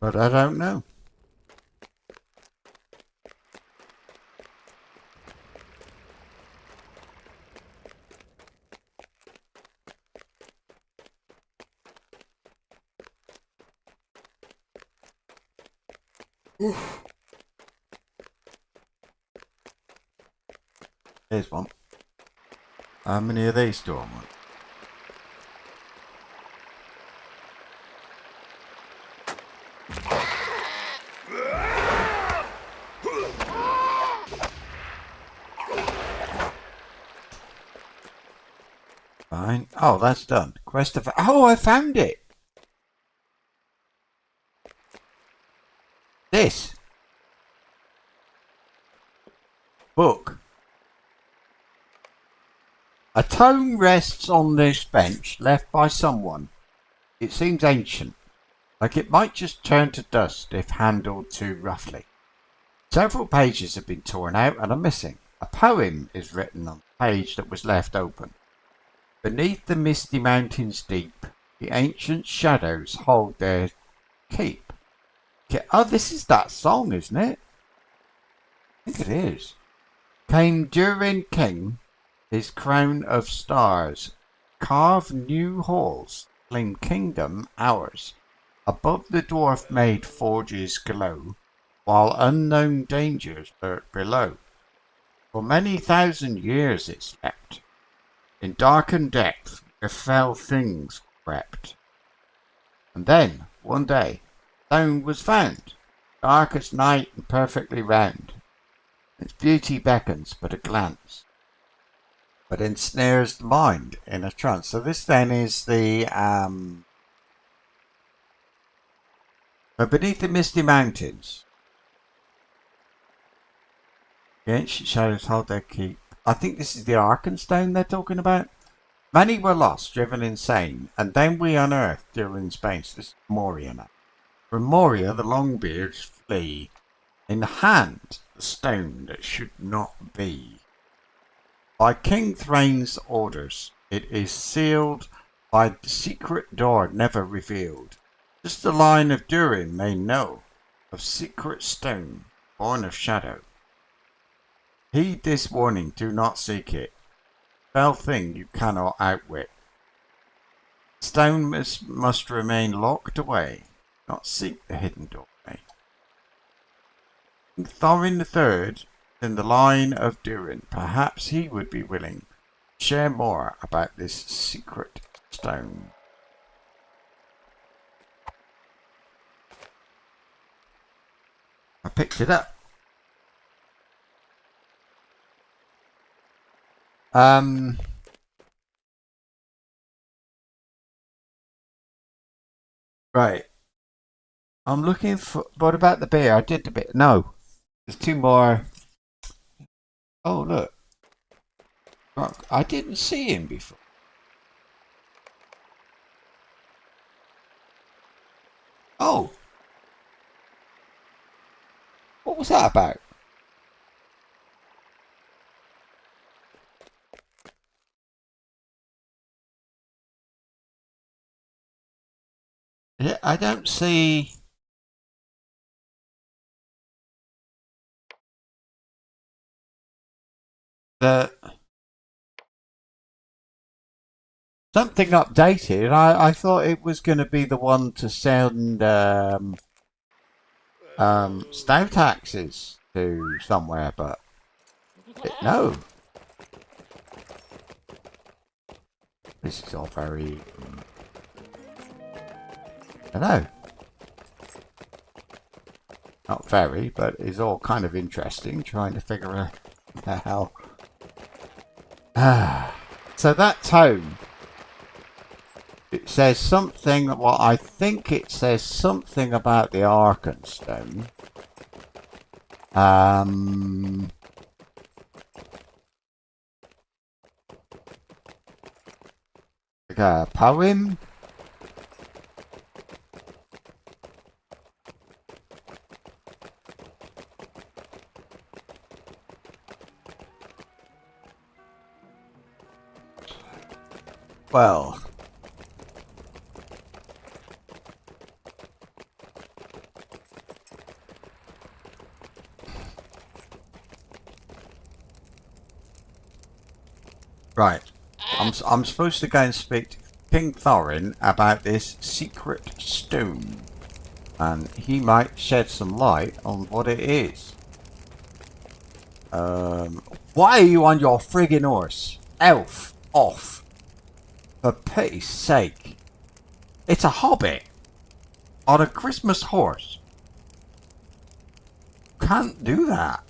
But I don't know. Oof. Here's one. How many of these do I want? Oh, that's done. Quest of... Oh, I found it! This. Book. A tome rests on this bench left by someone. It seems ancient, like it might just turn to dust if handled too roughly. Several pages have been torn out and are missing. A poem is written on the page that was left open. Beneath the misty mountains deep, the ancient shadows hold their keep. Oh, this is that song, isn't it? I think it is. Came Durin King, his crown of stars, carve new halls, claim kingdom ours. Above the dwarf made forges glow, while unknown dangers lurk below. For many thousand years it slept, in darkened depth where fell things crept. And then, one day, stone was found, dark as night and perfectly round. Its beauty beckons but a glance, but ensnares the mind in a trance. So this then is the beneath the misty mountains, the ancient shadows hold their keep. I think this is the Arkenstone they're talking about. Many were lost, driven insane, and then we unearthed during space. This is Moria now. From Moria the Longbeards flee, in hand the stone that should not be. By King Thrain's orders, it is sealed by the secret door never revealed. Just the line of Durin may know of secret stone, born of shadow. Heed this warning, do not seek it. Fell thing you cannot outwit. Stone must remain locked away, not seek the hidden doorway. Thorin III in the line of Durin, perhaps he would be willing to share more about this secret stone. I picked it up. Right. I'm looking for... What about the bear? I did the bear. No. There's two more. Oh, look. I didn't see him before. Oh. What was that about? Yeah, I don't see... something updated. I thought it was going to be the one to send stout axes to somewhere, but no. This is all very... I don't know. Not very, but it's all kind of interesting, trying to figure out the hell. So that tome, it says something, well, I think it says something about the Arkenstone. Like a poem. Well, right. I'm supposed to go and speak to King Thorin about this secret stone, and he might shed some light on what it is. Why are you on your friggin' horse? Elf, off. For pity's sake. It's a hobbit. On a Christmas horse. Can't do that.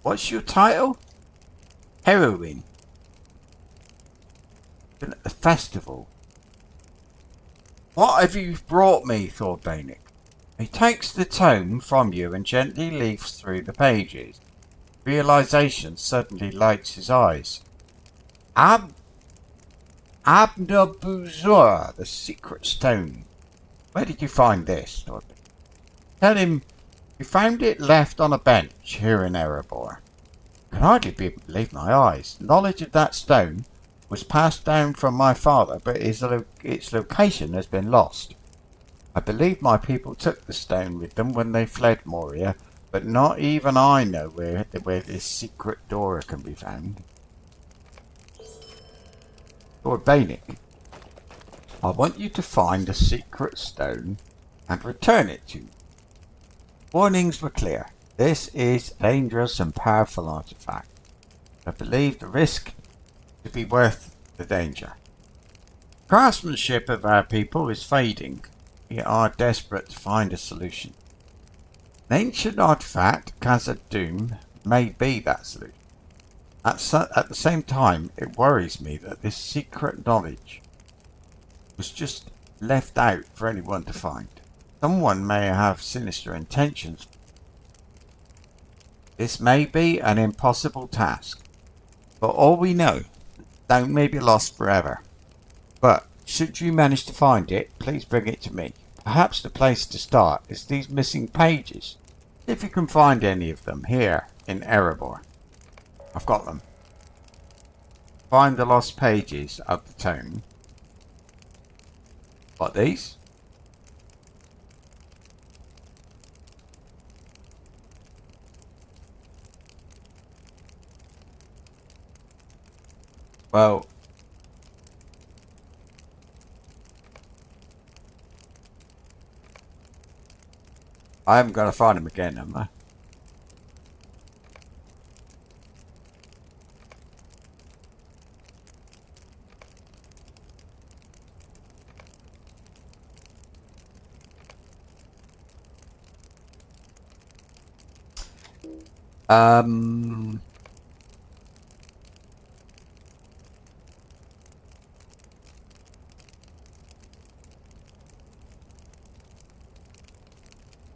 What's your title? Heroine. At the festival. What have you brought me, Thordbeinik? He takes the tome from you and gently leafs through the pages. Realization suddenly lights his eyes. Abnabuzur, the secret stone. Where did you find this, Thordbeinik? Tell him you found it left on a bench here in Erebor. I can hardly believe my eyes. Knowledge of that stone was passed down from my father, but its location has been lost. I believe my people took the stone with them when they fled Moria, but not even I know where this secret door can be found. Thordbeinik, I want you to find the secret stone and return it to me. Warnings were clear. This is a dangerous and powerful artifact. I believe the risk to be worth the danger. Craftsmanship of our people is fading. We are desperate to find a solution. An ancient artifact, Khazad Doom, may be that solution. At the same time, it worries me that this secret knowledge was just left out for anyone to find. Someone may have sinister intentions. This may be an impossible task. For all we know, the stone may be lost forever. But should you manage to find it, please bring it to me. Perhaps the place to start is these missing pages. If you can find any of them here in Erebor. I've got them. Find the lost pages of the tome. What, these? Well, I haven't got to find them again, am I?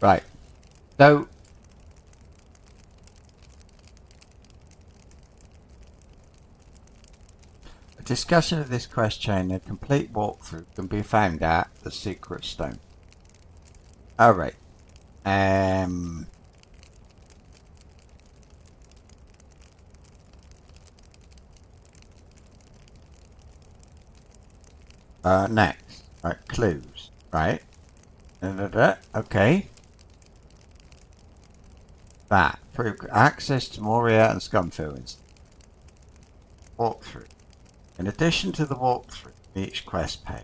Right. So a discussion of this quest chain and a complete walkthrough can be found at the Secret Stone. Alright. Next. Right, clues. Right. Okay. That. Access to Moria and Scumfields. Walkthrough. In addition to the walkthrough, each quest page.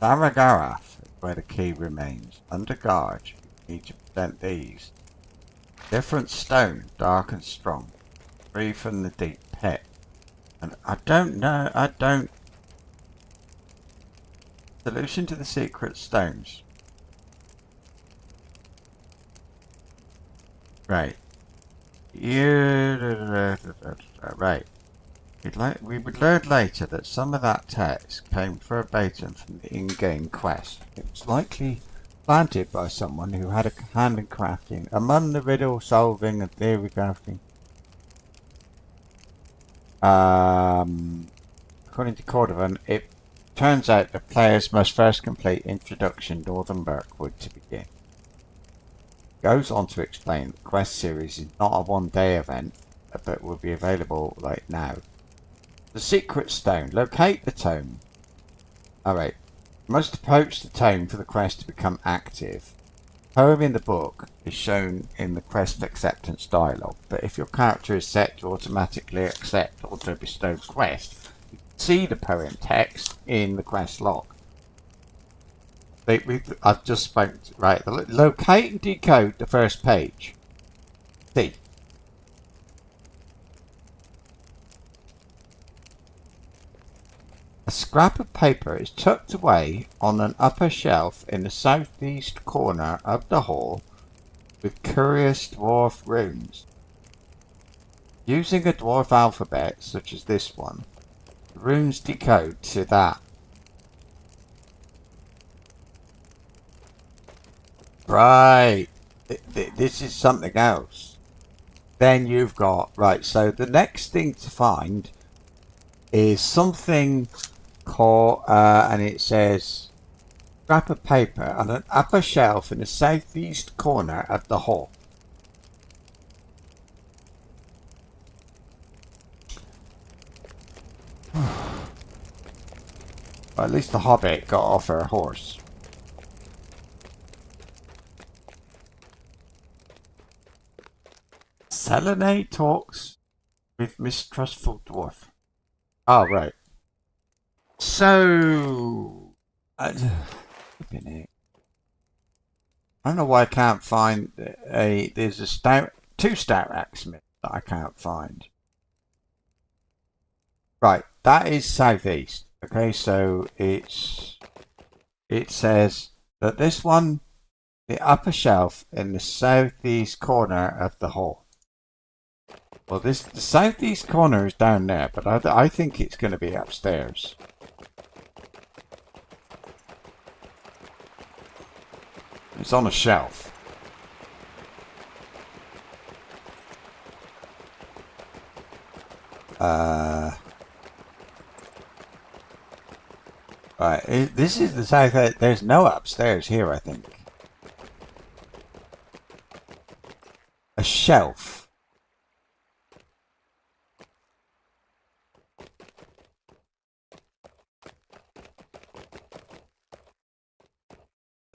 Saragarath is where the key remains. Under guard, you need to present these. Different stone, dark and strong. Free from the deep pit. And I don't... Solution to the secret stones. Right. Right. We would learn later that some of that text came verbatim from the in-game quest. It was likely planted by someone who had a hand in crafting, among the riddle solving and theory crafting. According to Cordovan, it turns out the players must first complete Introduction Northern Mirkwood to begin. It goes on to explain that the quest series is not a one-day event, but will be available right now. The Secret Stone. Locate the tome. Alright. You must approach the tome for the quest to become active. The poem in the book is shown in the quest acceptance dialogue, but if your character is set to automatically accept auto bestowed quest, you can see the poem text in the quest log. I've just spoken to, right. Locate and decode the first page. See. A scrap of paper is tucked away on an upper shelf in the southeast corner of the hall with curious dwarf runes. Using a dwarf alphabet, such as this one, the runes decode to that. Right. This is something else. Then you've got... Right, so the next thing to find is something called... and it says... Scrap of paper on an upper shelf in the southeast corner of the hall. Well, at least the hobbit got off her horse. Selene talks with mistrustful dwarf. Oh, right. So... I don't know why I can't find there's two stout axesmiths that I can't find. Right, that is southeast. Okay, so it says that this one, the upper shelf in the southeast corner of the hall. Well, the southeast corner is down there, but I think it's going to be upstairs. It's on a shelf. Right, this is the south. There's no upstairs here, I think. A shelf.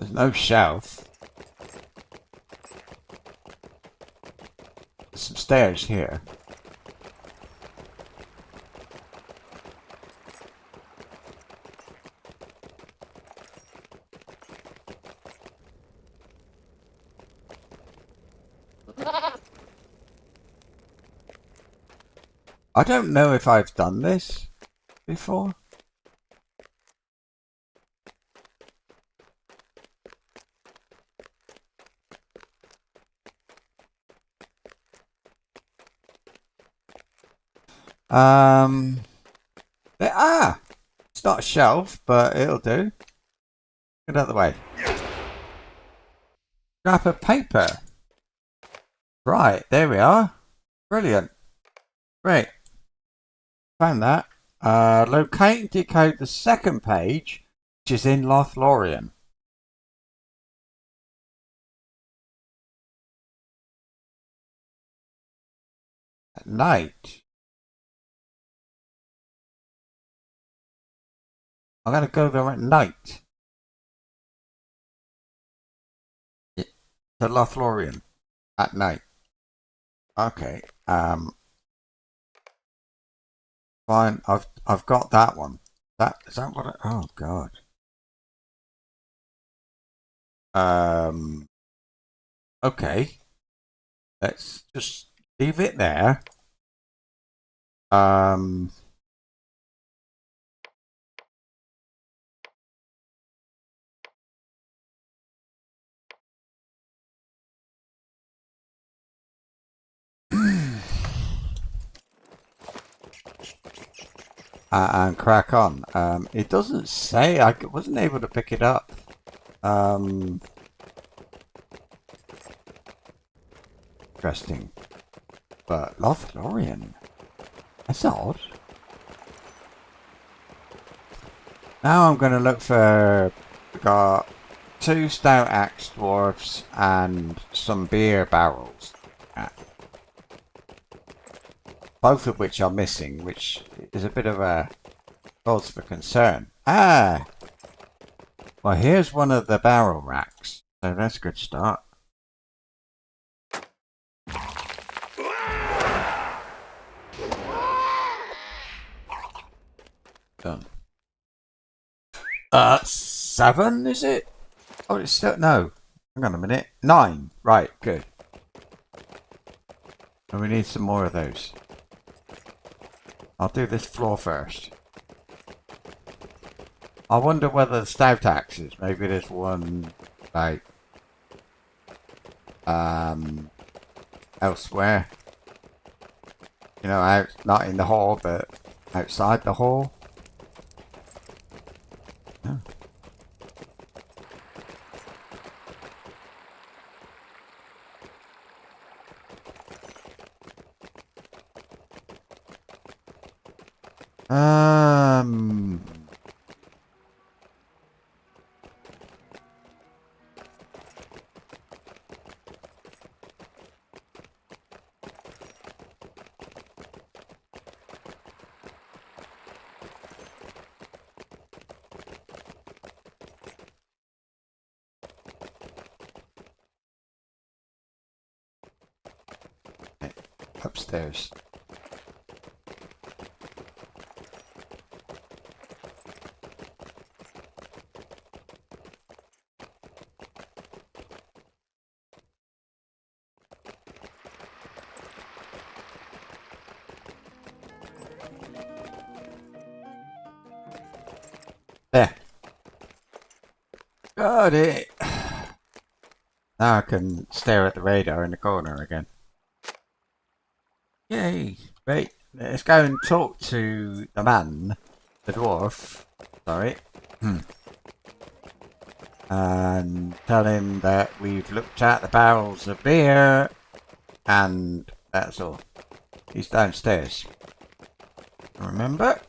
There's no shelf. There's some stairs here. I don't know if I've done this before. It's not a shelf, but it'll do. Get out of the way. Scrap of paper. Right, there we are. Brilliant. Great. Found that. Locate and decode the second page, which is in Lothlorien. At night. I'm going to go there at night. To Lothlorien. At night. Okay. Fine. I've got that one. Is that what oh god. Okay. Let's just leave it there. And crack on. It doesn't say. I wasn't able to pick it up. Interesting. But Lothlorien. That's odd. Now I'm going to look for... We got 2 stout axe dwarfs and some beer barrels. Both of which are missing, which is a bit of a cause for concern. Well, here's one of the barrel racks, so that's a good start. Done. 7, is it? Oh, it's still... No. Hang on a minute. 9. Right, good. And we need some more of those. I'll do this floor first. I wonder whether the stout axes, maybe there's one like elsewhere. You know, out, not in the hall, but outside the hall. Yeah. Upstairs. There. Got it. Now I can stare at the radar in the corner again. Yay. Right. Let's go and talk to the man, the dwarf. Sorry. And tell him that we've looked at the barrels of beer and that's all. He's downstairs. Remember?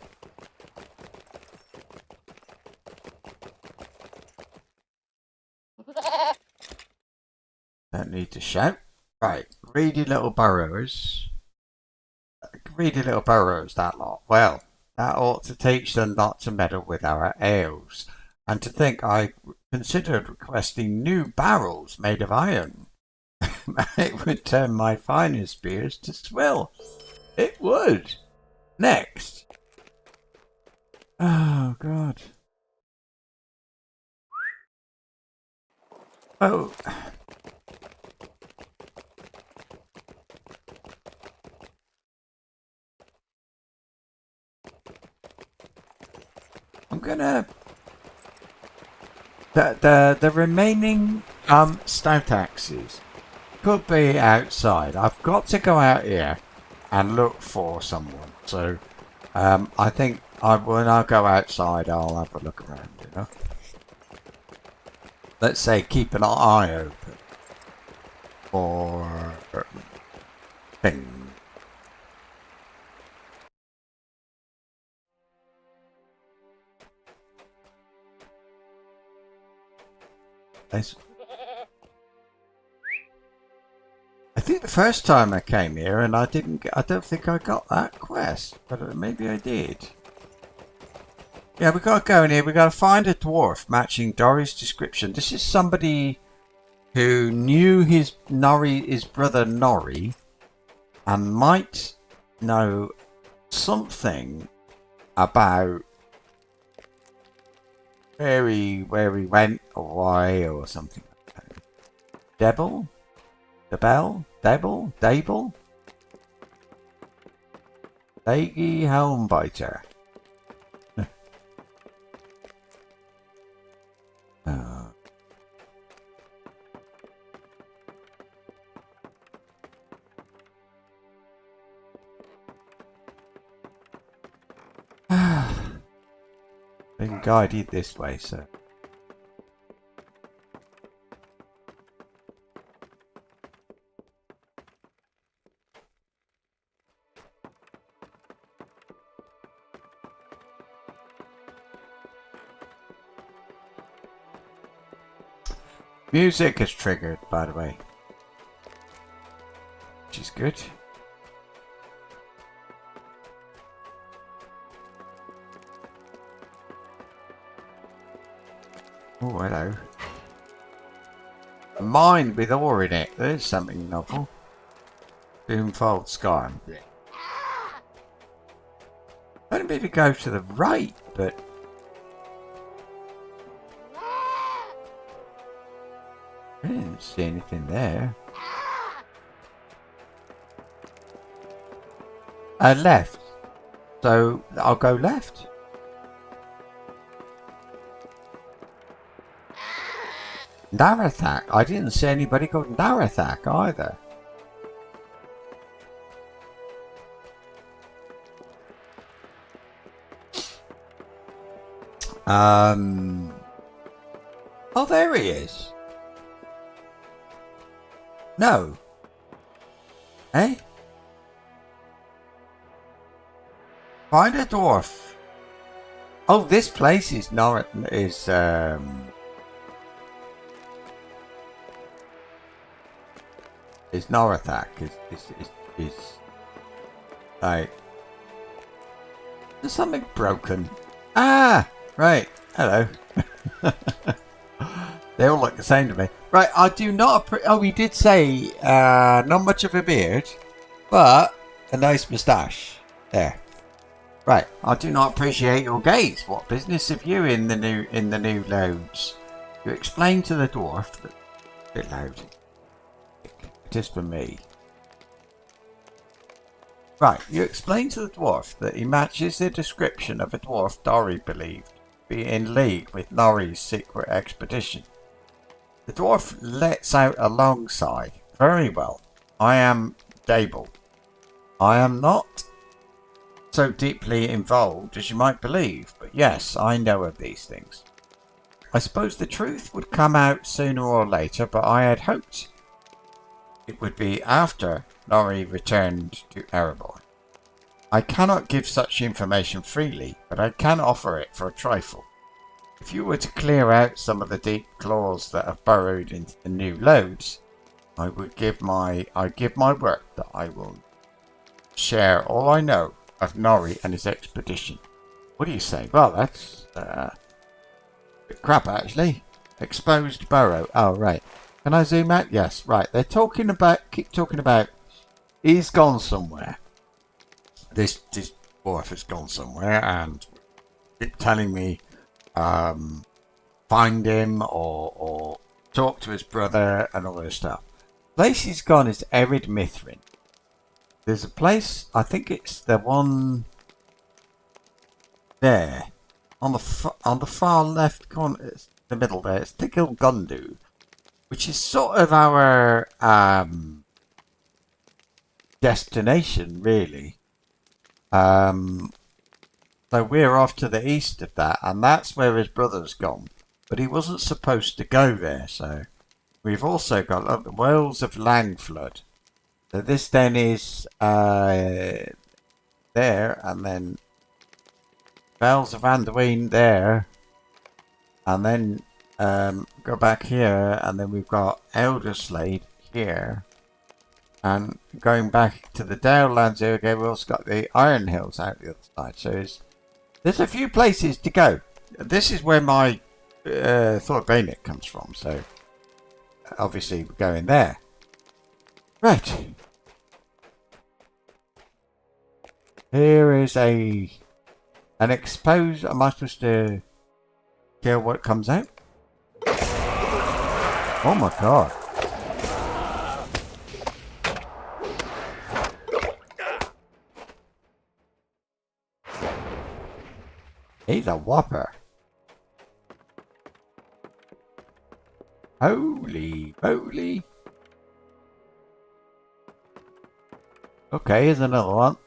Don't need to shout. Right, greedy little burrows. Greedy little burrows, that lot. Well, that ought to teach them not to meddle with our ales. And to think I considered requesting new barrels made of iron. It would turn my finest beers to swill. It would. Next. Oh, God. Oh. I'm gonna... The remaining stout axes could be outside. I've got to go out here and look for someone. So I think when I go outside, I'll have a look around. You know, let's say keep an eye open for things. I think the first time I came here and I don't think I got that quest, but maybe I did. Yeah, we gotta go in here, we gotta find a dwarf matching Dory's description. This is somebody who knew his brother Norrie and might know something about where he went or why or something like that. Debble? Debble? Dable? Leggy Helmbiter. Oh. Been guided this way, sir. Music is triggered, by the way, which is good. Oh, hello. A mine with ore in it. There's something novel. Doomfold Sky. I wanted me to go to the right, but I didn't see anything there. Left. So I'll go left. Narathak. I didn't see anybody called Narathak either. Oh, there he is. No. Eh? Find a dwarf. Oh, this place is Narathak. Is Narathak. Is like. There's something broken. Ah! Right. Hello. They all look the same to me. Right, I do not... Oh, he did say not much of a beard, but a nice moustache. There. Right, I do not appreciate your gaze. What business have you in the new loads? You explain to the dwarf that... A bit loud. Just for me. Right, you explain to the dwarf that he matches the description of a dwarf Dory believed to be in league with Norrie's secret expedition. The dwarf lets out a long sigh. Very well. I am Dable. I am not so deeply involved as you might believe, but yes, I know of these things. I suppose the truth would come out sooner or later, but I had hoped it would be after Norrie returned to Erebor. I cannot give such information freely, but I can offer it for a trifle. If you were to clear out some of the deep claws that have burrowed into the new loads, I give my word that I will share all I know of Norrie and his expedition. What do you say? Well, that's crap actually. Exposed burrow. Oh right. Can I zoom out? Yes. Right. They're keep talking about. He's gone somewhere. This dwarf has gone somewhere, and keep telling me. Find him or talk to his brother and all this stuff. The place he's gone is Erid Mithrin. There's a place, I think it's the one there on the far left corner, it's the middle there. It's Tigil Gundu, which is sort of our destination, really. So we're off to the east of that, and that's where his brother's gone. But he wasn't supposed to go there, so we've also got the Wales of Langflood. So this then is there, and then Bells of Anduin there, and then go back here, and then we've got Elderslade here. And going back to the Dalelands here again, we've also got the Iron Hills out the other side. So there's a few places to go. This is where my Thordbeinik comes from, so obviously we're going there. Right. Here is an exposed... Am I supposed to kill what comes out? Oh my god. He's a whopper. Holy moly. Okay, here's another one.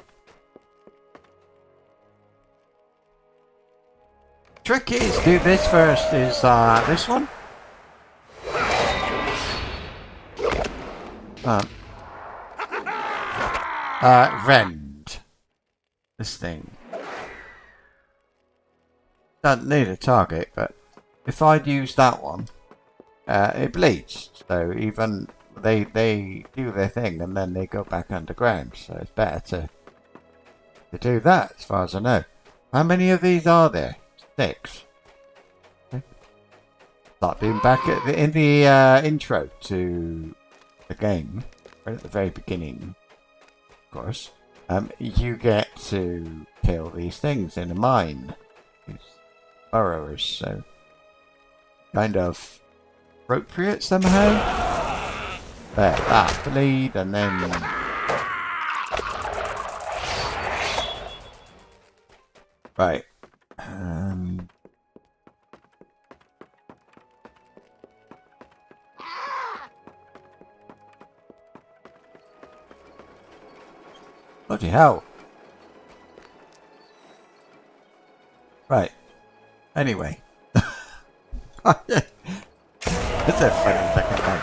Trick is, do this first, is this one. Rend. This thing. Don't need a target, but if I'd use that one, it bleeds. So even they do their thing and then they go back underground. So it's better to do that, as far as I know. How many of these are there? 6. Okay. Start being back in the intro to the game, right at the very beginning, of course. You get to kill these things in a mine. Burrowers, so kind of appropriate somehow. There, that bleed, and then right. Bloody hell. Right. Anyway. It's a funny looking thing.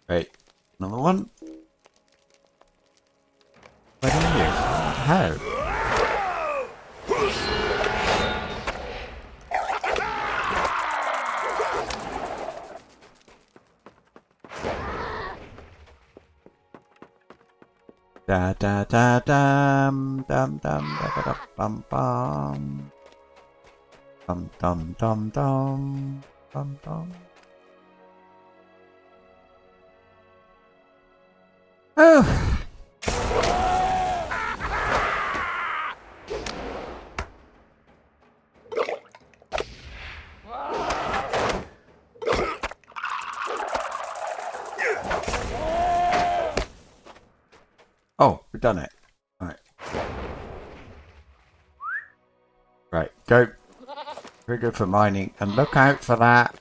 Right. Another one. What are you? How? Da da da dum dum dum da da da bum bum dum dum dum dum dum dum. Oh. Oh, we've done it. Right. Right, go. Very good for mining. And look out for that.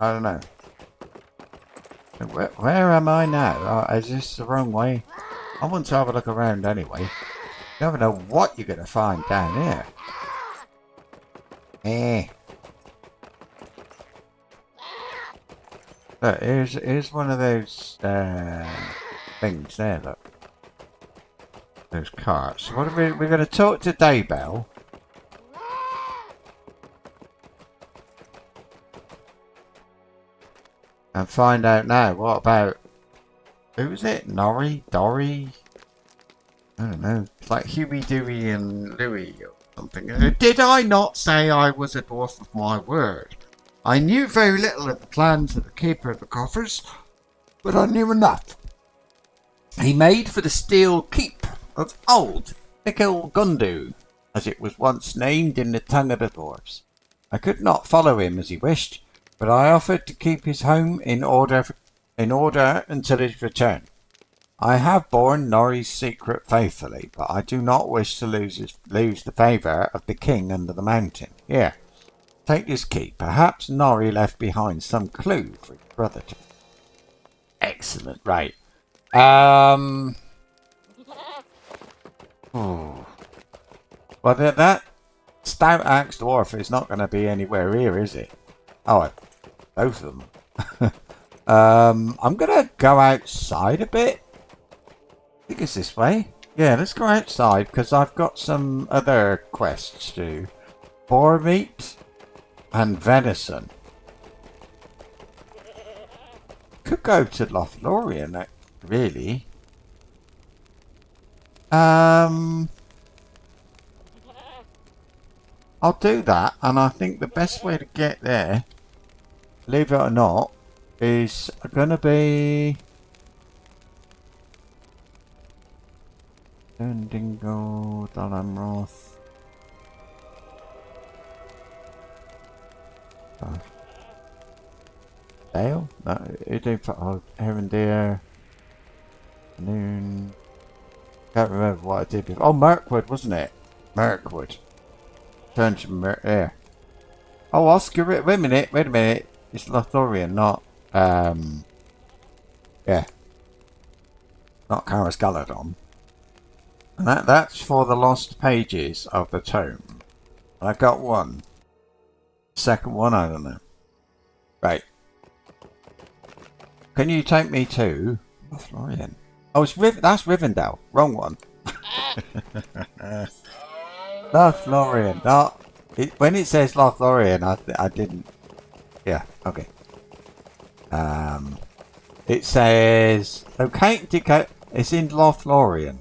I don't know. Where am I now? Oh, is this the wrong way? I want to have a look around anyway. You never know what you're going to find down here. Look, here's one of those things there, look. Those carts. What are we're going to talk to Daybell. And find out now. What about... Who was it? Norrie? Dory? I don't know. It's like Huey, Dewey and Louie or something. Did I not say I was a dwarf of my word? I knew very little of the plans of the Keeper of the Coffers, but I knew enough. He made for the steel keep of old Gundu, as it was once named in the tongue of the dwarves. I could not follow him as he wished, but I offered to keep his home in order until his return. I have borne Norrie's secret faithfully, but I do not wish to lose the favour of the king under the mountain. Here, take this key. Perhaps Norrie left behind some clue for his brother to... Excellent, right. Oh. Well, that stout axe dwarf is not going to be anywhere here, is it? Oh, both of them. I'm going to go outside a bit. I think it's this way. Yeah, let's go outside because I've got some other quests to do. Boar meat and venison. Could go to Lothlorien, really. I'll do that, and I think the best way to get there, believe it or not, is gonna be Dingo, Dalamroth. Dale? No, it did for Heavendeer. Noon. Can't remember what I did before. Oh, Mirkwood, wasn't it? Mirkwood. Turn to there. Oh, Oscar, wait a minute. It's Lothlorien, not yeah. Not Karas Galadon. And that's for the lost pages of the tome. And I got one. Second one, I don't know. Right. Can you take me to Lothlorien? Oh, it's that's Rivendell. Wrong one. Lothlorien. Not when it says Lothlorien, I didn't. Yeah. Okay. It says located. It's in Lothlorien.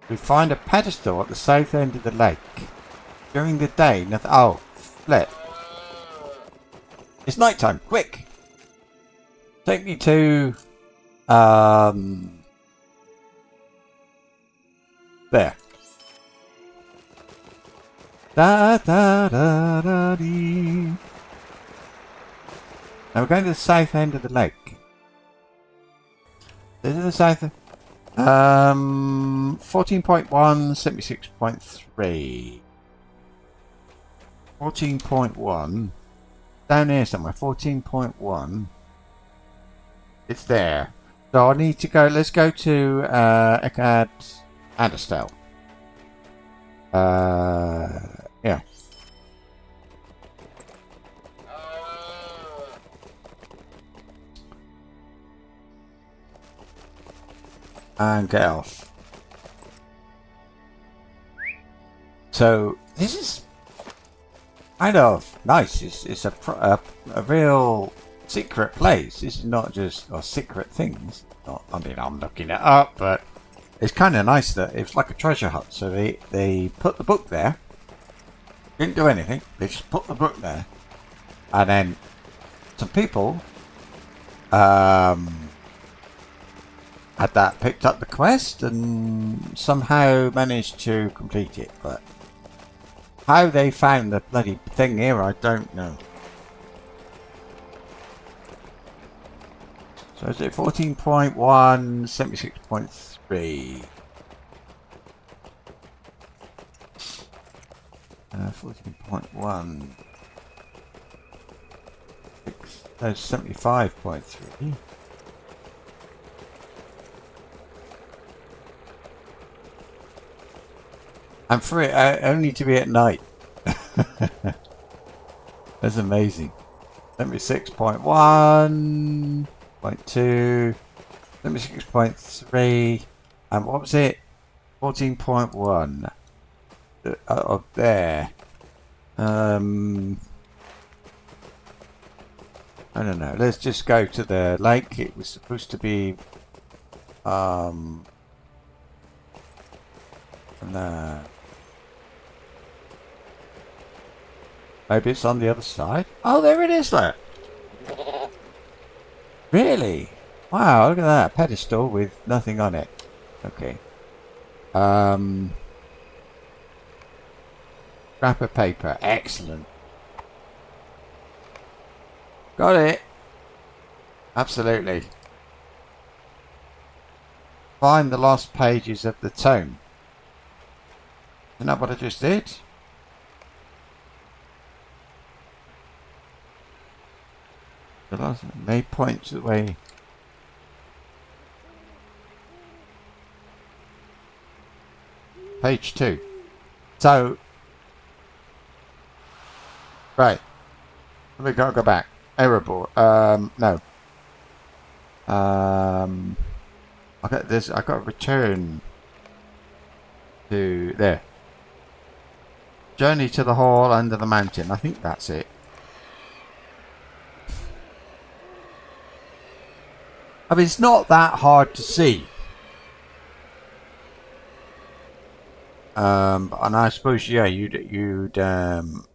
We find a pedestal at the south end of the lake. During the day, nothing. Oh, flip. It's night time. Quick. Take me to there. Da da da da dee. Now we're going to the south end of the lake. This is the south. 14.1, 76.3. 14.1. Down here somewhere. 14.1. It's there. So I need to go. Let's go to Eckhart Anderstel. Yeah. And get off. So this is kind of nice. It's a real secret place. This is not just secret things. Not, I mean, I'm looking it up, but it's kind of nice that it's like a treasure hut. So they put the book there. Didn't do anything. They just put the book there, and then some people had that picked up the quest and somehow managed to complete it. But how they found the bloody thing here, I don't know. So is it 14.1, 76.3? 14.1. 75.3. And for it only to be at night. That's amazing. 76.1, 0.2, 76.3, and what was it? 14.1. Up there. I don't know. Let's just go to the lake. It was supposed to be maybe it's on the other side. Oh, there it is, look. Really? Wow, look at that. Pedestal with nothing on it. Okay. Scrap of paper. Excellent. Got it. Absolutely. Find the lost pages of the tome. Isn't that what I just did? The last they point to the way. Page 2. So right. We gotta go back. Error board. No. I got this. I got to return to there. Journey to the hall under the mountain. I think that's it. I mean, it's not that hard to see. And I suppose, yeah, you'd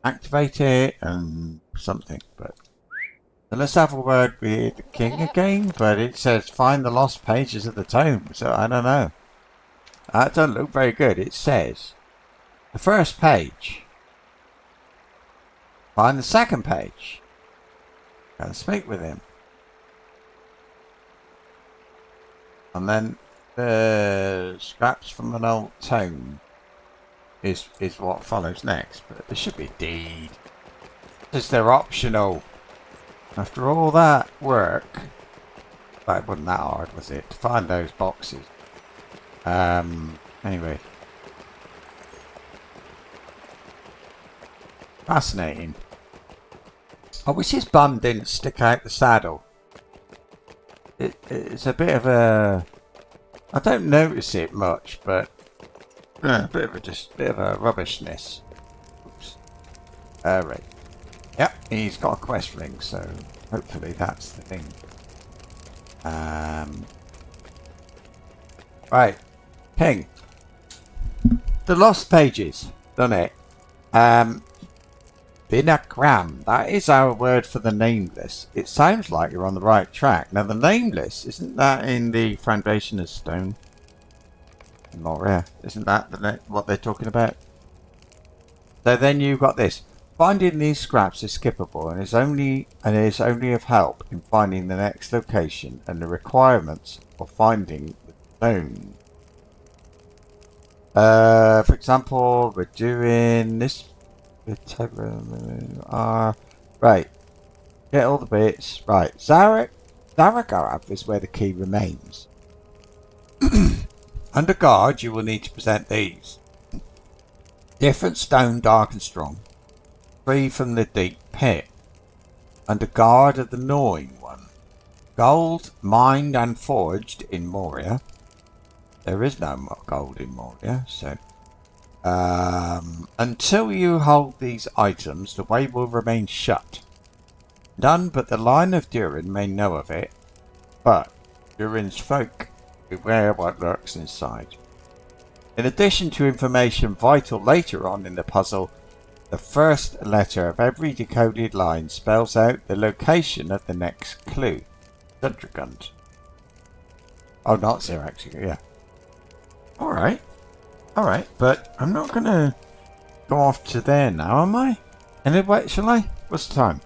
activate it and something. But so let's have a word with the king again. But it says find the lost pages of the tome. So I don't know. That doesn't look very good. It says the first page. Find the second page. Go and speak with him. And then the scraps from an old tome is what follows next. But there should be a deed. Because they're optional. After all that work, well, it wasn't that hard, was it, to find those boxes? Anyway. Fascinating. I wish his bum didn't stick out the saddle. It's a bit of a... I don't notice it much, but a bit of a rubbishness. Oops. Right. Yep, he's got a quest ring, so hopefully that's the thing. Right, King. The lost pages, done it. Binakram, that is our word for the nameless. It sounds like you're on the right track. Now the nameless, isn't that in the foundation of stone? Not rare. Isn't that what they're talking about? So then you've got this. Finding these scraps is skippable and is only of help in finding the next location and the requirements for finding the stone. For example, we're doing this Right. Get all the bits. Right. Zaragarav is where the key remains. Under guard, you will need to present these. Different stone, dark and strong. Free from the deep pit. Under guard of the gnawing one. Gold, mined and forged in Moria. There is no more gold in Moria, so... until you hold these items, the way will remain shut. None but the line of Durin may know of it, but Durin's folk beware what lurks inside. In addition to information vital later on in the puzzle, the first letter of every decoded line spells out the location of the next clue. Dundragund. Oh, not Xerax, yeah. Alright. Alright, but I'm not going to go off to there now, am I? Anyway, shall I? What's the time?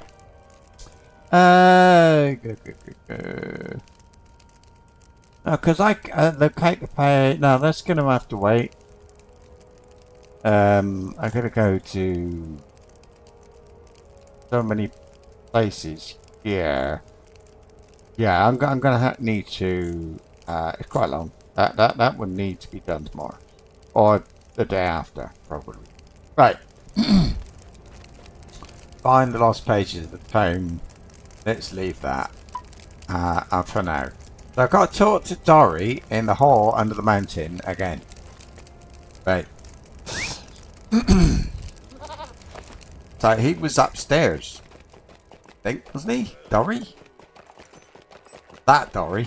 Because I locate the pay. No, that's going to have to wait. I gotta go to so many places here. Yeah, I'm gonna need to. It's quite long. That would need to be done tomorrow, or the day after, probably. Right. Find the lost pages of the tome. Let's leave that for now. So I've got to talk to Dory in the hall under the mountain again. Right. So he was upstairs. I think, wasn't he? Dory? That Dory.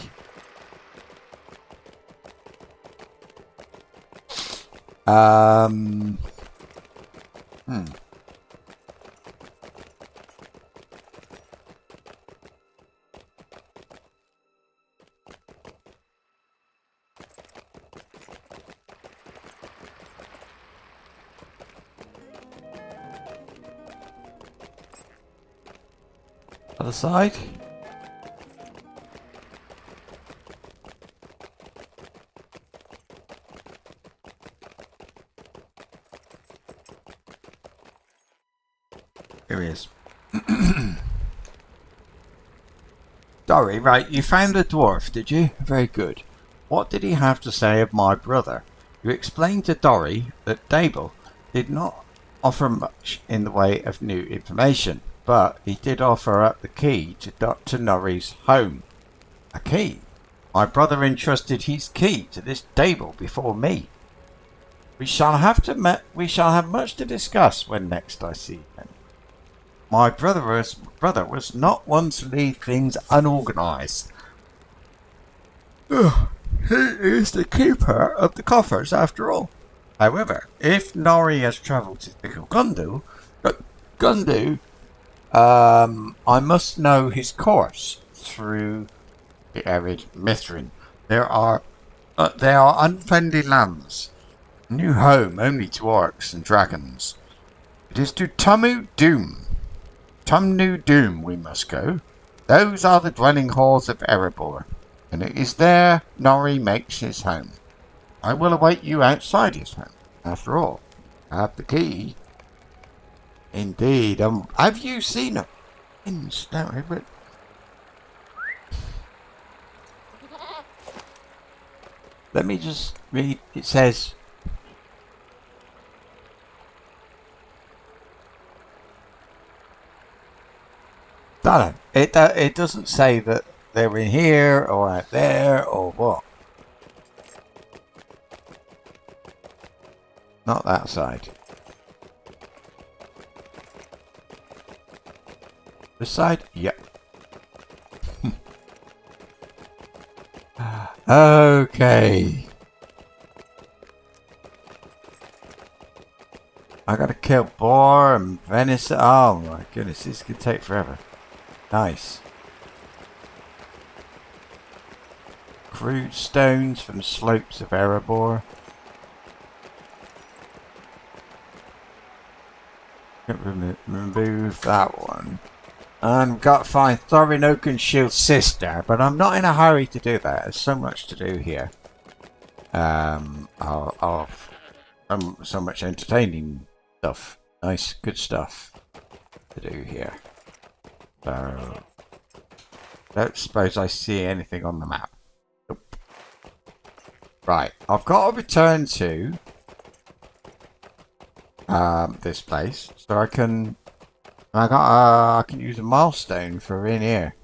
Other side. Here he is. Dory, right, you found the dwarf, did you? Very good. What did he have to say of my brother? You explained to Dory that Dable did not offer much in the way of new information, but he did offer up the key to Dr. Norrie's home. A key? My brother entrusted his key to this Dable before me. We shall have much to discuss when next I see him. My brother was not one to leave things unorganized. He is the keeper of the coffers after all. However, if Norrie has travelled to Gundu, I must know his course through the arid Mithrin. They are unfriendly lands. New home only to orcs and dragons. It is to Tumnu Doom we must go. Those are the dwelling halls of Erebor, and it is there Norrie makes his home. I will await you outside his home. After all, I have the key. Indeed. Have you seen him? Let me just read. It says, no, it doesn't say that they're in here or out there or what. Not that side. This side? Yep. Okay. I gotta kill boar and venison. Oh my goodness, this could take forever. Nice. Crude stones from slopes of Erebor. Remove that one. Got to find Thorin Oakenshield's sister, but I'm not in a hurry to do that. There's so much to do here. So much entertaining stuff Nice, good stuff to do here. So, don't suppose I see anything on the map. Nope. Right, I've got to return to this place so I can. I can use a milestone for in here.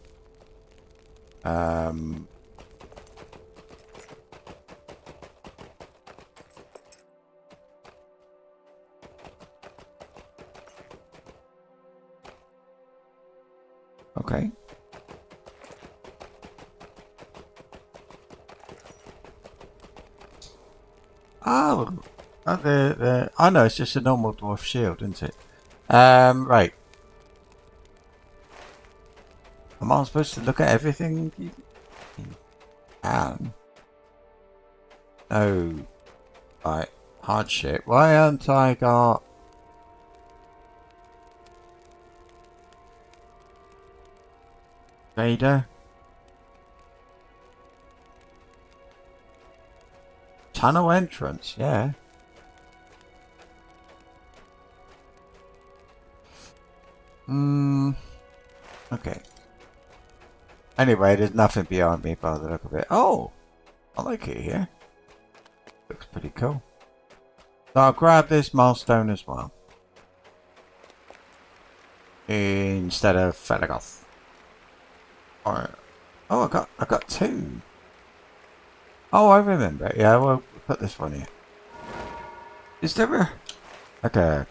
Okay. Oh, I know it's just a normal dwarf shield, isn't it? Right. Am I supposed to look at everything? You can. Oh, right. Hardship. Why haven't I got? Vader? Tunnel entrance, yeah. Okay. Anyway, there's nothing behind me by the look of it. Oh! I like it here. Looks pretty cool. So I'll grab this milestone as well. Instead of Felagoth. Or, oh, I got two. Oh, I remember. Yeah, we'll put this one here. Is there like a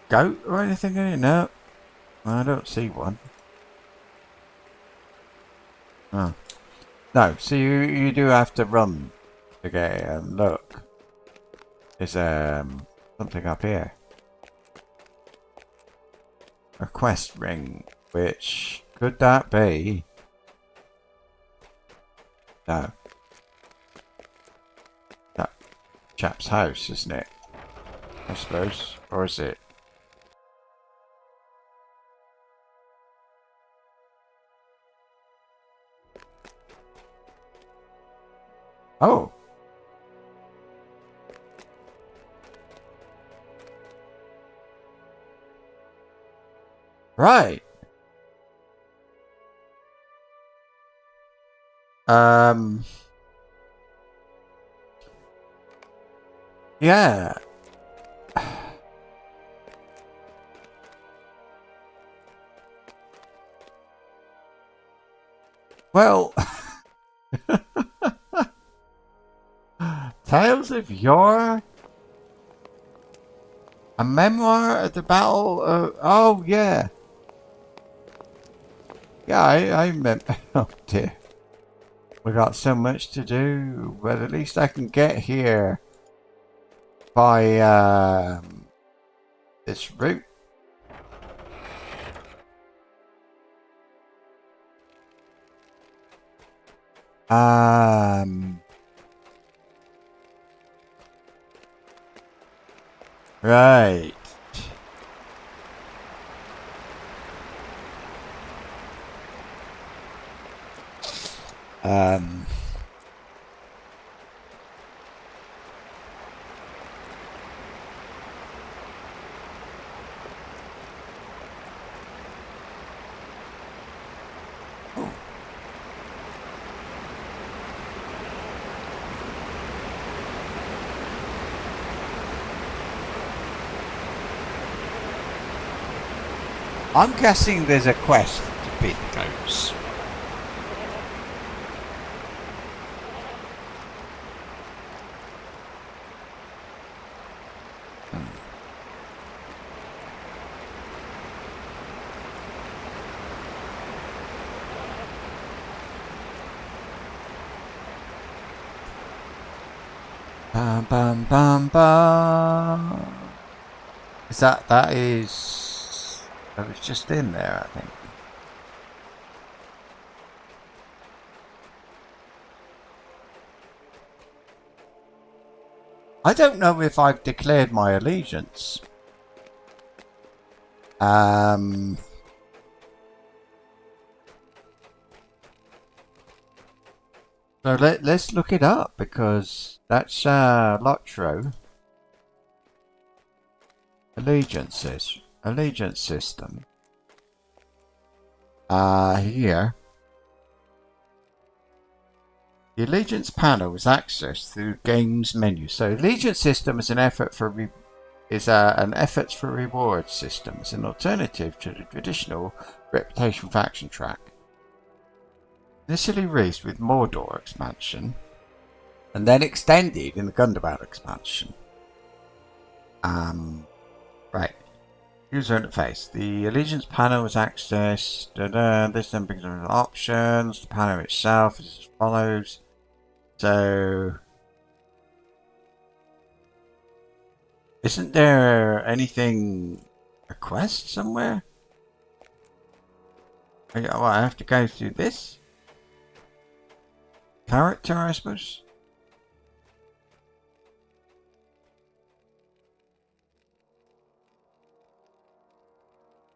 goat or anything in it? No. I don't see one. Oh. No, so you do have to run to get it. And look. There's something up here. A quest ring. Which could that be? No. That chap's house, isn't it? I suppose. Or is it? Oh. Right. Yeah. Well, Tales of Yore? A memoir of the battle of... Oh, yeah. Yeah, I remember. Oh, dear. We got so much to do, but at least I can get here by this route. Right. I'm guessing there's a quest to beat the goats. Bam bam bam bam. Is that is that was just in there, I think. I don't know if I've declared my allegiance. So let's look it up, because that's Lotro. Allegiances. Allegiance system. Here. The Allegiance panel is accessed through Games menu. So Allegiance system is an effort for an efforts for reward system. It's an alternative to the traditional reputation faction track. Initially released with Mordor expansion, and then extended in the Gundabad expansion. Right. User interface. The Allegiance panel is accessed. This then brings up options. The panel itself is as follows. So, isn't there anything, a quest somewhere? I have to go through this character, I suppose.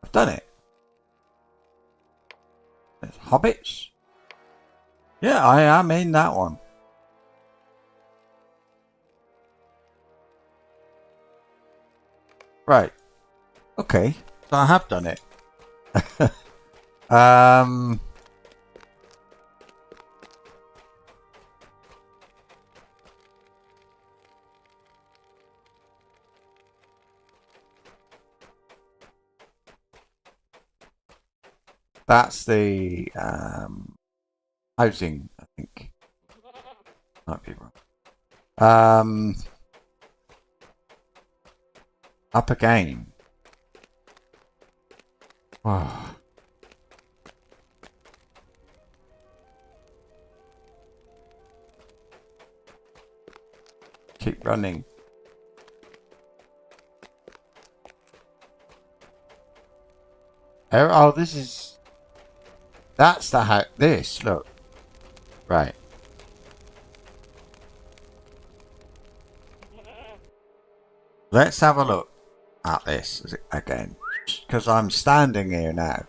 I've done it. There's hobbits. Yeah, I am in that one. Right. Okay. So I have done it. That's the housing, I think. Might be wrong. Up again. Oh. Keep running. Oh, this is... That's the house. This, look. Right. Let's have a look at this again. Because I'm standing here now.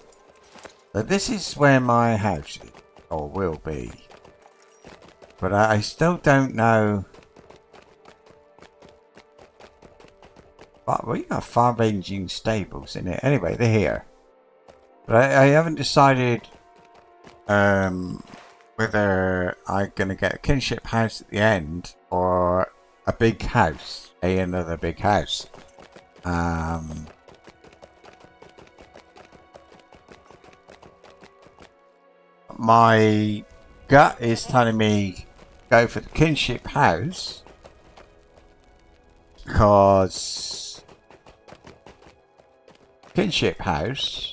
So this is where my house is. Or will be. But I still don't know... But we got far-ranging stables in it. Anyway, they're here. But I haven't decided whether I'm going to get a kinship house at the end or a big house, another big house. My gut is telling me go for the kinship house because kinship house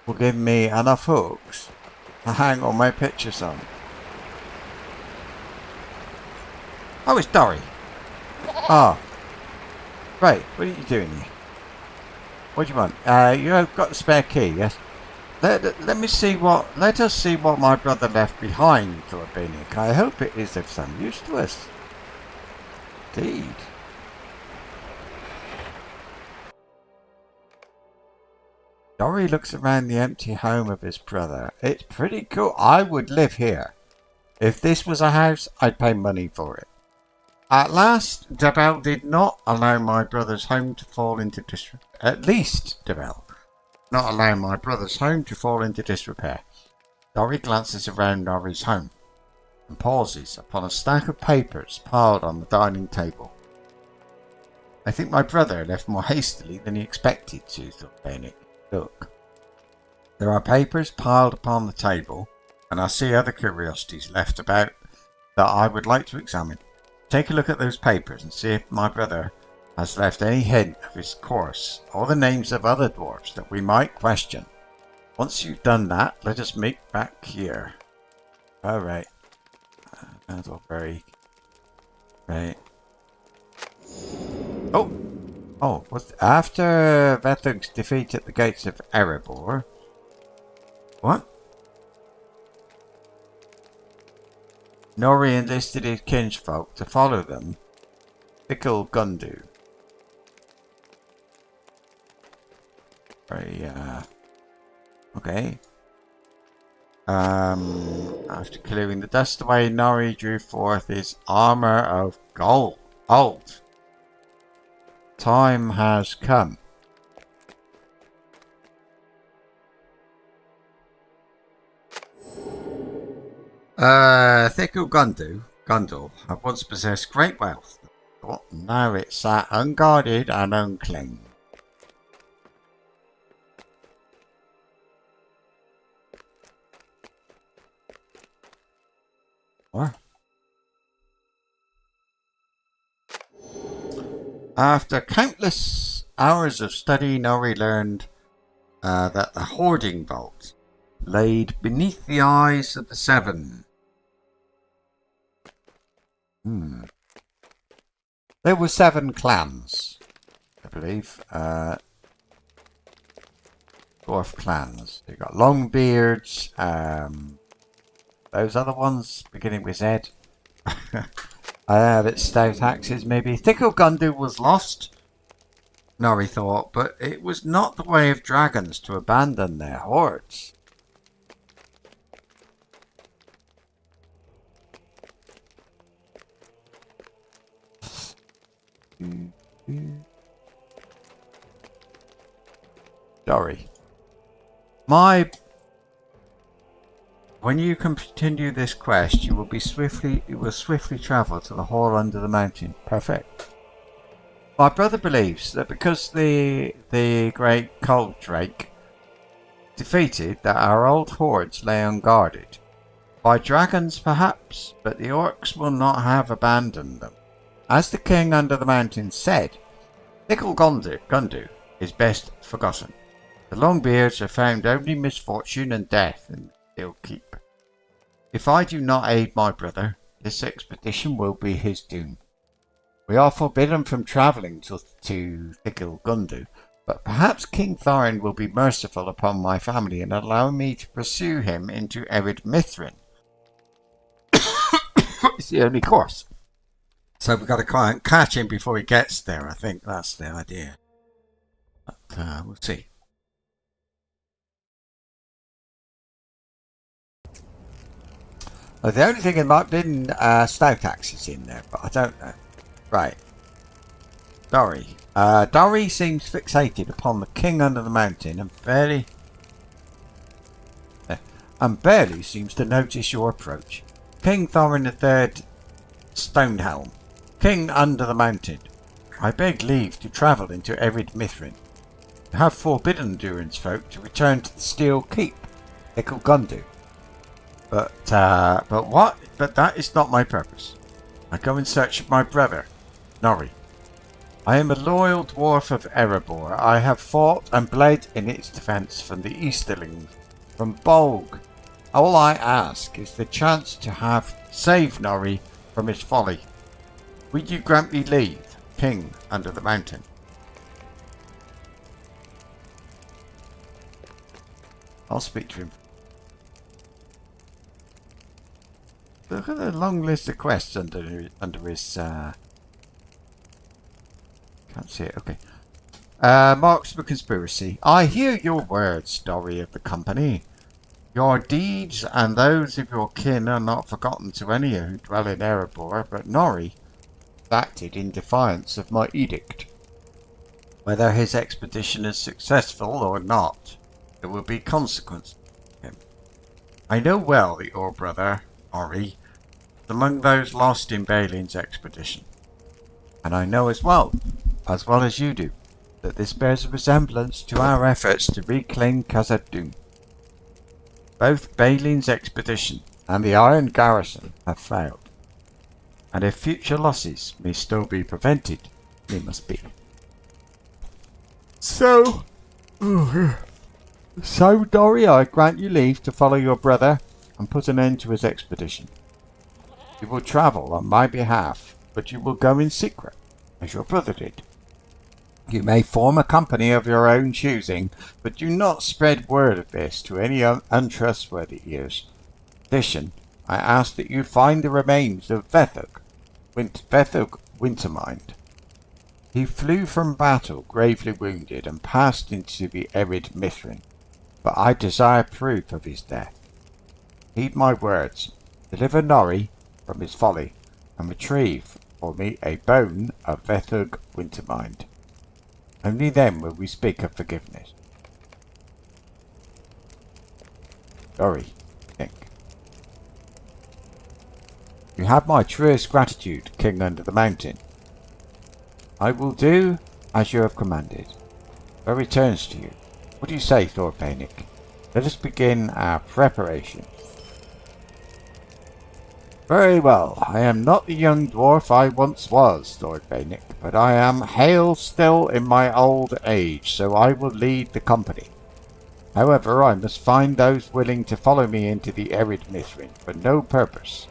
will give me enough hooks to hang all my pictures on. Oh, it's Dory. Oh. Right, what are you doing here? What do you want? You've got the spare key, yes? Let me see what... Let us see what my brother left behind, Thordbeinik. I hope it is of some use to us. Indeed. Dory looks around the empty home of his brother. It's pretty cool. I would live here. If this was a house, I'd pay money for it. At last, Dabel did not allow my brother's home to fall into disrepair. At least, Dabel, not allow my brother's home to fall into disrepair. Dory glances around Dory's home and pauses upon a stack of papers piled on the dining table. I think my brother left more hastily than he expected to, thought Thordbeinik. Look, there are papers piled upon the table, and I see other curiosities left about that I would like to examine. Take a look at those papers and see if my brother has left any hint of his course or the names of other dwarves that we might question. Once you've done that, let us meet back here. Alright. That's all very... Right. Oh! Oh, after Vethug's defeat at the gates of Erebor... What? Nori enlisted his kinsfolk to follow them. Fickle Gundu. Okay. After clearing the dust away, Nori drew forth his armor of gold. Time has come. Thickel Gundle have once possessed great wealth, but now it's sat unguarded and unclaimed. What? After countless hours of study, Nori learned that the hoarding vault laid beneath the eyes of the seven. There were 7 clans, I believe. Dwarf clans. You got Longbeards. Those other ones beginning with Z. It's stout axes maybe. Thickel Gundu was lost, Nori thought, but it was not the way of dragons to abandon their hordes. Sorry. When you continue this quest, you will swiftly travel to the hall under the mountain. Perfect. My brother believes that because the great cold drake defeated, that our old hordes lay unguarded. By dragons perhaps, but the orcs will not have abandoned them. As the king under the mountain said, Thickel Gundu is best forgotten. The Longbeards have found only misfortune and death in the Still Keep. If I do not aid my brother, this expedition will be his doom. We are forbidden from travelling to Thickel Gundu, but perhaps King Thorin will be merciful upon my family and allow me to pursue him into Ered Mithrin. It's the only course. So we've got to try and catch him before he gets there. I think that's the idea. But we'll see. The only thing that might have been stout axes in there, but I don't know. Right. Dori. Dori seems fixated upon the king under the mountain and barely seems to notice your approach. King Thorin III Stonehelm. King under the mountain. I beg leave to travel into Ered Mithrin. I have forbidden Durin's folk to return to the Steel Keep, Thickel Gundu. But that is not my purpose. I go in search of my brother, Nori. I am a loyal dwarf of Erebor. I have fought and bled in its defence from the Easterlings, from Bolg. All I ask is the chance to save Nori from his folly. Will you grant me leave, King under the mountain? I'll speak to him. Look at the long list of quests under his. Can't see it. Okay. Marks for conspiracy. I hear your words, Dori of the company. Your deeds and those of your kin are not forgotten to any who dwell in Erebor, but Nori acted in defiance of my edict. Whether his expedition is successful or not, there will be consequences for him. I know well that your brother, Ori, is among those lost in Balin's expedition. And I know as well as you do, that this bears a resemblance to our efforts to reclaim Khazad-dûm. Both Balin's expedition and the Iron Garrison have failed, and if future losses may still be prevented, they must be. So, Dori, I grant you leave to follow your brother and put an end to his expedition. You will travel on my behalf, but you will go in secret, as your brother did. You may form a company of your own choosing, but do not spread word of this to any untrustworthy ears. In addition, I ask that you find the remains of Vethug Wintermind. He flew from battle gravely wounded and passed into the Ered Mithrin, but I desire proof of his death. Heed my words. Deliver Nori from his folly, and retrieve for me a bone of Vethug Wintermind. Only then will we speak of forgiveness. Sorry, Nick. You have my truest gratitude, King under the mountain. I will do as you have commanded. So returns to you. What do you say, Thordbeinik? Let us begin our preparation. Very well. I am not the young dwarf I once was, Thordbeinik, but I am hale still in my old age, so I will lead the company. However, I must find those willing to follow me into the arid Mithrin for no purpose.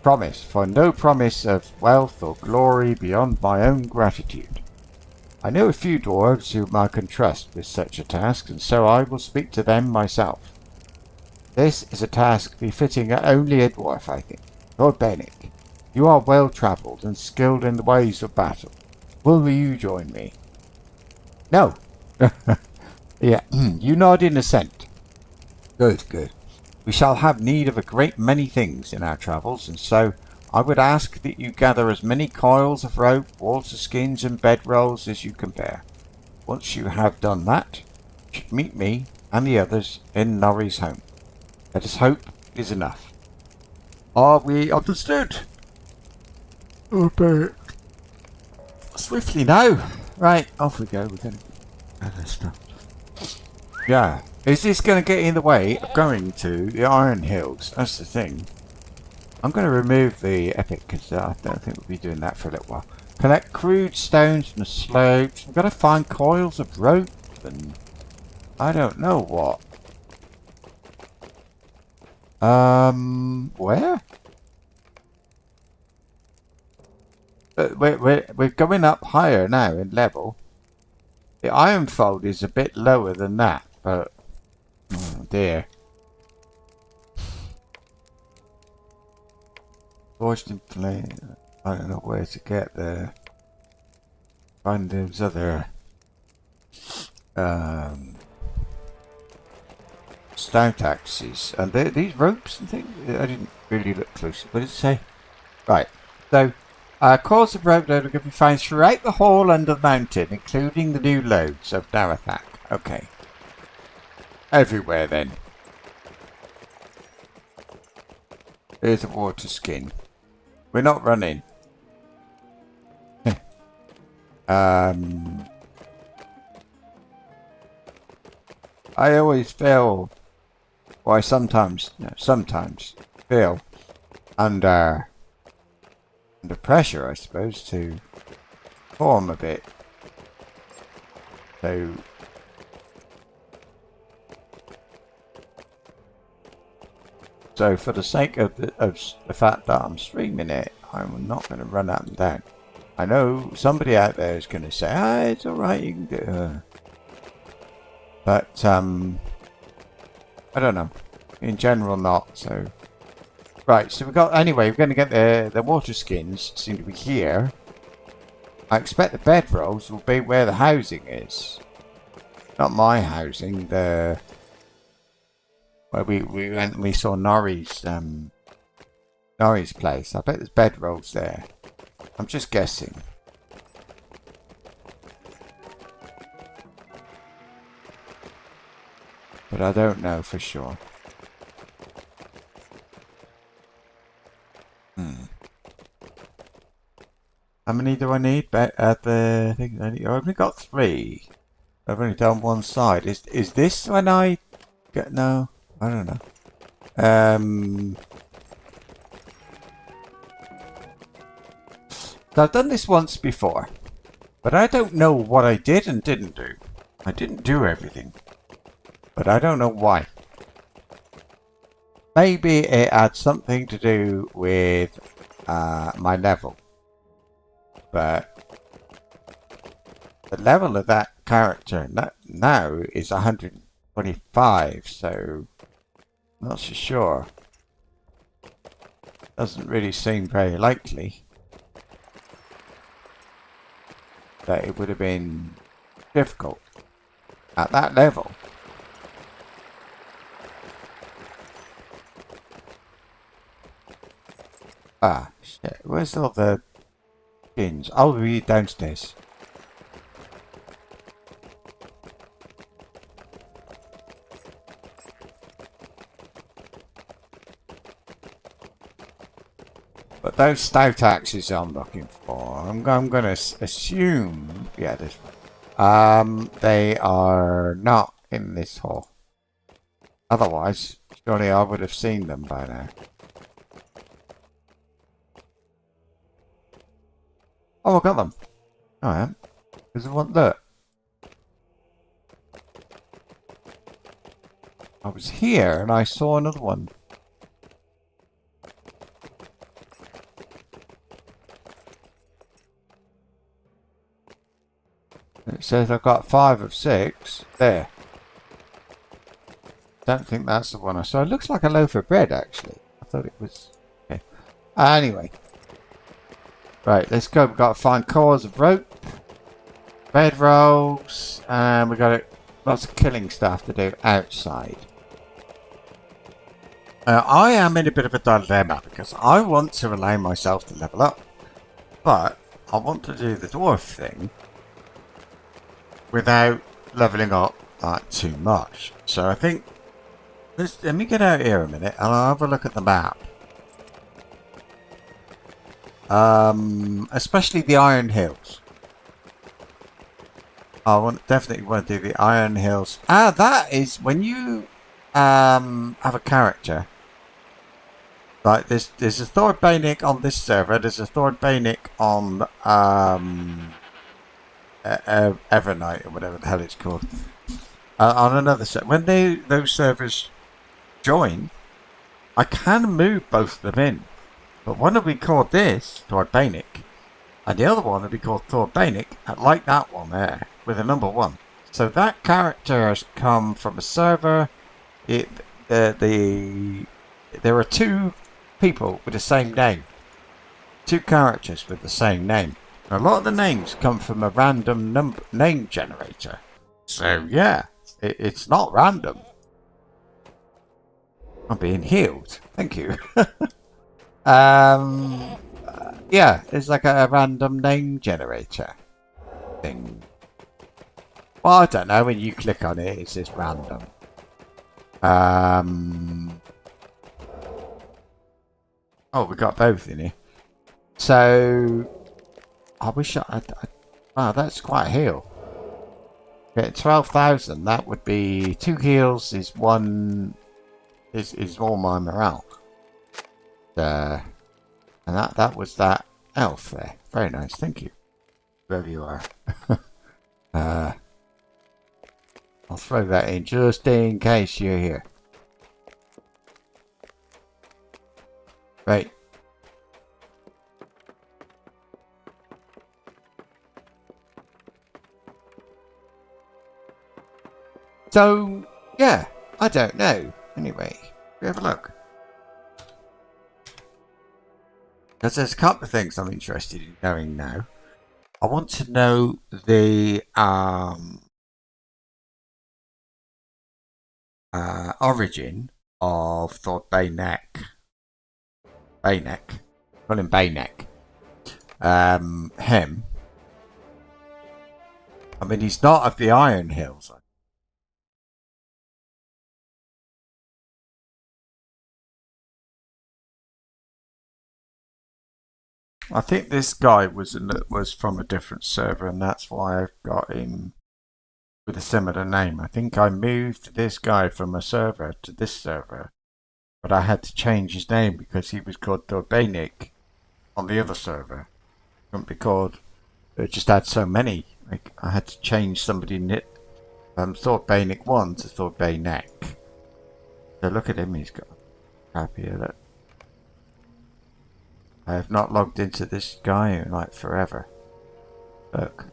For no promise of wealth or glory beyond my own gratitude. I know a few dwarves whom I can trust with such a task, and so I will speak to them myself. This is a task befitting only a dwarf, I think. Thordbeinik, you are well travelled and skilled in the ways of battle. Will you join me? No. Yeah, you nod in assent. Good, good. We shall have need of a great many things in our travels, and so I would ask that you gather as many coils of rope, water skins, and bedrolls as you can bear. Once you have done that, you should meet me and the others in Norrie's home. Let us hope it is enough. Are we understood? Okay. Swiftly now. Right, off we go. We're going to do this stuff. Yeah. Is this going to get in the way of going to the Iron Hills? That's the thing. I'm going to remove the epic because I don't think we'll be doing that for a little while. Collect crude stones from the slopes. We've got to find coils of rope and I don't know what. Where? We're going up higher now in level. The Ironfold is a bit lower than that, but oh dear. Forged in flame. I don't know where to get there. Find those other stout axes and these ropes and things. I didn't really look closely. What did it say? Right. So, coils of rope that are going to be found throughout the hall under the mountain, including the new loads of Darathak. Okay. Everywhere then. Here's a water skin. We're not running. I always feel, or I sometimes feel under pressure, I suppose, to perform a bit. So for the sake of the fact that I'm streaming it, I'm not going to run up and down. I know somebody out there is going to say, "Ah, it's all right, you can do it." But I don't know. In general, not. So right. So we're going to get the water skins. Seem to be here. I expect the bedrolls will be where the housing is. Not my housing. Where we went and we saw Norrie's place. I bet there's bedrolls there. I'm just guessing. But I don't know for sure. How many do I need? At the thing, I've only got 3. I've only done one side. Is this when I get? No, I don't know. So I've done this once before, but I don't know what I did and didn't do. I didn't do everything, but I don't know why. Maybe it had something to do with my level, but the level of that character now is 125, so I'm not so sure. Doesn't really seem very likely that it would have been difficult at that level. Ah, shit. Where's all the skins? I'll be downstairs. those stout axes I'm looking for. I'm going to assume, yeah, this one. They are not in this hole. Otherwise, surely I would have seen them by now. Oh, I got them. Oh, I am. There's one there. I was here and I saw another one. It says I've got 5 of 6. There. Don't think that's the one I saw. It looks like a loaf of bread, actually. I thought it was... Okay. Anyway. Right, let's go. We've got to find cores of rope. Bed rolls. And we've got lots of killing stuff to do outside. I am in a bit of a dilemma because I want to allow myself to level up. But I want to do the dwarf thing without leveling up that too much. So I think, let me get out here a minute and I'll have a look at the map. Especially the Iron Hills. I definitely want to do the Iron Hills. Ah, that is when you have a character. Like there's a Thordbeinik on this server. There's a Thordbeinik on Evernight or whatever the hell it's called. On another server. When those servers join, I can move both of them in. But one will be called this, Thordbeinik, and the other one will be called Thordbeinik, like that one there, with a number 1. So that character has come from a server. There are 2 people with the same name. 2 characters with the same name. A lot of the names come from a random name generator. So yeah, it's not random. I'm being healed. Thank you. Yeah, it's like a random name generator thing. Well, I don't know. When you click on it, it's just random. Oh, we got both in here. So I wish wow, that's quite a heal. Get 12,000. That would be 2 heals. Is all my morale. And that was that elf there. Very nice. Thank you, whoever you are. I'll throw that in just in case you're here. Right. So, yeah, I don't know. Anyway, we have a look. Because there's a couple of things I'm interested in knowing now. I want to know the origin of Thordbeinik. Call him Beinek. Him. I mean, he's not of the Iron Hills. I think this guy was from a different server, and that's why I've got him with a similar name. I think I moved this guy from a server to this server, but I had to change his name because he was called Thordbeinik on the other server. It couldn't be called. It just had so many. Like, I had to change somebody Thordbeinik 1 to Thordbeinik. So look at him. He's got happy at it. I have not logged into this guy in like forever. Look.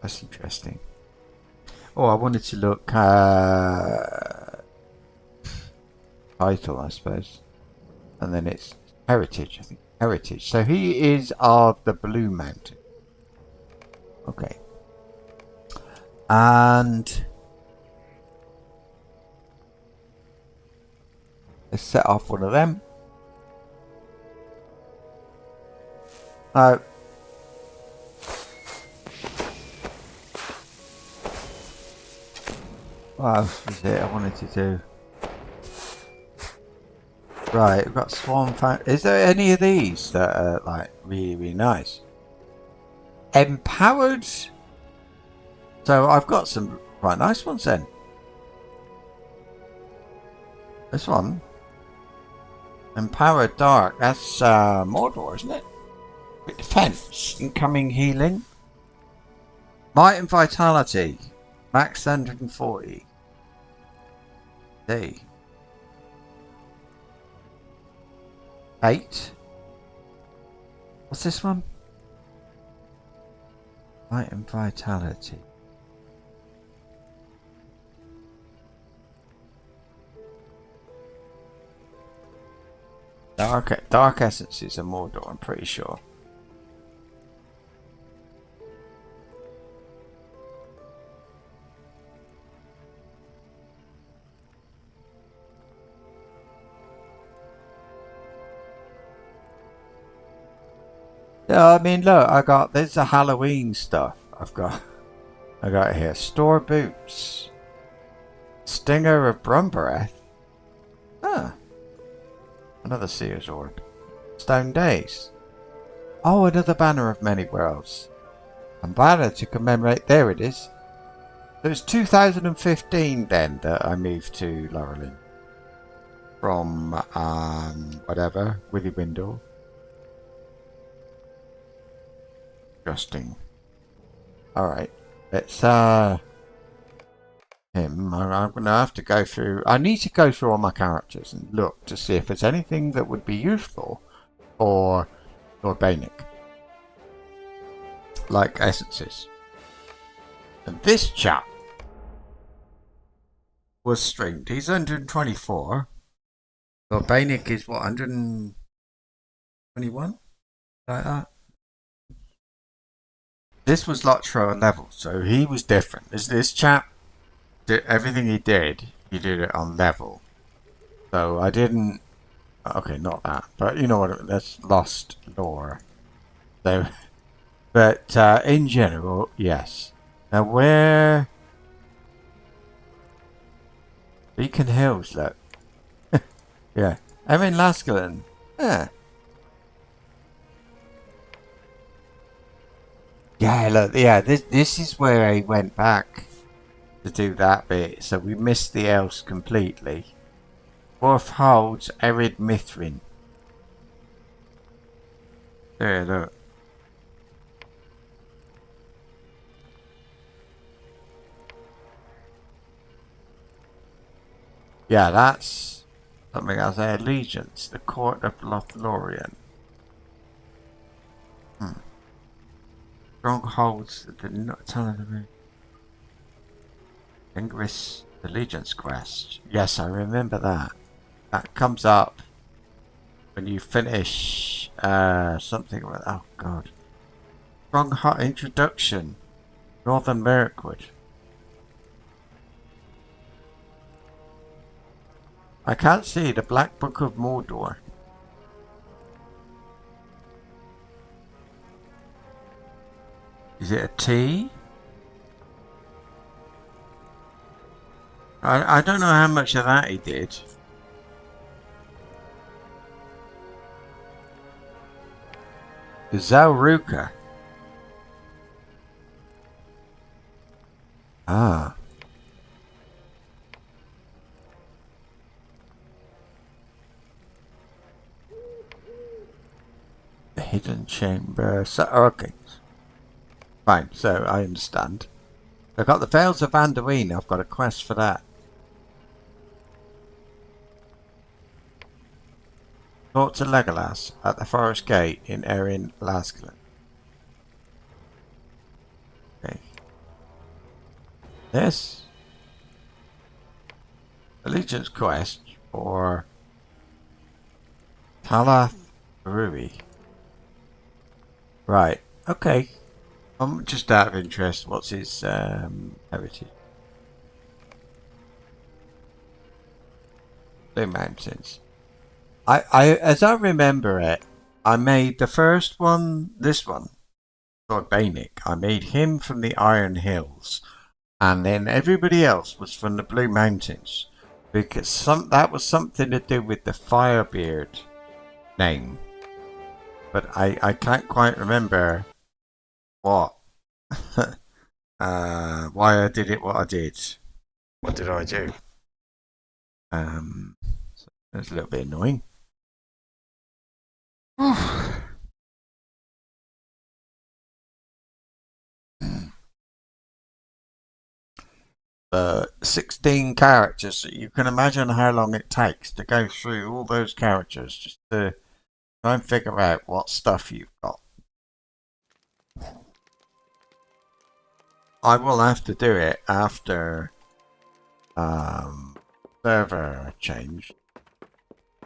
That's interesting. Oh, I wanted to look title, I suppose. And then it's heritage, I think. Heritage. So he is of the Blue Mountain. Okay. And let's set off one of them. What else was it I wanted to do? Right, we've got Swan Fan. Is there any of these that are like really, really nice? Empowered. So I've got some quite nice ones then. This one. Empowered Dark. That's Mordor, isn't it? With defense. Incoming healing. Might and Vitality. Max 140. D. 8. What's this one? Might and Vitality. Dark Essences are Mordor, I'm pretty sure. Yeah, I mean, look, there's the Halloween stuff. I got here. Store Boots. Stinger of Brumbreath. Ah. Another Seer's Orb. Stone Days. Oh, another Banner of Many Worlds. A banner to commemorate. There it is. It was 2015 then that I moved to Laurelin. From, whatever, Willy Windle. Interesting. Alright. Let's, him. I'm going to have to go through... I need to go through all my characters and look to see if there's anything that would be useful for Thordbeinik. Like essences. And this chap was stringed. He's 124. Thordbeinik is what, 121? Like that. This was Lotro level, so he was different. This chap, everything he did it on level. So I didn't... Okay, not that. But you know what, that's lost lore. So, but in general, yes. Now where... Beacon Hills, look. Yeah. I'm in Lascalen. Yeah. Yeah, look, yeah, this is where I went back to do that bit, so we missed the else completely. Dwarf holds Erid Mithrin. There, look. Yeah, that's something as allegiance, the court of Lothlorien. Strongholds that did not tell of the moon. Ingris Allegiance Quest. Yes, I remember that. That comes up when you finish something with... Oh god. Stronghold Introduction. Northern Mirkwood. I can't see the Black Book of Mordor. Is it a T? I don't know how much of that he did. Zalruka. Ah. The hidden chamber. So, okay. Fine, so I understand. I've got the Vales of Anduin. I've got a quest for that. Talk to Legolas at the Forest Gate in Erin Lascalen. Okay. This Allegiance quest for Talath Rui. Right, okay. Just out of interest, what's his heritage? Blue Mountains. As I remember it, I made the first one, this one, Thordbeinik. I made him from the Iron Hills, and then everybody else was from the Blue Mountains, because that was something to do with the Firebeard name, but I can't quite remember what. Why I did it what I did. What did I do? So that's a little bit annoying. The 16 characters, you can imagine how long it takes to go through all those characters just to try and figure out what stuff you've got. I will have to do it after server change.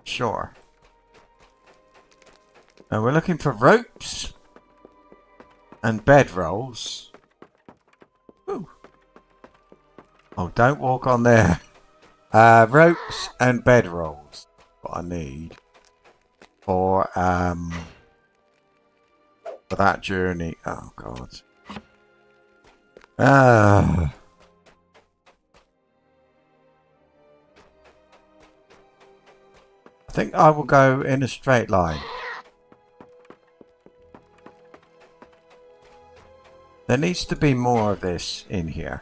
Sure. Now we're looking for ropes and bedrolls. Ooh. Oh, don't walk on there. Ropes and bedrolls. What I need for that journey. Oh God. I think I will go in a straight line. There needs to be more of this in here.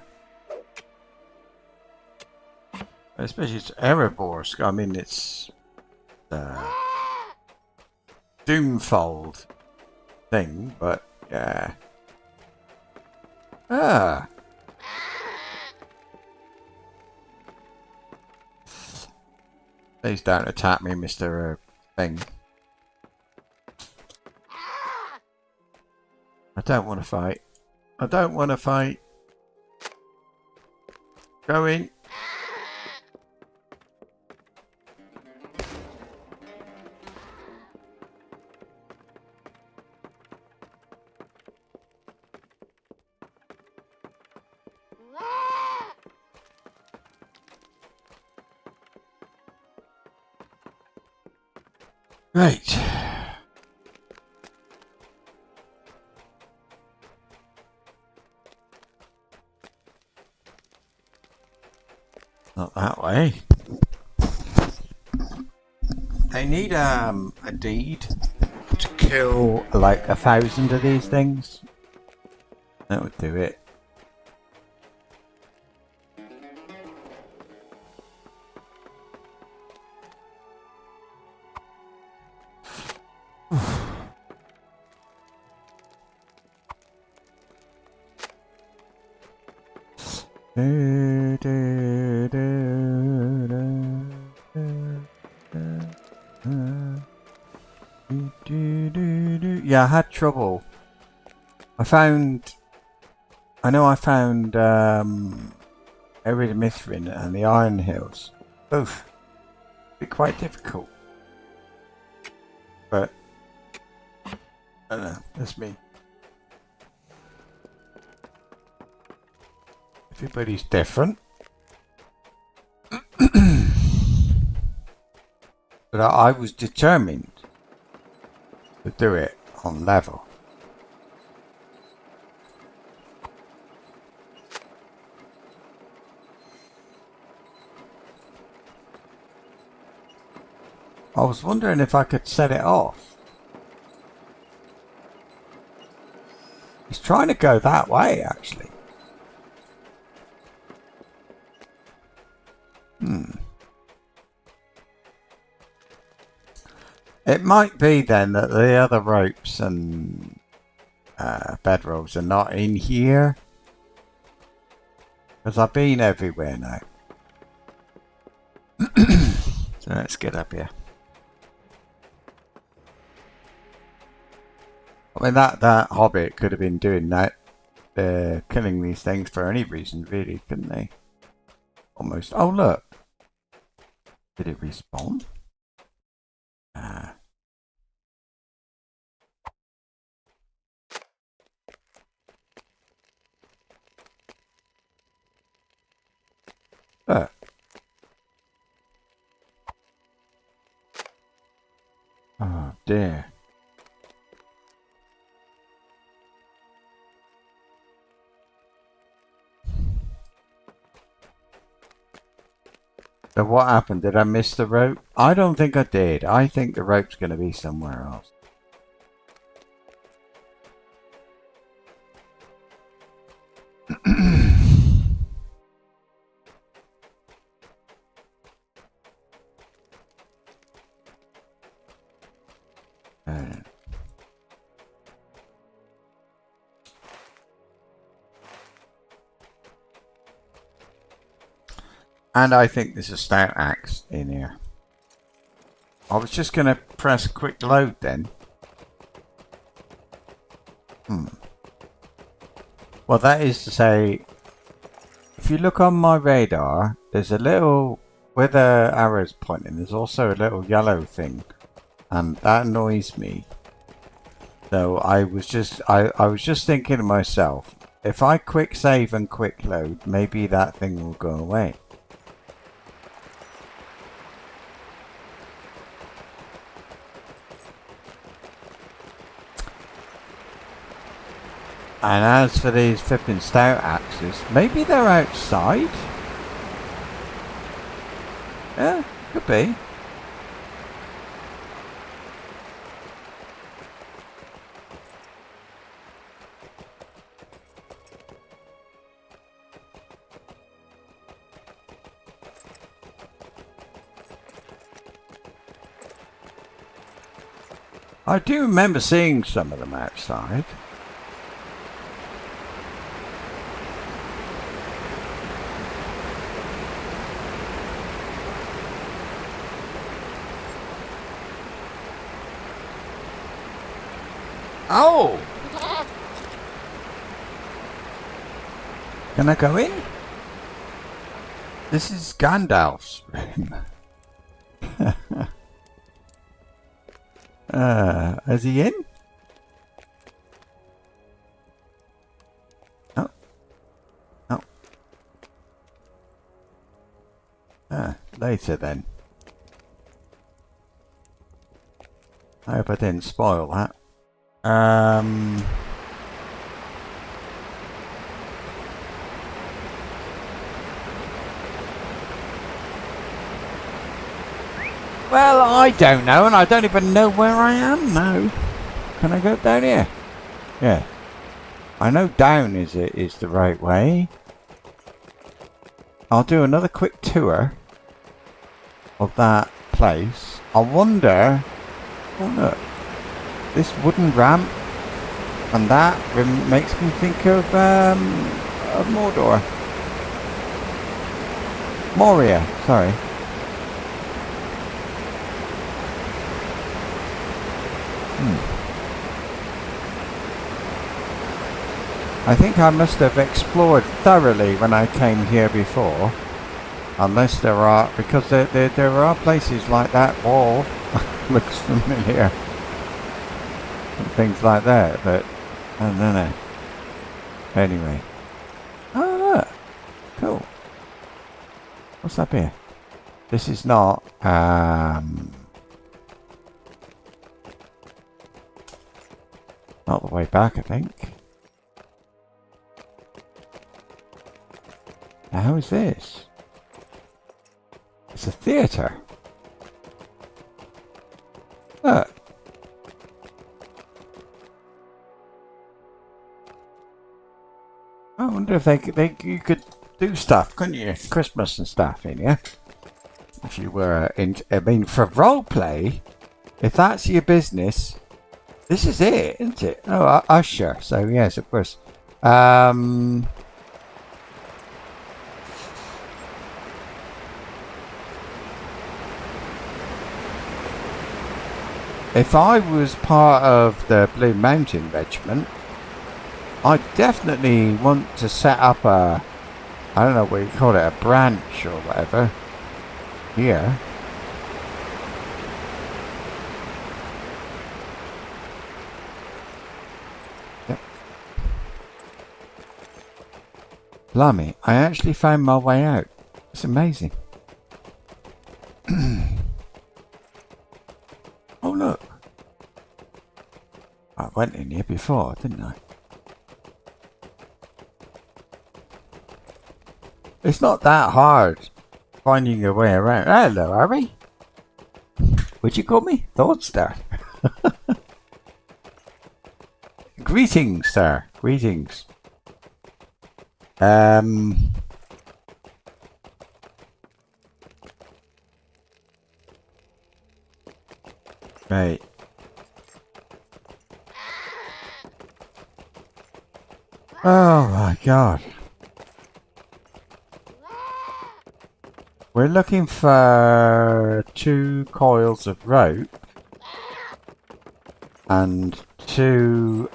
Especially it's Ereborsk. I mean, it's Doomfold thing, but yeah. Please don't attack me, Mr. Thing. I don't want to fight. I don't want to fight. Go in. Right. Not that way. They need a deed to kill like 1,000 of these things. That would do it. Yeah, I had trouble. I know I found Eridimithrin and the Iron Hills. Both be quite difficult. But I don't know, that's me. Everybody's different. But I was determined to do it on level. I was wondering if I could set it off. He's trying to go that way, actually. It might be then that the other ropes and bedrolls are not in here. Because I've been everywhere now. So let's get up here. I mean, that hobbit could have been doing that. Killing these things for any reason, really, couldn't they? Almost. Oh, look. Did it respawn? Look. Oh, dear. So what happened? Did I miss the rope? I don't think I did. I think the rope's going to be somewhere else. And I think there's a stout axe in here. I was just going to press quick load then. Well, that is to say, if you look on my radar, there's a little, where the arrow's pointing, there's also a little yellow thing. And that annoys me. So I was just thinking to myself, if I quick save and quick load, maybe that thing will go away. And as for these flipping stout axes, maybe they're outside? Yeah, could be. I do remember seeing some of them outside. Oh! Can I go in? This is Gandalf's room. Is he in? Oh. Oh. Later then. I hope I didn't spoil that. Well, I don't know, and I don't even know where I am now. Can I go down here? Yeah. I know down is the right way. I'll do another quick tour of that place. I wonder... Oh, look. This wooden ramp and that makes me think of Mordor. Moria, sorry. I think I must have explored thoroughly when I came here before. Unless there are, because there are places like that wall. Looks familiar. And things like that, but I don't know. Anyway. Oh look! Cool. What's up here? This is not not the way back, I think. Now, how is this? It's a theatre. Look. I wonder if you could do stuff, couldn't you? Christmas and stuff in here. If you were in, I mean, for roleplay, if that's your business, this is it, isn't it? Oh, Usher. So yes, of course. If I was part of the Blue Mountain Regiment, I definitely want to set up a, I don't know what you call it, a branch or whatever, here. Yep. Blimey, I actually found my way out. It's amazing. Oh look. I went in here before, didn't I? It's not that hard finding your way around. Hello, Harry. What'd you call me? Thordstar. Greetings, sir. Greetings. Right. Oh my god. We're looking for 2 coils of rope and 2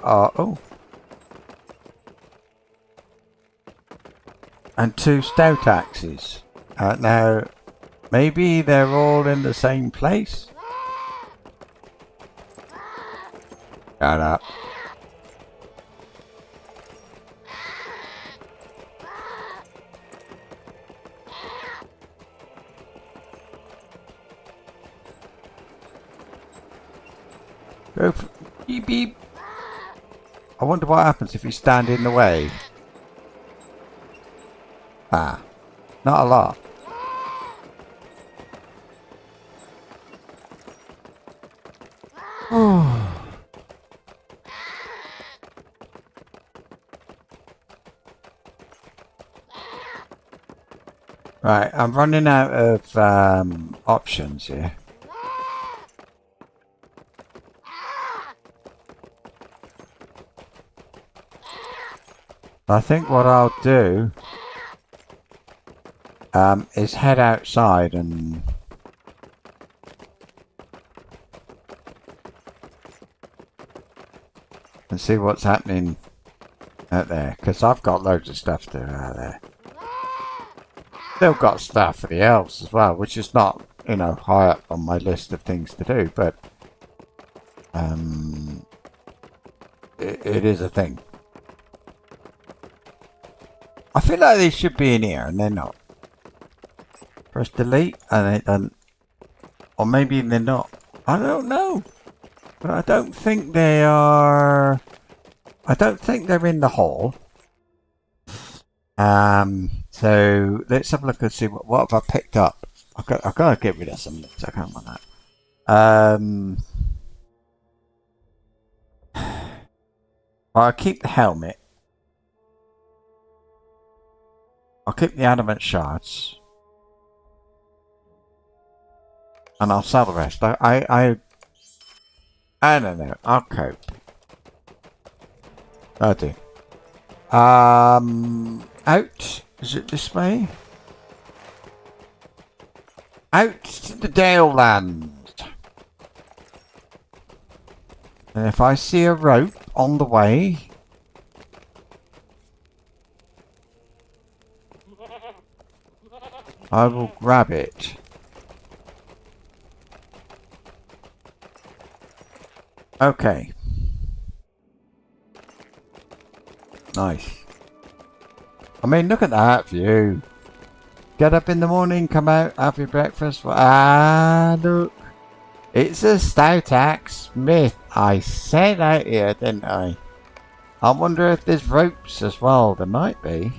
and 2 stout axes. Now maybe they're all in the same place. Shut up. Go for beep beep. I wonder what happens if you stand in the way. Ah, not a lot. Right, I'm running out of options here. I think what I'll do is head outside and see what's happening out there, because I've got loads of stuff to do out there. Still got stuff for the elves as well, which is not, you know, high up on my list of things to do, but it is a thing. I feel like they should be in here and they're not. Press delete and it doesn't. Or maybe they're not. I don't know. But I don't think they are. I don't think they're in the hall. So let's have a look and see what have I picked up. I've got to get rid of some bits. I can't want that. I'll keep the helmet. I'll keep the adamant shards. And I'll sell the rest. I don't know. I'll cope. I do. Out. Is it this way? Out to the Dale Land. And if I see a rope on the way, I will grab it. Okay. Nice. I mean, look at that view. Get up in the morning, come out, have your breakfast. Ah, look. It's a stout axe smith. I said out here, didn't I? I wonder if there's ropes as well. There might be.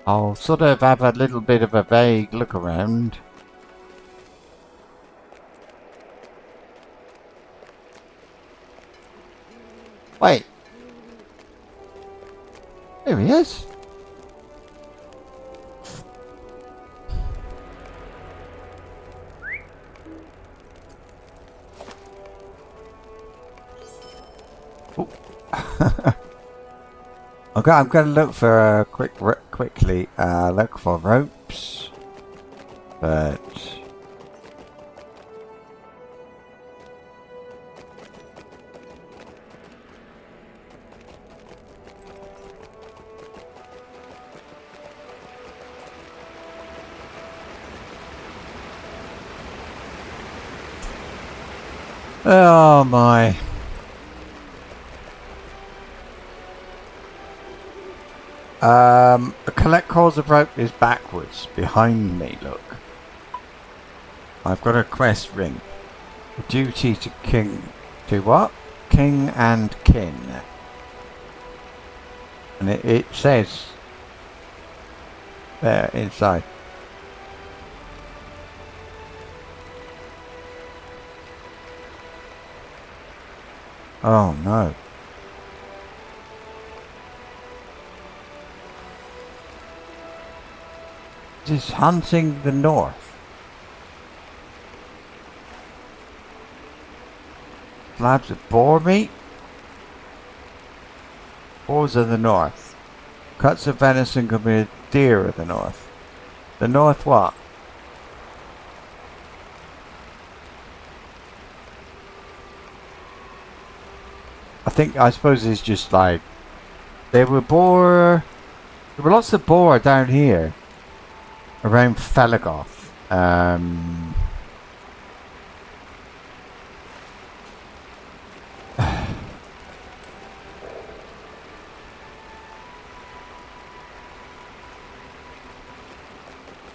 I'll sort of have a little bit of a vague look around. Wait. There he is. Oh. Okay, I'm going to look for quickly look for ropes, but oh my. Collect coils of rope is backwards, behind me, look. I've got a quest ring. Duty to king, to what? King and kin. And it says there inside. Oh no. Just hunting the north. Slabs of boar meat? Boars of the north. Cuts of venison could be a deer of the north. The north what? I suppose it's just like there were lots of boar down here around Felagoth.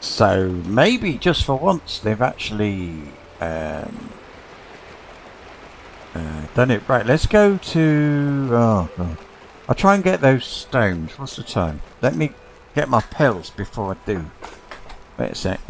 So maybe just for once they've actually done it right. Let's go to... Oh, God. I'll try and get those stones. What's the time? Let me get my pills before I do. Wait a sec.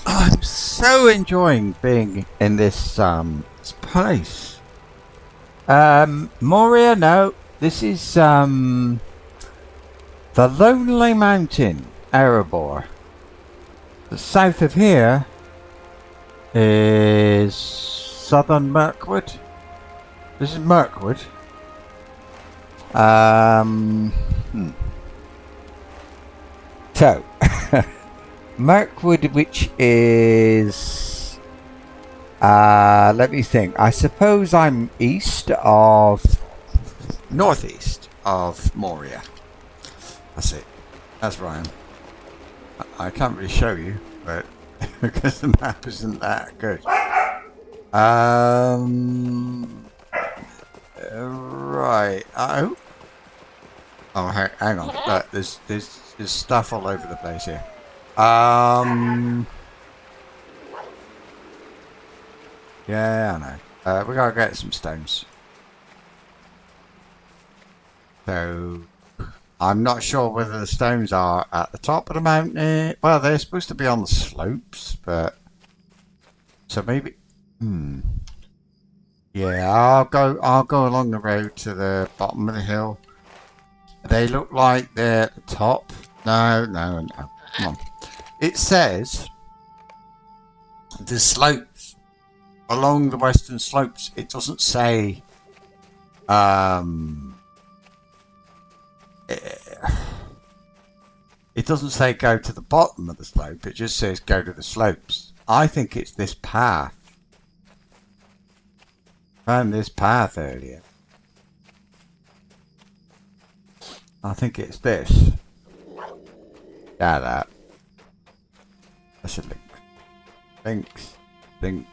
I'm so enjoying being in this place. Moria, no. This is the Lonely Mountain, Erebor. The south of here is Southern Mirkwood. This is Mirkwood. So Mirkwood, which is let me think. I suppose I'm northeast of Moria. That's it. That's where I am. I can't really show you, but because the map isn't that good. Right. Oh, hang on. Look, there's stuff all over the place here. Yeah, I know. We gotta get some stones. So I'm not sure whether the stones are at the top of the mountain. Well, they're supposed to be on the slopes, but so maybe Yeah, I'll go along the road to the bottom of the hill. They look like they're at the top. No. Come on. It says the slopes along the western slopes. It doesn't say it doesn't say go to the bottom of the slope. It just says go to the slopes. I think it's this path. Found this path earlier. I think it's this. Yeah, that. That's a link. Links.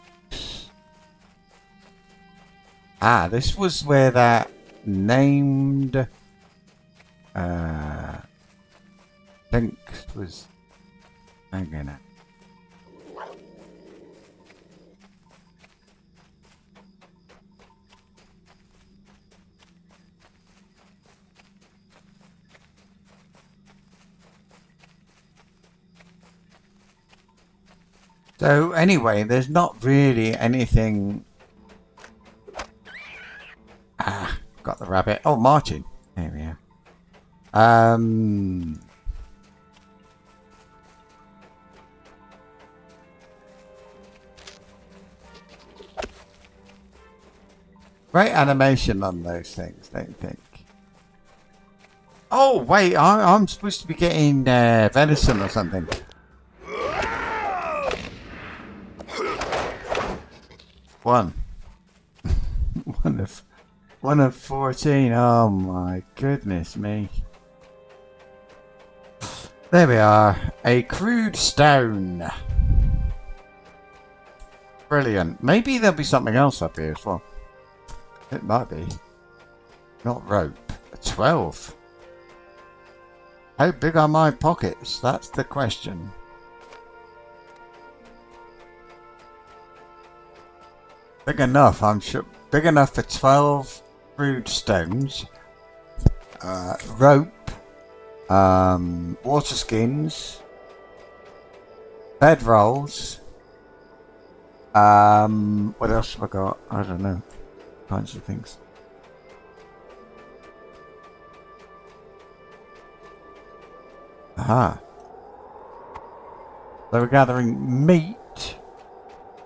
Ah, this was where that named Links was hanging out. So anyway, there's not really anything. Ah, got the rabbit. Oh, Martin. There we are. Great animation on those things, don't you think? Oh, wait, I'm supposed to be getting venison or something. One. one of 14. Oh my goodness me. There we are. A crude stone. Brilliant. Maybe there'll be something else up here as well. It might be. Not rope. A 12. How big are my pockets? That's the question. Big enough, I'm sure. Big enough for 12 crude stones. Rope. Water skins. Bed rolls. What else have I got? I don't know. Kinds of things. Aha. So we're gathering meat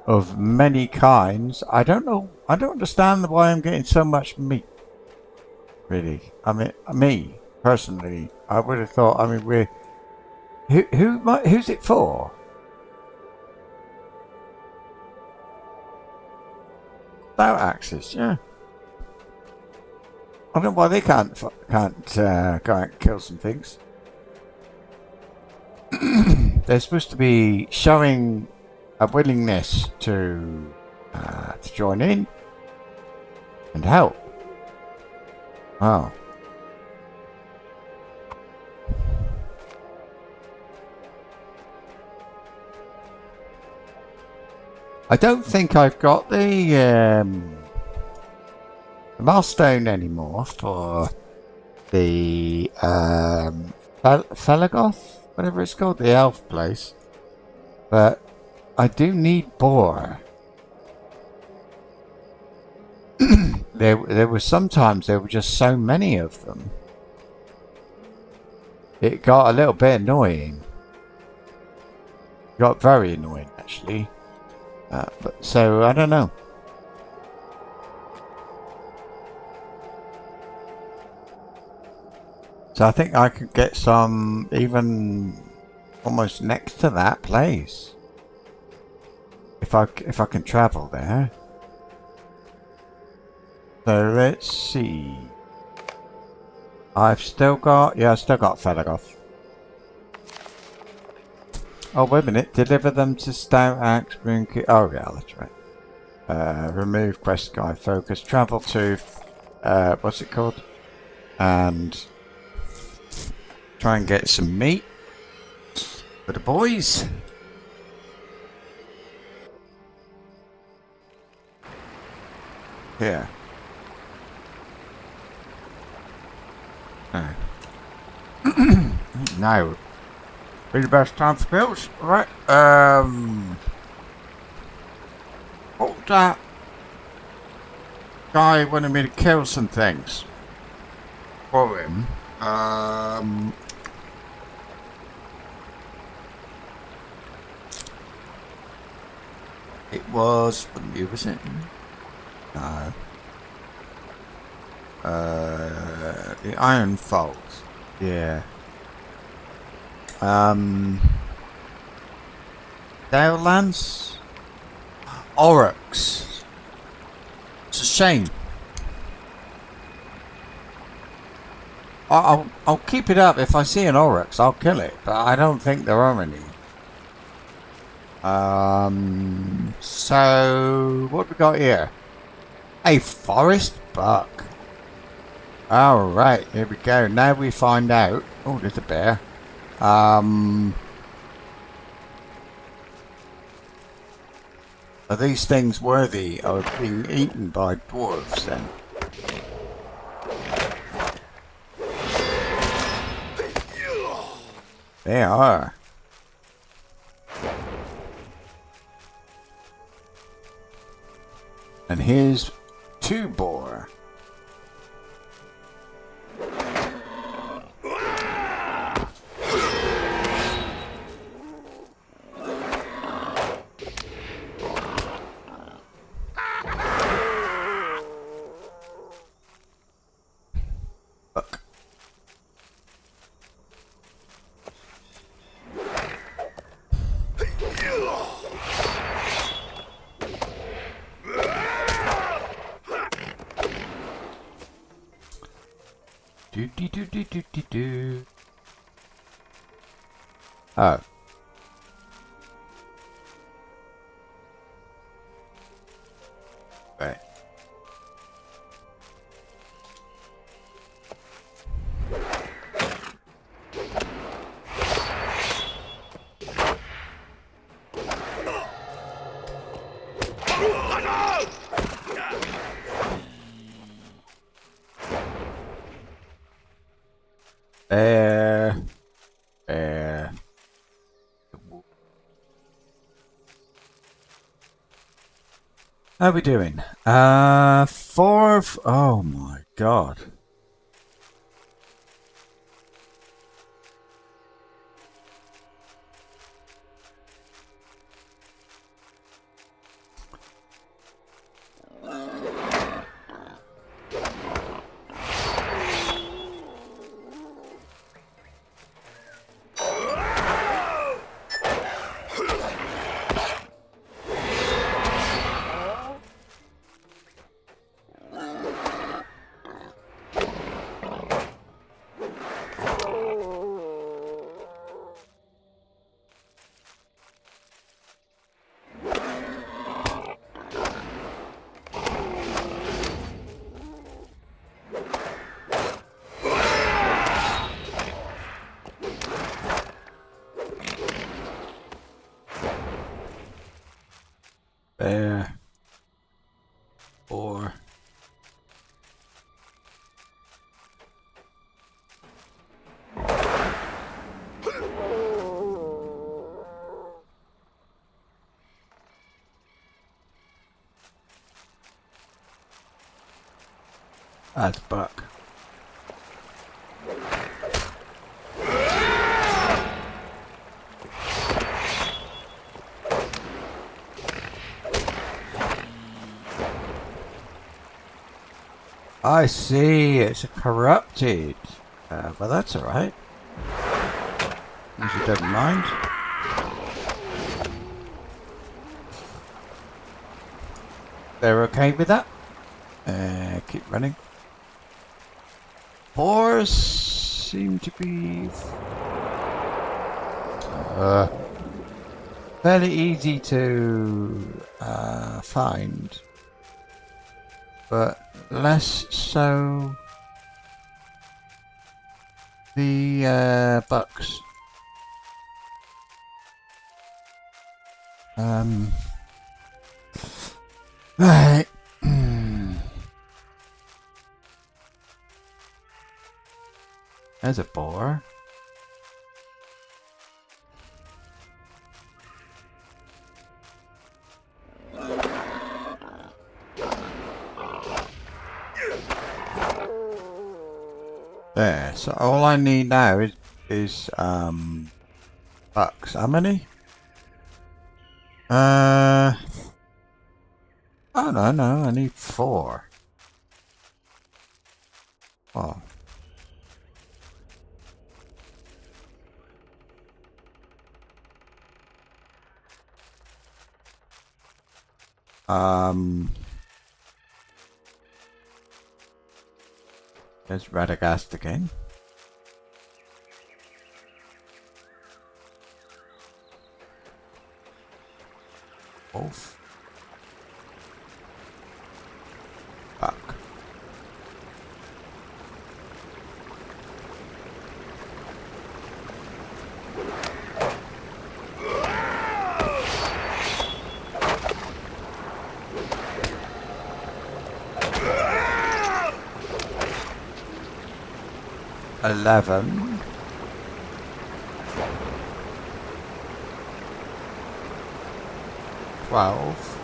of many kinds. I don't know. I don't understand why I'm getting so much meat. Really. I mean, me personally, I would have thought. I mean, we're who's it for? Stout axes, yeah. I don't know why they can't go out and kill some things. They're supposed to be showing a willingness to join in and help. Oh. I don't think I've got the milestone anymore for the Felagoth, whatever it's called, the elf place. But I do need boar. There were sometimes there were just so many of them. It got a little bit annoying. Got very annoying actually. But so I don't know. So I think I could get some even almost next to that place. If I can travel there. So let's see. I've still got Felagoth. Oh wait a minute, deliver them to Stout Axe, oh yeah, that's right. Remove quest guide focus, travel to what's it called? And try and get some meat for the boys. Here. Now, be the best time for builds, right? Oh, that guy wanted me to kill some things for him. It was, what year was it? No. The Iron Fold. Yeah. Dalelands? Oryx. It's a shame. I'll keep it up. If I see an Oryx, I'll kill it. But I don't think there are any. So what have we got here? A forest buck. Alright, here we go. Now we find out. Oh, there's a bear. Are these things worthy of being eaten by dwarves then? They are. And here's 2 boar. Look. Do. Oh. Right. How are we doing? 4 of... Oh my god. There. 4. That's buck. I see, it's a corrupted. Well, that's alright. If you don't mind. They're okay with that? Keep running. Boars seem to be fairly easy to find, but less so the bucks. Right. There's a boar. There. So all I need now is bucks. How many? Oh no, I need 4. Oh. There's Radagast again. Wolf. Buck. $11. 12.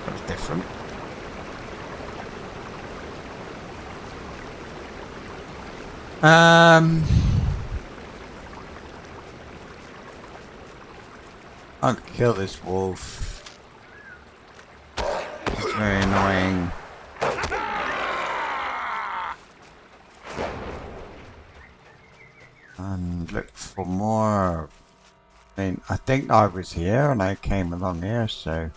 That was different. I'll kill this wolf. It's very annoying. And look for more. I mean, I think I was here and I came along here, so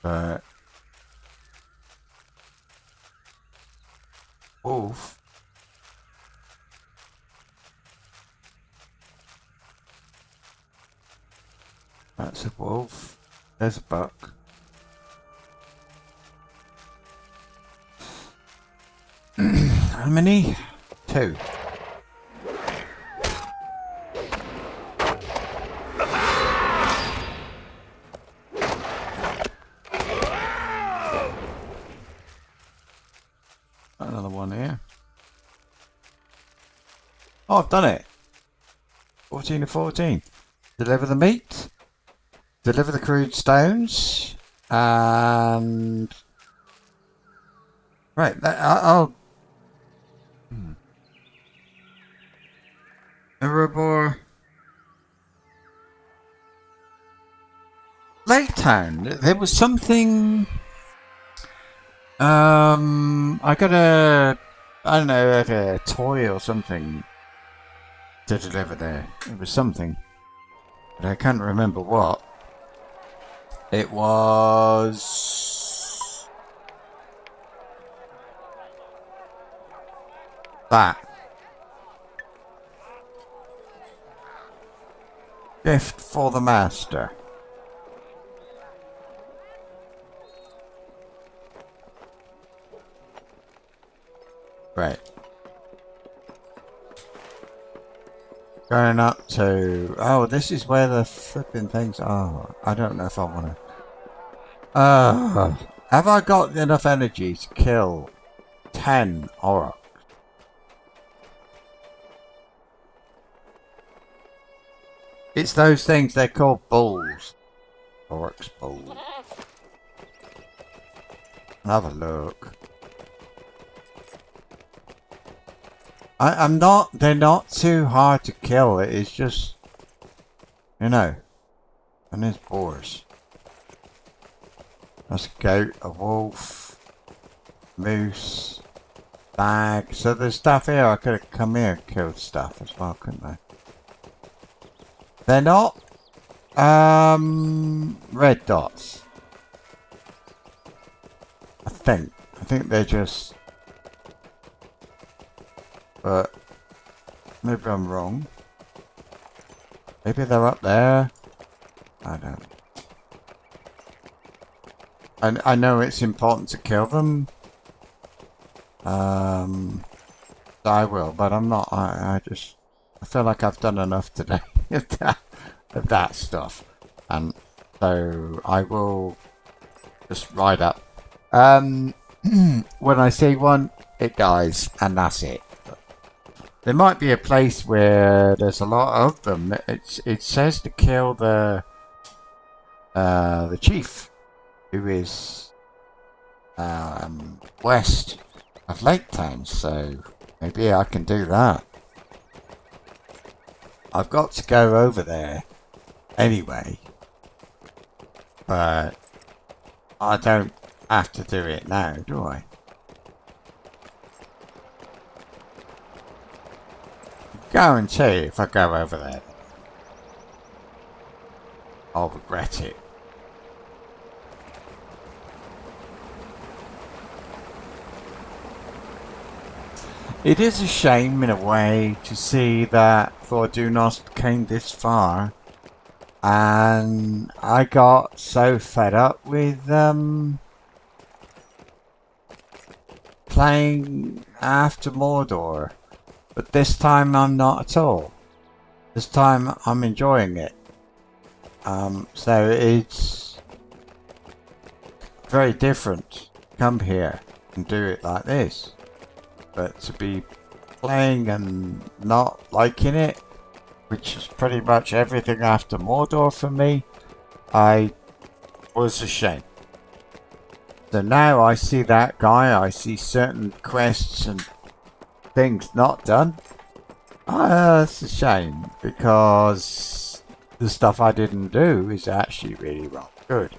but wolf. That's a wolf. There's a buck. How many? 2. Another one here. Oh, I've done it. 14 of 14. Deliver the meat. Deliver the crude stones. And... Right, I'll... Erebor... Lake Town. There was something... I got a... I don't know, like a toy or something to deliver there. It was something. But I can't remember what. It was... that. Gift for the master. Right. Going up to... Oh, this is where the flipping things are. I don't know if I want to... have I got enough energy to kill 10 aurochs? It's those things, they're called bulls. Aurochs bulls. Have a look. I'm not, they're not too hard to kill, it's just, you know, and there's boars. That's a goat, a wolf, moose, stag, so there's stuff here, I could have come here and killed stuff as well, couldn't I? They're not, red dots. I think they're just... But maybe I'm wrong. Maybe they're up there. I don't. I know it's important to kill them. So I will, but I'm not. I feel like I've done enough today of that stuff, and So I will just ride up. When I see one, it dies, and that's it. There might be a place where there's a lot of them. It says to kill the chief, who is west of Lake Town. So maybe I can do that. I've got to go over there anyway, but I don't have to do it now, do I? Guarantee if I go over there, I'll regret it. It is a shame in a way to see that Thordbeinik came this far, and I got so fed up with playing after Mordor. But this time I'm not at all. This time I'm enjoying it. So it's very different to come here and do it like this. But to be playing and not liking it, which is pretty much everything after Mordor for me, I was ashamed. So now I see that guy, I see certain quests and things not done. It's a shame, because the stuff I didn't do is actually really well good.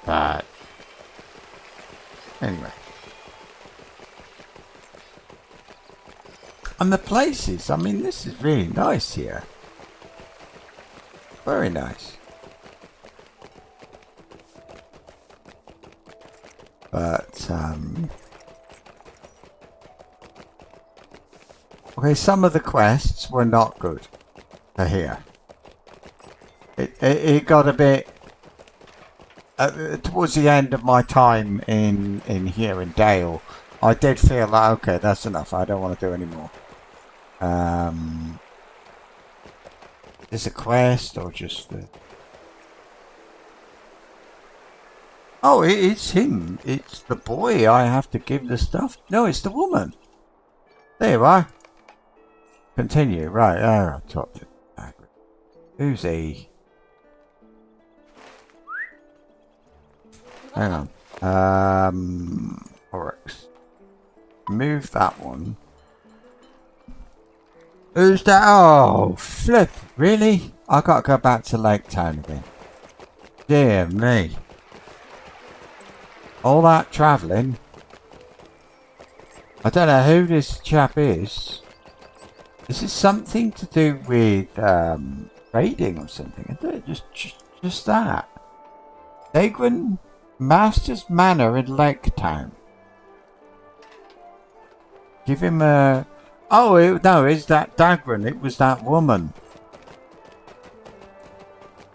But anyway. And the places, I mean, this is really nice here. Very nice. But, okay, some of the quests were not good to hear. It got a bit... towards the end of my time in here in Dale, I did feel like, okay, that's enough. I don't want to do any more. Is a quest or just the... Oh, it's him. It's the boy I have to give the stuff. No, it's the woman. There you are. Continue. Right. I talked to Hagrid. Who's he? Hang on. Oryx. Move that one. Who's that? Oh, flip. Really? I gotta go back to Lake Town again. Dear me. All that travelling. I don't know who this chap is. Is it something to do with trading or something? I don't know, just that. Dagwin Master's Manor in Lake Town. Give him a... Oh, no, it's that Dagwin. It was that woman.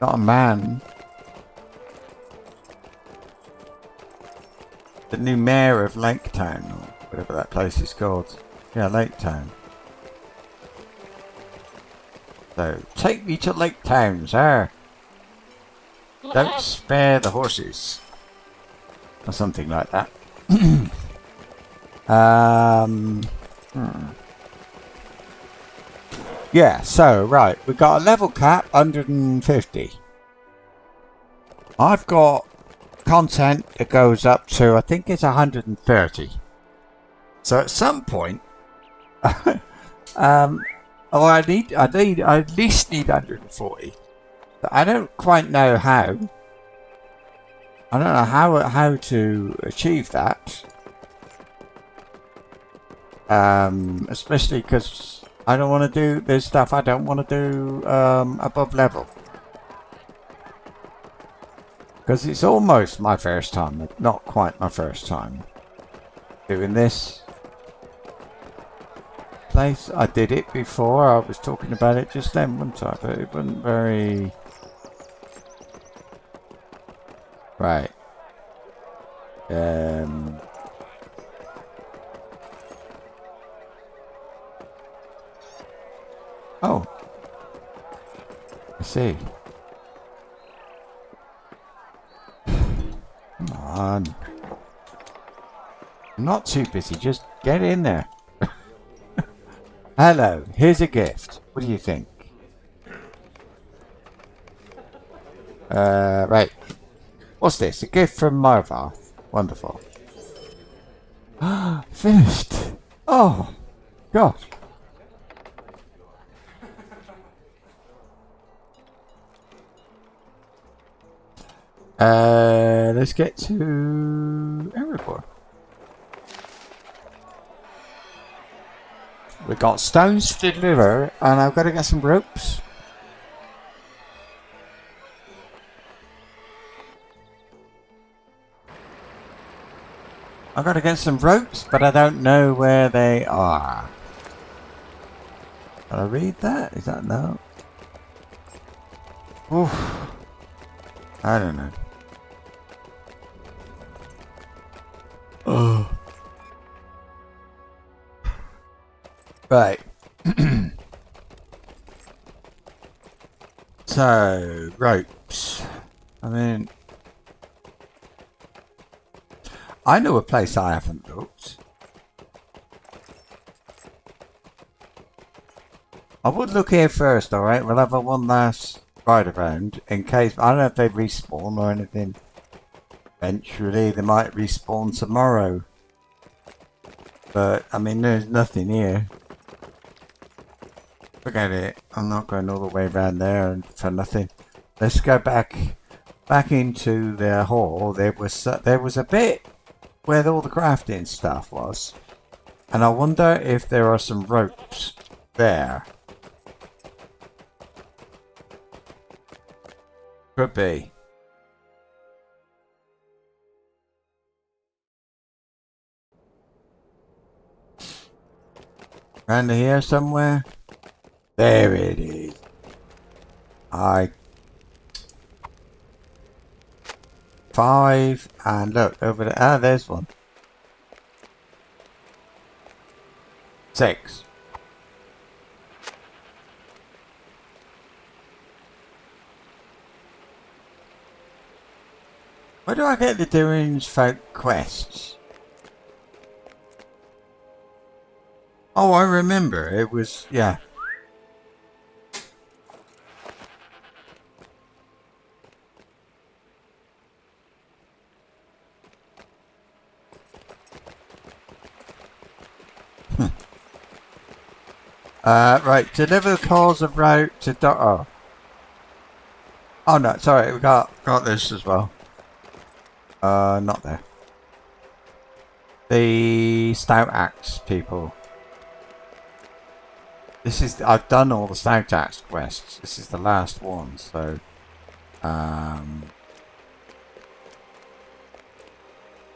Not a man. The new mayor of Lake Town, or whatever that place is called. Yeah, Lake Town. So, take me to Lake Town, sir. Don't spare the horses. Or something like that. Yeah, so, right. We've got a level cap, 150. I've got content that goes up to, I think it's 130. So at some point... Oh, I at least need 140. But I don't quite know how. I don't know how to achieve that. Especially because I don't want to do this stuff. I don't want to do above level. Because it's almost my first time, not quite my first time doing this place. I did it before. I was talking about it just then, wasn't I? But it wasn't very... Right. Oh. I see. Come on. I'm not too busy, just get in there. Hello, here's a gift. What do you think? Right. What's this? A gift from Marvarth. Wonderful. Finished. Oh, God. Let's get to Erebor. We got stones to deliver, and I've got to get some ropes. I've got to get some ropes, but I don't know where they are. Can I read that? Is that no? Oof. I don't know. Oh. Right. So, ropes. I mean, I know a place I haven't looked. I would look here first, alright? We'll have a one last ride around in case. I don't know if they respawn or anything. Eventually, they might respawn tomorrow. But, I mean, there's nothing here. Forget it. I'm not going all the way around there for nothing. Let's go back into the hall. There was a bit where all the crafting stuff was, and I wonder if there are some ropes there. Could be. Around here somewhere. There it is. Five, and look over there. Ah, there's one. 6. Where do I get the doings folk quests? Oh, I remember. It was, yeah. Right, deliver the cause of route to Oh no, sorry, we got this as well. Not there. The Stout Axe people. I've done all the Stout Axe quests. This is the last one, so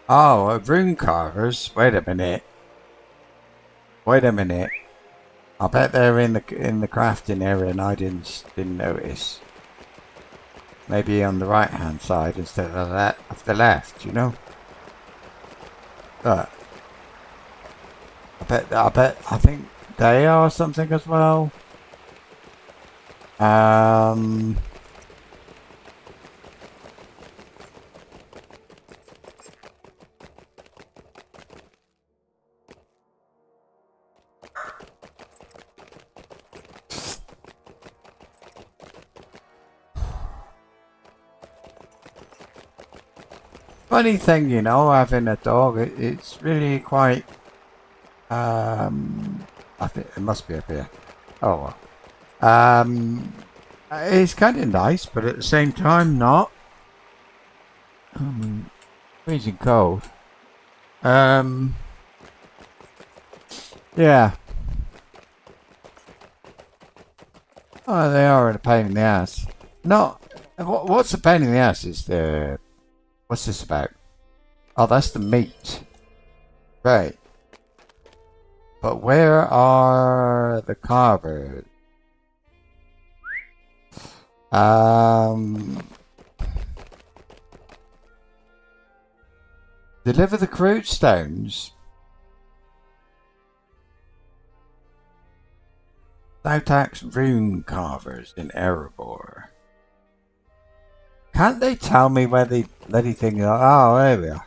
oh, rune carvers. Wait a minute. I bet they're in the crafting area and I didn't notice. Maybe on the right hand side instead of the left, you know? But I think they are something as well. Funny thing, you know, having a dog, it's really quite, I think it must be up here. Oh well. It's kind of nice, but at the same time not. Freezing cold. Yeah. Oh, they are a pain in the ass. Not, what's a pain in the ass is the... What's this about? Oh, that's the meat. Right. But where are the carvers? Deliver the crude stones. Thou tax rune carvers in Erebor. Can't they tell me where the bloody thing is? Oh, there we are.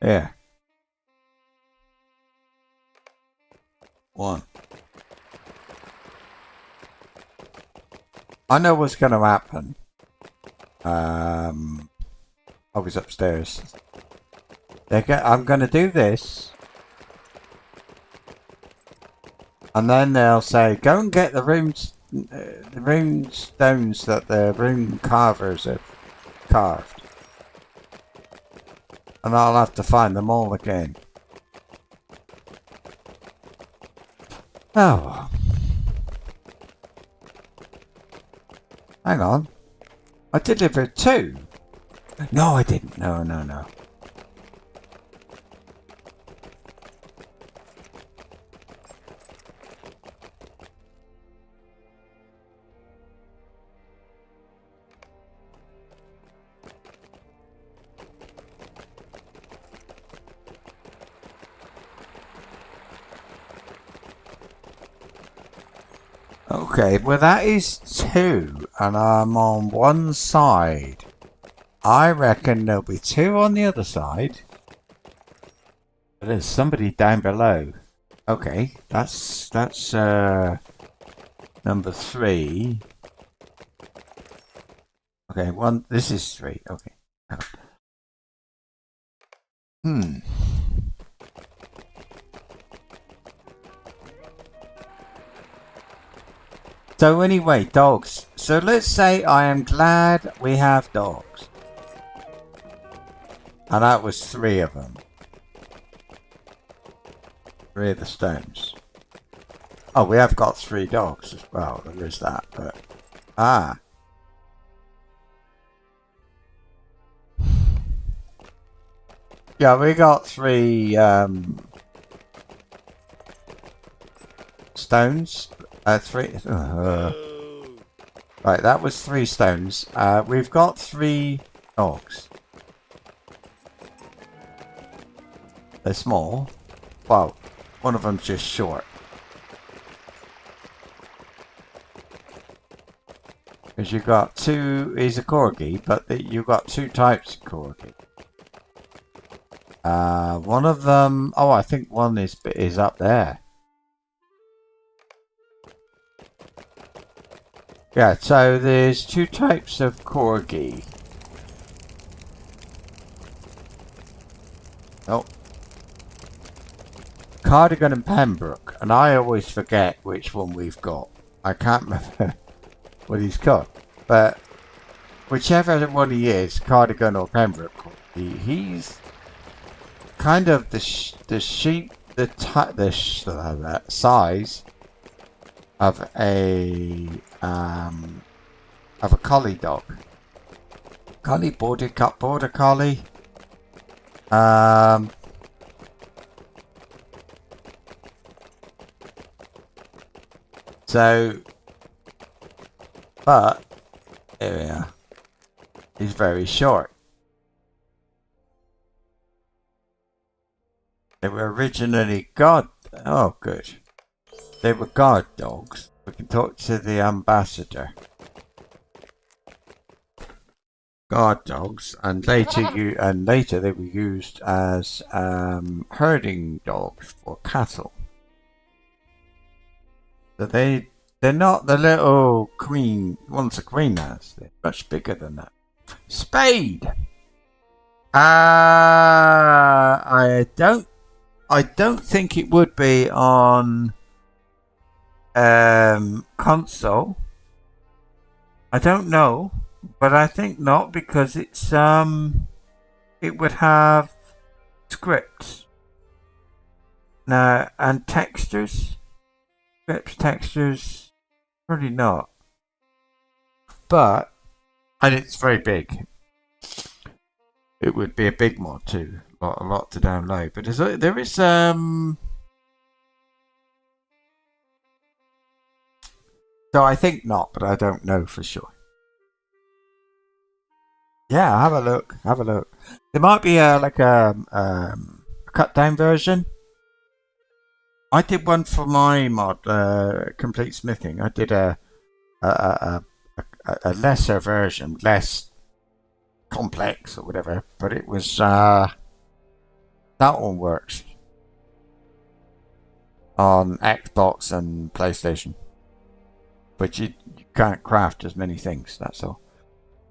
Yeah. 1. I know what's going to happen. I was upstairs. I'm going to do this. And then they'll say, go and get the rune stones that the rune carvers have carved. And I'll have to find them all again. Oh. Hang on. I delivered 2. No, I didn't. No. Okay, well that is 2, and I'm on one side. I reckon there'll be 2 on the other side. But there's somebody down below. Okay, that's number 3. Okay, this is 3. Okay. So anyway, dogs. So let's say I am glad we have dogs. And that was 3 of them. 3 of the stones. Oh, we have got 3 dogs as well. There is that, but... Ah. Yeah, we got 3 stones. 3. Right, that was 3 stones. We've got 3 dogs. They're small. Well, one of them's just short. Because you've got 2. He's a corgi, but you've got 2 types of corgi. One of them. Oh, I think one is up there. Yeah, so there's 2 types of corgi. Oh. Cardigan and Pembroke, and I always forget which one we've got. I can't remember what he's got. But whichever one he is, Cardigan or Pembroke, he's kind of the size of a collie dog. Border collie. So, but there we are. He's very short. They were originally guard. Oh, good. They were guard dogs. We can talk to the ambassador. Guard dogs, and later they were used as herding dogs for cattle. So they're not the little queen ones the queen has. They're much bigger than that. Spade. I don't think it would be on console. I don't know, but I think not, because it's it would have scripts now and textures. Scripts, textures, probably not. But, and it's very big. It would be a big mod too. A lot to download. But there is so I think not, but I don't know for sure. Yeah, have a look. Have a look. There might be like a cut down version. I did one for my mod, Complete Smithing. I did a a lesser version, less complex or whatever, but it was that one works on Xbox and PlayStation, but you can't craft as many things, that's all.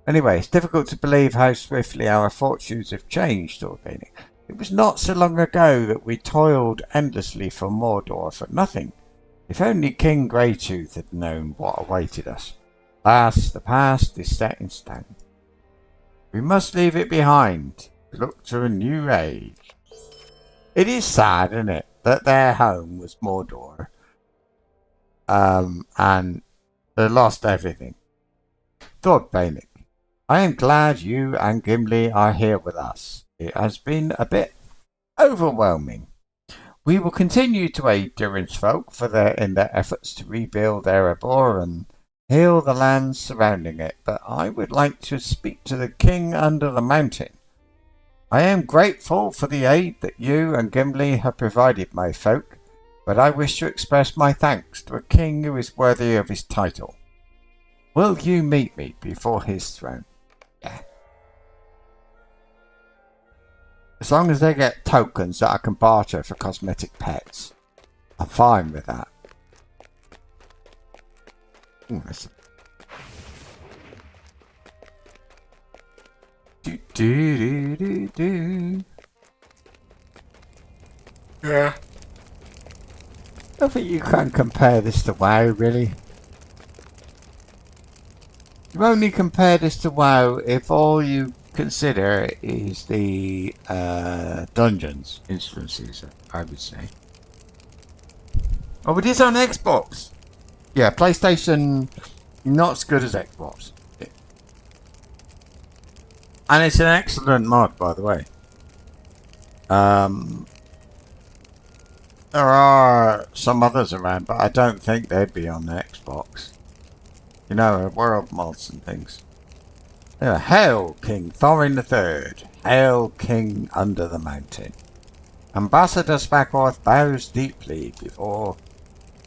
Anyway, it's difficult to believe how swiftly our fortunes have changed, Thordbeinik. It was not so long ago that we toiled endlessly for Mordor for nothing. If only King Greytooth had known what awaited us. Alas, the past is set in stone. We must leave it behind, look to a new age. It is sad, isn't it, that their home was Mordor, and they lost everything. Thordbeinik, I am glad you and Gimli are here with us. It has been a bit overwhelming. We will continue to aid Durin's folk in their efforts to rebuild Erebor and heal the lands surrounding it, but I would like to speak to the king under the mountain. I am grateful for the aid that you and Gimli have provided my folk, but I wish to express my thanks to a king who is worthy of his title. Will you meet me before his throne? Yeah. As long as they get tokens that I can barter for cosmetic pets, I'm fine with that. Yeah. I think you can't compare this to WoW, really. You only compare this to WoW if all you consider is the dungeons instances, I would say. Oh, it is on Xbox. Yeah, PlayStation, not as good as Xbox. And it's an excellent mod, by the way. There are some others around, but I don't think they'd be on the Xbox. You know, world mods and things. Yeah, hail King Thorin III. Hail King under the mountain. Ambassador Spacorth bows deeply before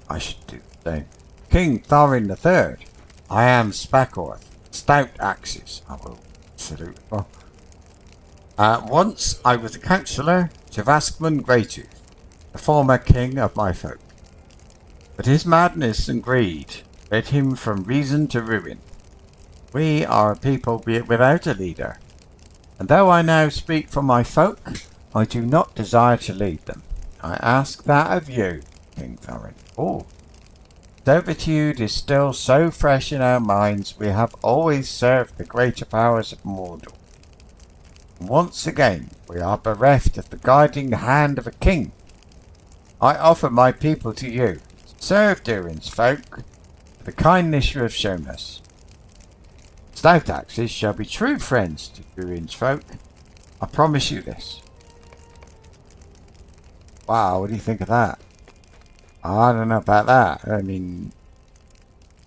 I should do the same. King Thorin III. I am Spacorth. Stout axes. I will salute. Once I was a councillor to Vaskman Greytooth, the former king of my folk. But his madness and greed led him from reason to ruin. We are a people without a leader, and though I now speak for my folk, I do not desire to lead them. I ask that of you, King Thorin. Oh, servitude is still so fresh in our minds, we have always served the greater powers of Mordor. Once again, we are bereft of the guiding hand of a king. I offer my people to you. Serve Durin's folk for the kindness you have shown us. Stout axes shall be true friends to Durin's folk. I promise you this. Wow, what do you think of that? I don't know about that. I mean,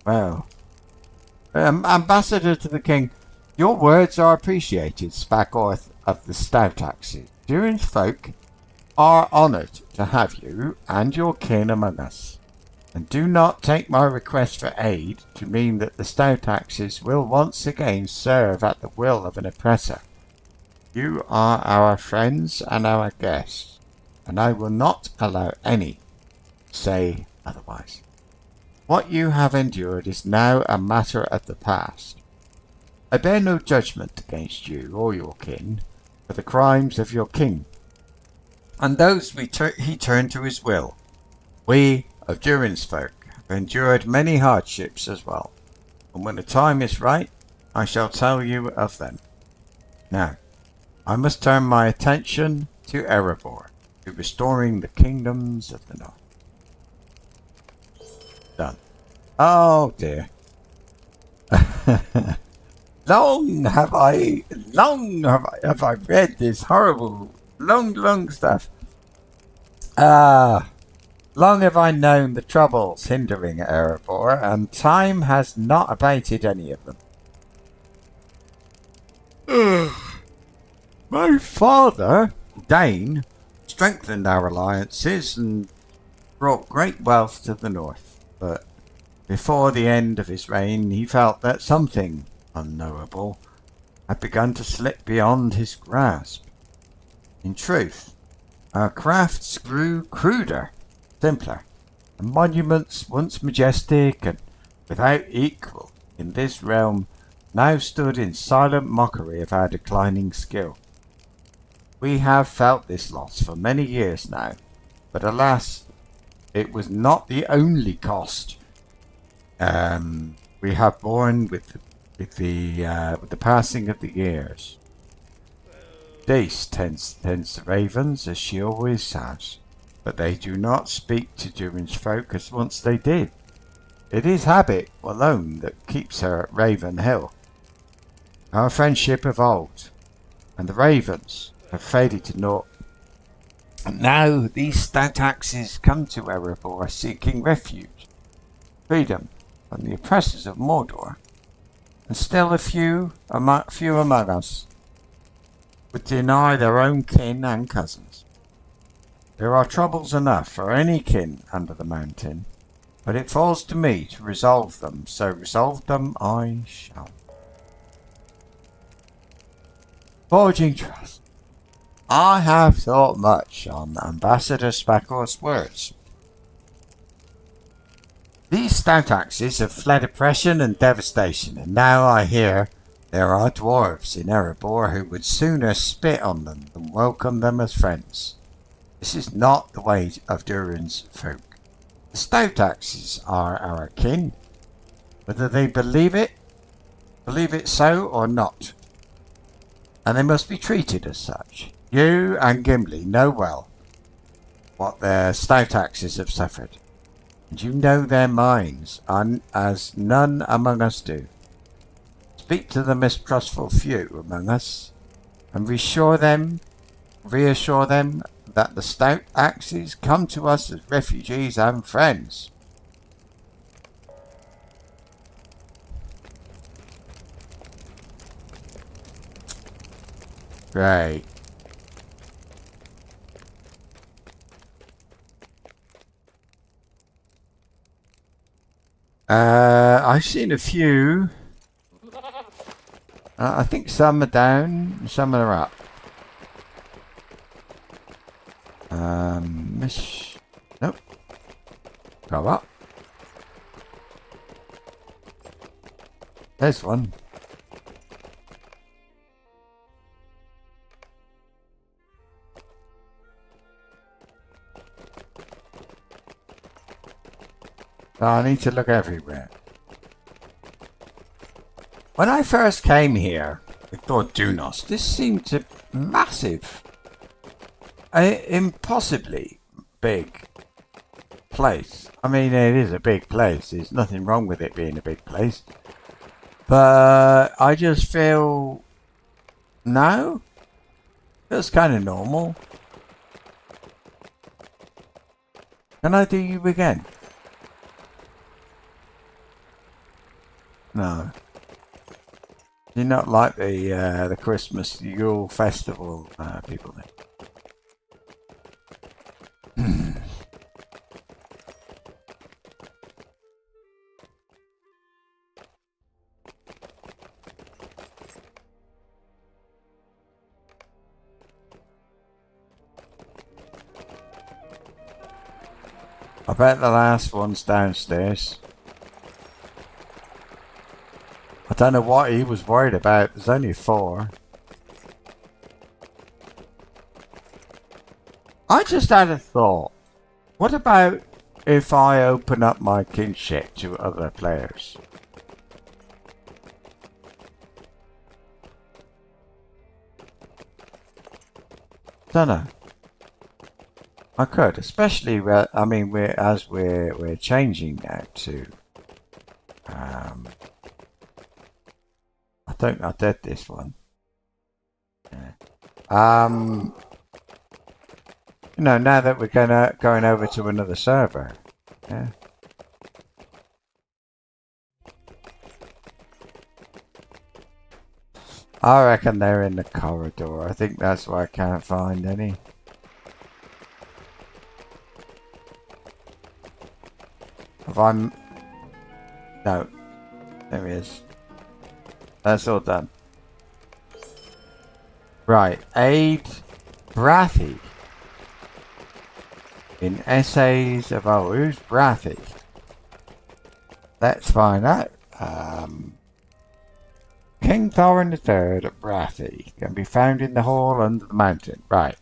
well, Ambassador to the King, your words are appreciated, Spacorth of the Stout Axes. Durin's folk are honoured to have you and your kin among us. And do not take my request for aid to mean that the Stout Axes will once again serve at the will of an oppressor. You are our friends and our guests, and I will not allow any to say otherwise. What you have endured is now a matter of the past. I bear no judgment against you or your kin for the crimes of your king, and those he turned to his will. We of Durin's folk have endured many hardships as well, and when the time is right, I shall tell you of them. Now, I must turn my attention to Erebor, to restoring the kingdoms of the north. Done. Oh dear. Long have I read this horrible, long stuff. Long have I known the troubles hindering Erebor, and time has not abated any of them. My father, Dane, strengthened our alliances and brought great wealth to the north, but Before the end of his reign, he felt that something unknowable had begun to slip beyond his grasp. In truth, our crafts grew cruder, simpler, and monuments once majestic and without equal in this realm now stood in silent mockery of our declining skill. We have felt this loss for many years now, but alas, it was not the only cost we have borne with the passing of the years. Dace tends the ravens as she always has, but they do not speak to Durin's folk as once they did. It is habit alone that keeps her at Raven Hill. Our friendship evolved, and the ravens have faded to naught. And now these stout axes come to Erebor seeking refuge, freedom from the oppressors of Mordor, and still a few among us would deny their own kin and cousins. There are troubles enough for any kin under the mountain, but it falls to me to resolve them, so resolve them I shall. Forging trust. I have thought much on Ambassador Spackor's words. These stout axes have fled oppression and devastation, and now I hear there are dwarves in Erebor who would sooner spit on them than welcome them as friends. This is not the way of Durin's folk. The stout axes are our kin, whether they believe it so or not, and they must be treated as such. You and Gimli know well what their stout axes have suffered, and you know their minds as none among us do. Speak to the mistrustful few among us, and reassure them that the stout axes come to us as refugees and friends. Great. I've seen a few. I think some are down, some are up. Nope. Go up. There's one. So I need to look everywhere. When I first came here with Lord Dunos, this seemed to massive, impossibly big place. I mean, it is a big place. There's nothing wrong with it being a big place. But I just feel, no, feels kind of normal. Can I do you again? No. Do you not like the Christmas Yule festival people there? I bet the last one's downstairs. I don't know what he was worried about. There's only 4. I just had a thought. What about if I open up my kinship to other players? Don't know. I could, especially I mean, we're changing now to. I think I did this one. Yeah. You know, now that we're going over to another server. Yeah. I reckon they're in the corridor. I think that's why I can't find any. Have I No. There he is. That's all done. Right. Aid Brathy. In Essays of Old. Who's Brathy? Let's find out. King Thorin III at Brathy can be found in the hall under the mountain. Right.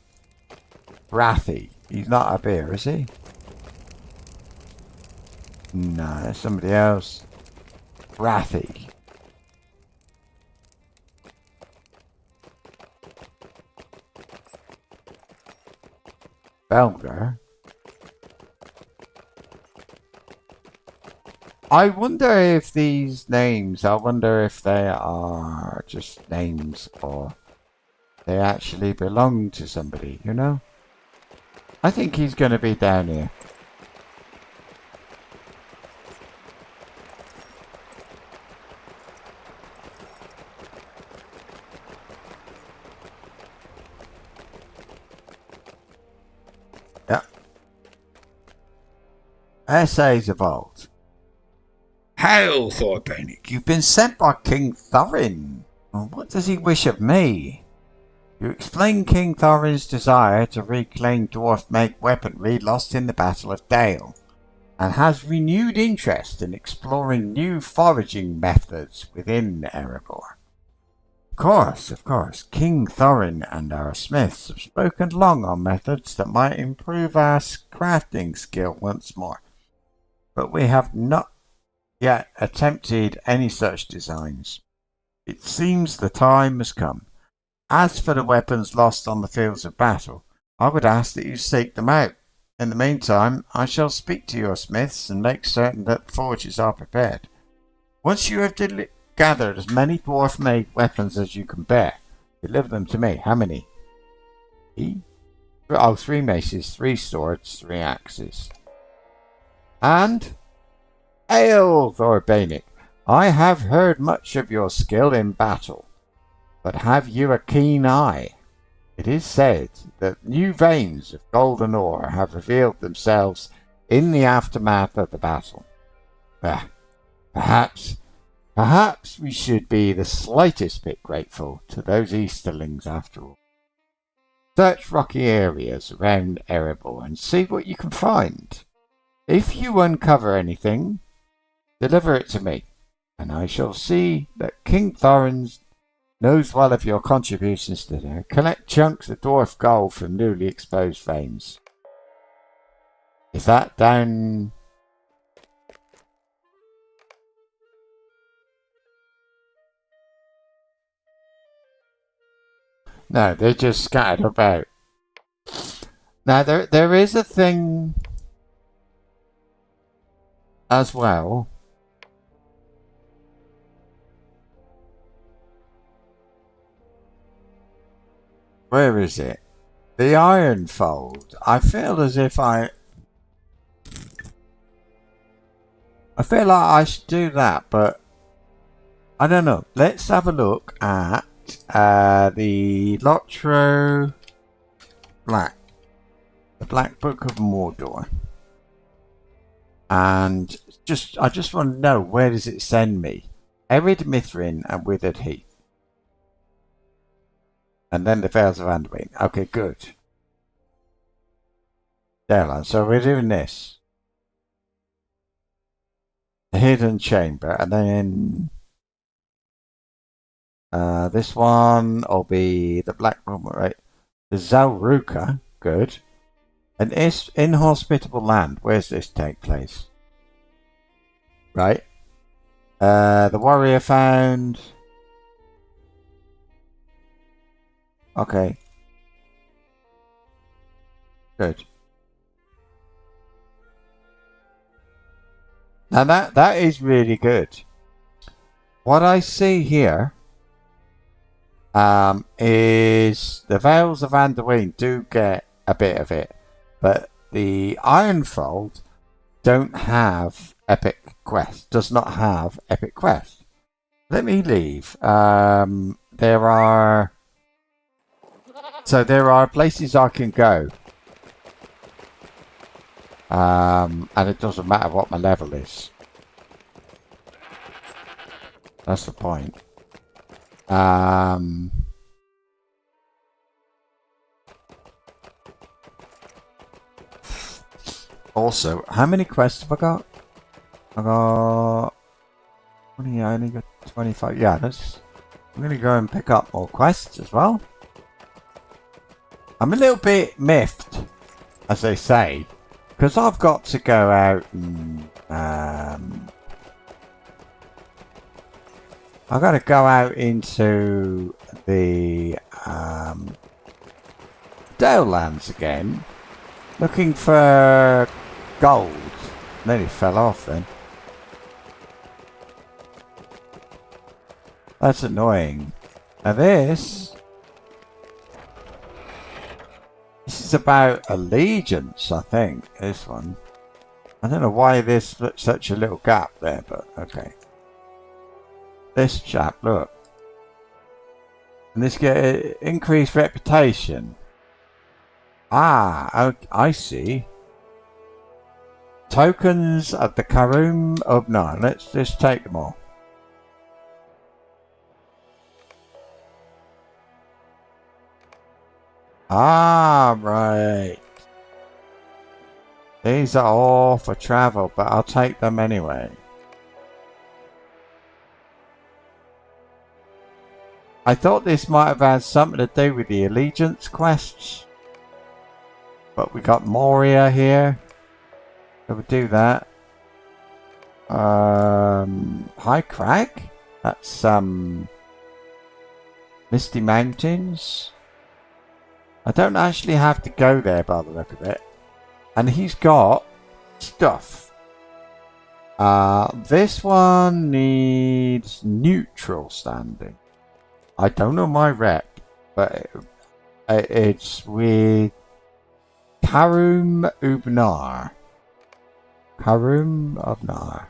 Brathy. He's not up here, is he? No, there's somebody else. Brathy. Belger. I wonder if these names, I wonder if they are just names or they actually belong to somebody, you know? I think he's going to be down here. Yeah. Essays of Old. Hail, Thordbeinik, you've been sent by King Thorin. What does he wish of me? You explain King Thorin's desire to reclaim dwarf-made weaponry lost in the Battle of Dale, and has renewed interest in exploring new foraging methods within Erebor. Of course, King Thorin and our smiths have spoken long on methods that might improve our crafting skill once more, but we have not yet attempted any such designs. It seems the time has come. As for the weapons lost on the fields of battle, I would ask that you seek them out. In the meantime, I shall speak to your smiths and make certain that the forges are prepared. Once you have gathered as many dwarf-made weapons as you can bear, deliver them to me. How many? 3? Oh, 3 maces, 3 swords, 3 axes. And... Hail, Thordbeinik! I have heard much of your skill in battle, but have you a keen eye? It is said that new veins of golden ore have revealed themselves in the aftermath of the battle. Perhaps we should be the slightest bit grateful to those Easterlings after all. Search rocky areas around Erebor and see what you can find. If you uncover anything, deliver it to me, and I shall see that King Thorin knows well of your contributions to there. Collect chunks of dwarf gold from newly exposed veins. Is that down? No, they're just scattered about. Now there is a thing as well. Where is it? The Ironfold. I feel as if I feel like I should do that, but I don't know. Let's have a look at the Lotro Black. The Black Book of Mordor. And I just want to know, where does it send me? Erid Mithrin and Withered Heath. And then the Vales of Anduin. Okay, good. There, so we're doing this. The Hidden Chamber, and then this one will be the Black Room, right? The Zalruka, good. An inhospitable land. Where's this take place? Right. The warrior found. Okay. Good. Now that is really good. What I see here is the Vales of Anduin do get a bit of it, but the Ironfold don't have epic quest. Does not have epic quest. Let me leave. There are places I can go. And it doesn't matter what my level is. That's the point. Also, how many quests have I got? I got 20, I only got 25. Yeah, I'm gonna go and pick up more quests as well. I'm a little bit miffed, as they say, because I've got to go out and I've got to go out into the Dale lands again, looking for gold. Nearly fell off then. That's annoying. Now this is about allegiance, I think, this one. I don't know why there's such a little gap there, but okay. This chap, look. And this get increased reputation. Ah, I see. Tokens of the Karum of Nine. Let's just take them all. Ah, right. These are all for travel, but I'll take them anyway. I thought this might have had something to do with the allegiance quests. But we got Moria here. So we'll do that. High Crag? That's Misty Mountains. I don't actually have to go there by the look of it. And he's got stuff. This one needs neutral standing. I don't know my rep, but it's with Karum Ubnar. Karum Ubnar.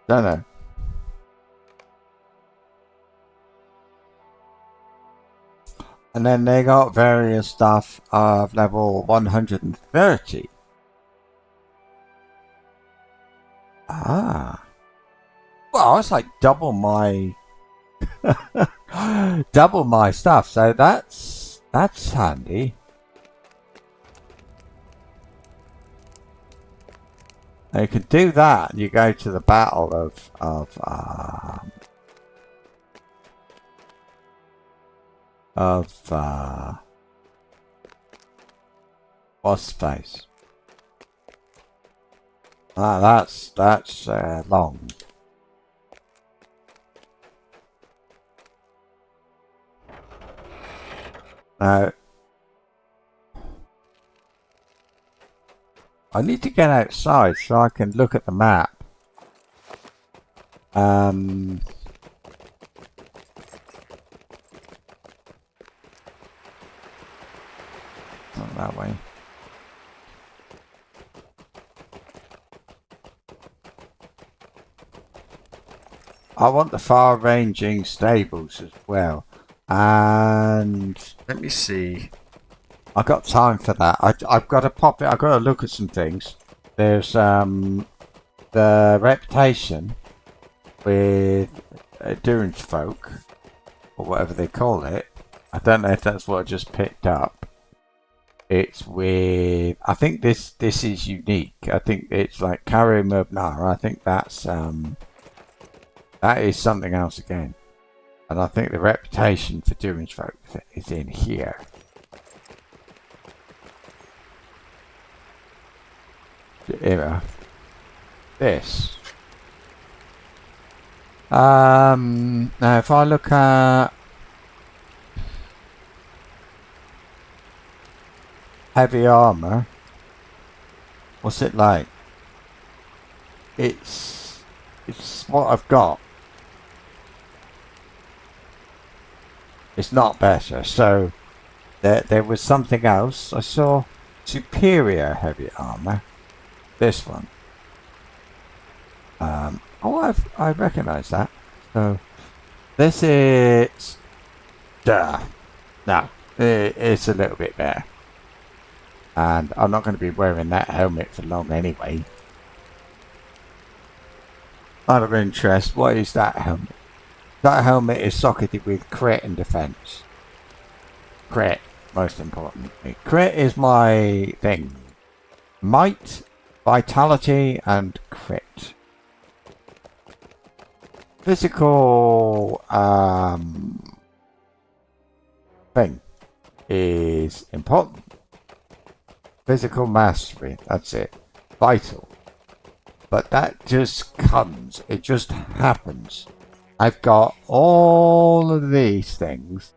Don't know. And then they got various stuff of level 130. Ah. Well, it's like double my double my stuff, so that's handy. Now you can do that and you go to the battle of what's the face? Ah, that's long. Now, I need to get outside so I can look at the map. Not that way. I want the far-ranging stables as well. And let me see. I've got time for that. I've got to pop it. I've got to look at some things. There's the reputation with endurance folk, or whatever they call it. I don't know if that's what I just picked up. It's with, I think this is unique. I think it's like Karim Mubnar. I think that's that is something else again. And I think the reputation for endurance folk is in here. Era. This. Now if I look at heavy armor, what's it like? It's what I've got. It's not better. So there was something else. I saw superior heavy armor. This one. I recognise that. So this is now it's a little bit better. And I'm not going to be wearing that helmet for long anyway. Out of interest, what is that helmet? That helmet is socketed with crit and defense. Crit, most importantly. Crit is my thing. Might, vitality, and crit. Physical thing is important. Physical mastery, that's it. Vital. But that just comes. It just happens. I've got all of these things.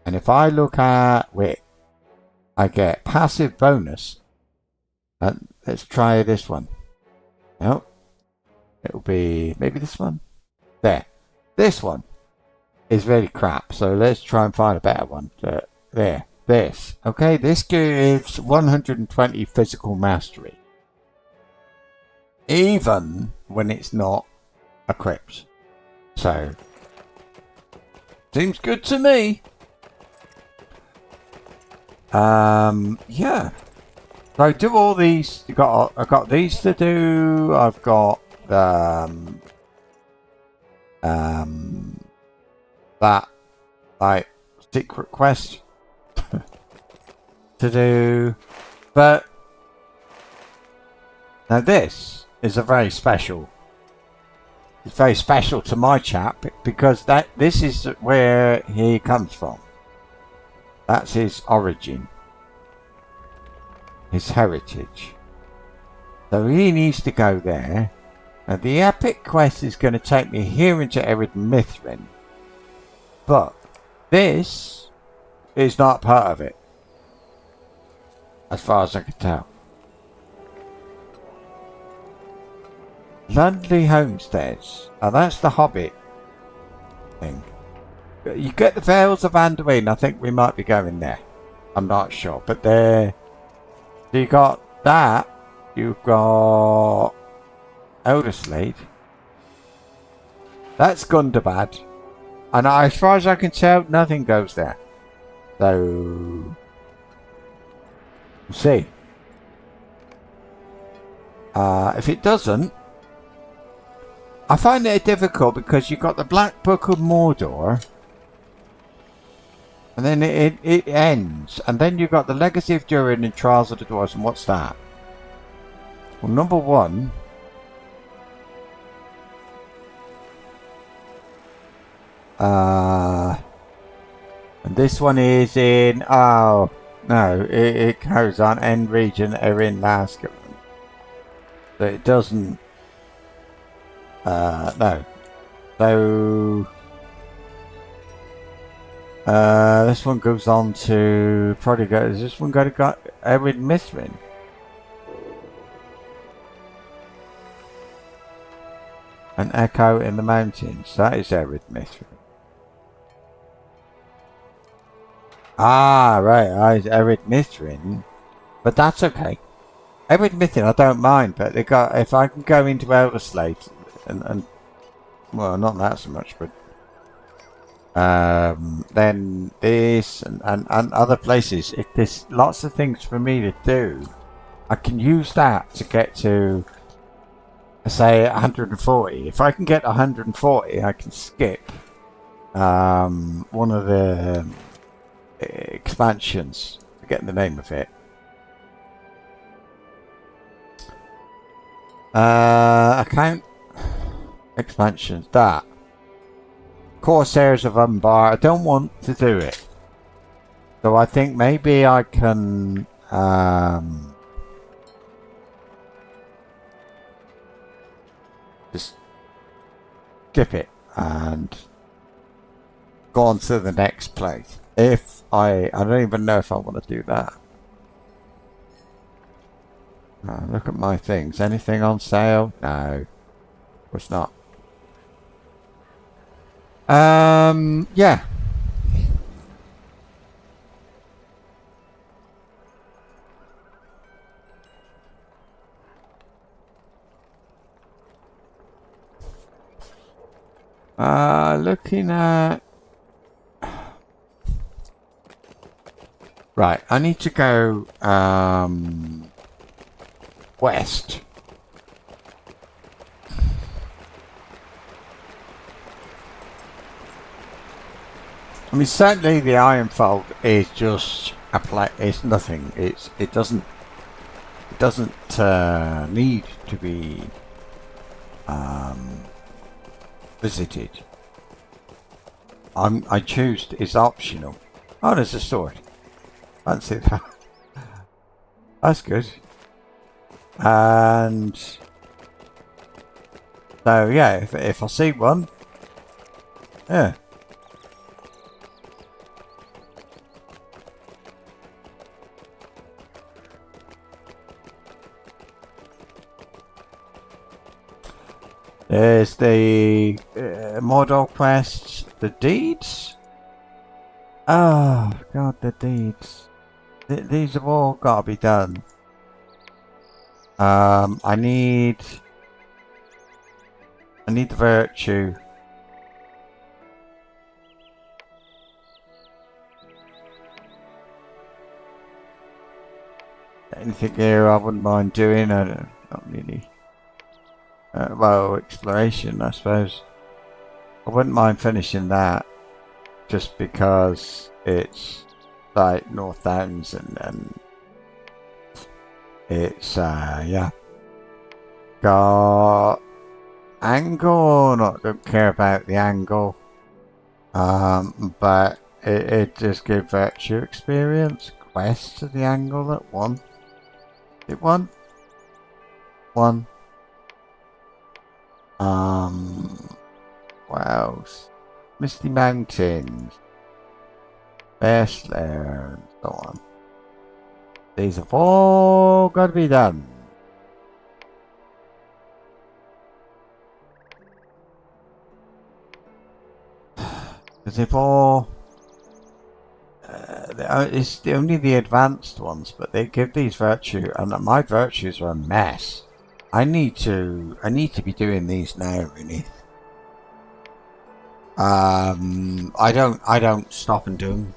And if I look at wit, I get passive bonus. And let's try this one. Nope. It'll be maybe this one. There. This one is really crap. So let's try and find a better one. There. This. Okay, this gives 120 physical mastery. Even when it's not equipped. So, seems good to me. Yeah. So I do all these. I've got these to do. I've got that like secret quest to do, but now this is a very special. It's very special to my chap because this is where he comes from. That's his origin, his heritage. So he needs to go there. Now the epic quest is going to take me here into Ered Mithrin, but this is not part of it, as far as I can tell. Lundley Homesteads. Oh, that's the Hobbit thing. You get the Vales of Anduin. I think we might be going there. I'm not sure, but there. So you got that. You've got Elderslade. That's Gundabad. And as far as I can tell, nothing goes there. So we'll see. If it doesn't, I find it difficult because you've got the Black Book of Mordor, and then it ends, and then you've got the Legacy of Durin and Trials of the Dwarves, and what's that? Well, number one, and this one is in, oh, no, it goes on End Region, Erin Lasker. So it doesn't, no. So, this one goes on to, probably does this one go to Ered Mithrin? An Echo in the Mountains, that is Ered Mithrin. Ah, right, Ered Mithrin, but that's okay. Ered Mithrin I don't mind, but they got, if I can go into Elderslade and well, not that so much, but then this and other places, if there's lots of things for me to do, I can use that to get to, say, 140. If I can get 140, I can skip one of the expansions, forgetting the name of it. Account expansions, that Corsairs of Umbar. I don't want to do it, so I think maybe I can just skip it and go on to the next place. If I don't even know if I want to do that. Look at my things. Anything on sale? No. Of course not. Yeah. Looking at Right, I need to go west. I mean, certainly the Ironfold is just a play. It's nothing. It doesn't need to be visited. I choose. It's optional. Oh, there's a sword. Fancy that. That's good. And so yeah, if I see one, yeah. There's the Mordor quests, the deeds. Oh god, the deeds. These have all got to be done. I need the virtue. Anything here I wouldn't mind doing? Not really. Well, exploration, I suppose. I wouldn't mind finishing that, just because it's like North Downs and it's yeah. Got angle. Don't care about the angle. But it just gives virtue experience. Quest to the angle at one. It one. What else? Misty Mountains, Bear Slayer, and so on. These have all got to be done. Because if all... it's only the advanced ones, but they give these virtue, and my virtues are a mess. I need to be doing these now, really. I don't stop and do them.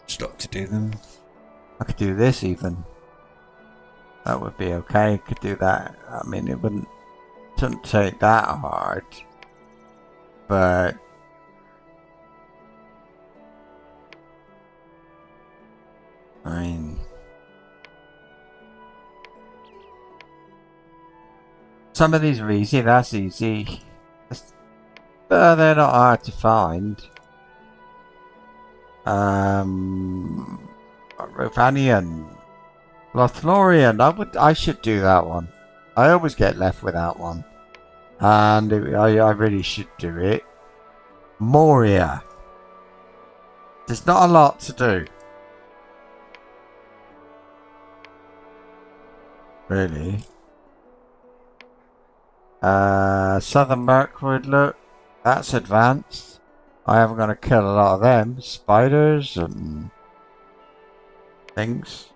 Stop to do them. I could do this even. That would be okay. Could do that. I mean, it wouldn't take that hard, but I mean, some of these are easy. That's easy. But they're not hard to find. Rovanian, Lothlorien. I should do that one. I always get left with that one, and I really should do it. Moria. There's not a lot to do, really. Southern Mirkwood, look, that's advanced. I am going to kill a lot of them. Spiders and things.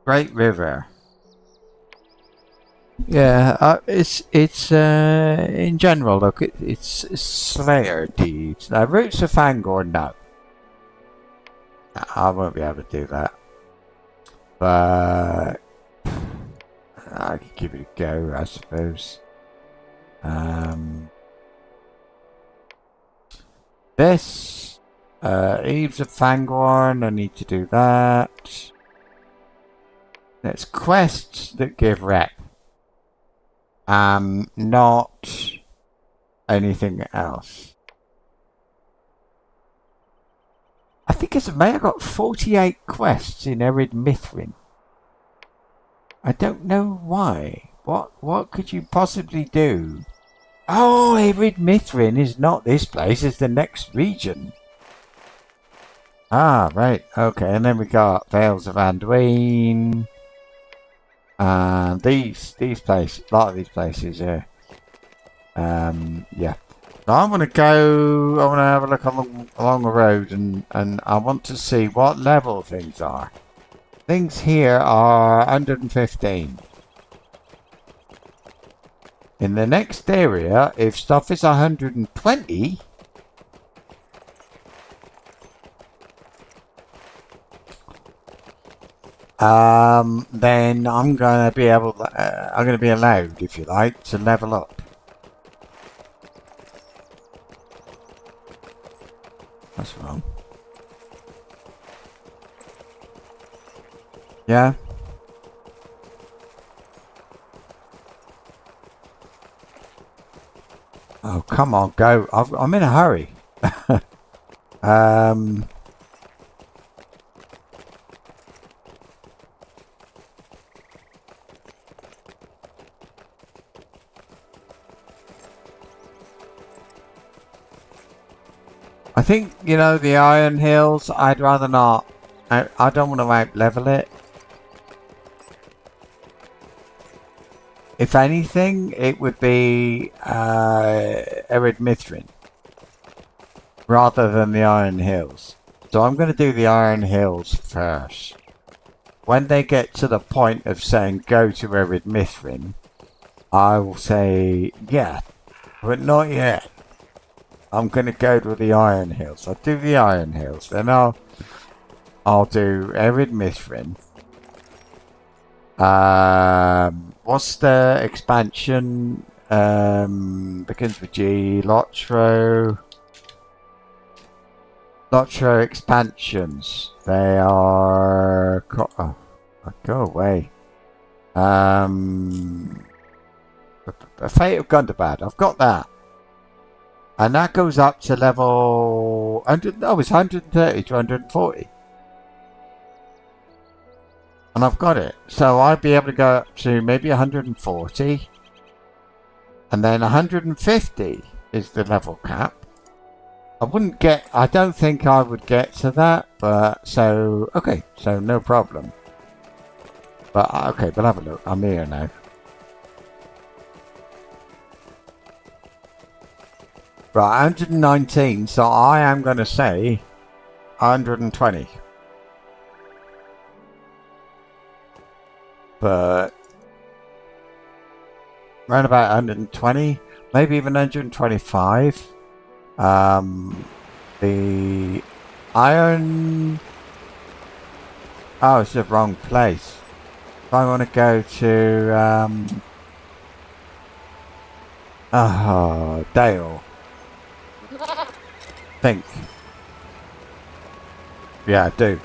Great River. Yeah, it's in general, look, it's Slayer deeds. Now, Roots of Fangor, no. I won't be able to do that. But I could give it a go, I suppose. This Eves of Fangorn, I need to do that. There's quests that give rep. Not anything else. I think as of May I got 48 quests in Erid Mithrin. I don't know why. What could you possibly do? Oh, Erid Mithrin is not this place, it's the next region. Ah, right, okay, and then we got Vales of Anduin. And these places, a lot of these places are, yeah. So I want to have a look along the road, and I want to see what level things are. Things here are 115. In the next area, if stuff is 120, then I'm gonna be able. I'm gonna be allowed, if you like, to level up. That's wrong. Yeah. Oh, come on, go. I'm in a hurry. I think, you know, the Iron Hills, I'd rather not. I don't want to out-level it. If anything, it would be Ered Mithrin rather than the Iron Hills. So I'm going to do the Iron Hills first. When they get to the point of saying go to Ered Mithrin, I will say yeah, but not yet. I'm going to go to the Iron Hills. I'll do the Iron Hills, then I'll do Ered Mithrin. What's the expansion? Begins with G. Lotro expansions. They are. Oh, go away. A Fate of Gundabad. I've got that. And that goes up to level 100. No, it's 130 to 140. And I've got it. So I'd be able to go up to maybe 140. And then 150 is the level cap. I don't think I would get to that, but so no problem. But okay, we'll have a look. I'm here now. Right, 119, so I am going to say 120. But around about 120, maybe even 125. The iron. Oh, it's the wrong place. If I want to go to Dale. Think. Yeah, I do.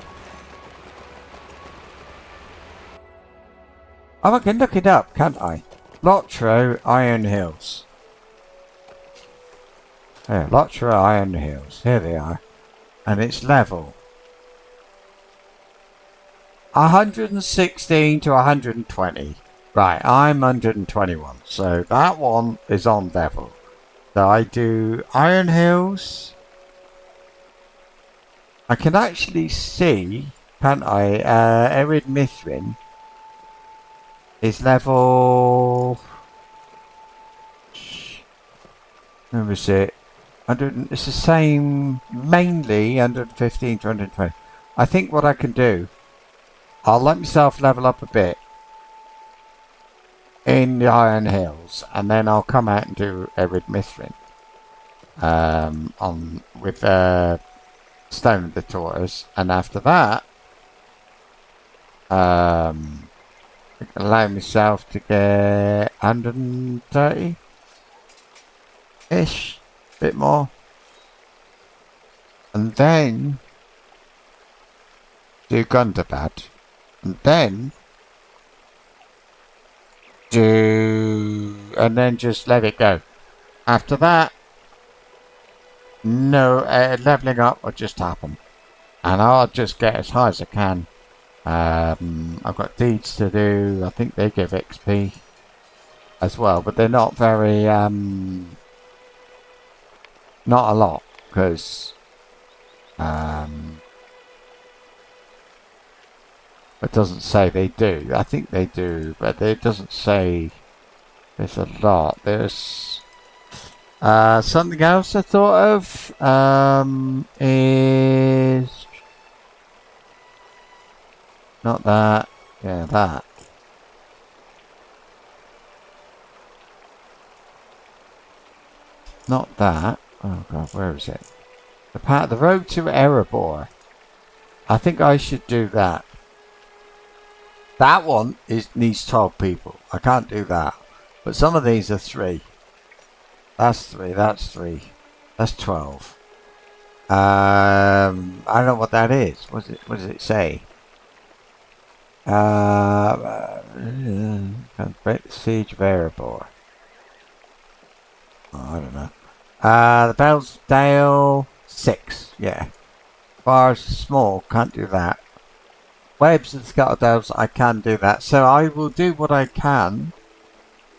Oh, I can look it up, can't I? Lotro Iron Hills. Yeah, Lotro Iron Hills. Here they are. And it's level 116 to 120. Right, I'm 121. So that one is on level. So I do Iron Hills. I can actually see, can't I? Ered Mithrin is level. Where was it? 100. It's the same, mainly 115 to 120. I think what I can do, I'll let myself level up a bit in the Iron Hills, and then I'll come out and do Ered Mithrin with Stone of the Tortoise, and after that, I can allow myself to get 130-ish, bit more, and then do Gundabad, and then just let it go. After that, no, leveling up will just happen, and I'll just get as high as I can. I've got deeds to do. I think they give XP as well, but they're not very, not a lot, because it doesn't say they do. I think they do, but it doesn't say there's a lot. There's something else I thought of is not that. Yeah, that. Not that. Oh god, where is it? The road to Erebor. I think I should do that. That one needs 12 people. I can't do that. But some of these are 3. That's 3. That's 3. That's 12. I don't know what that is. What does it say? Break the siege of Erebor. Oh, I don't know. The Bell's Dale 6. Yeah. Bars small. Can't do that. Webs and Scuttledales, I can do that. So I will do what I can.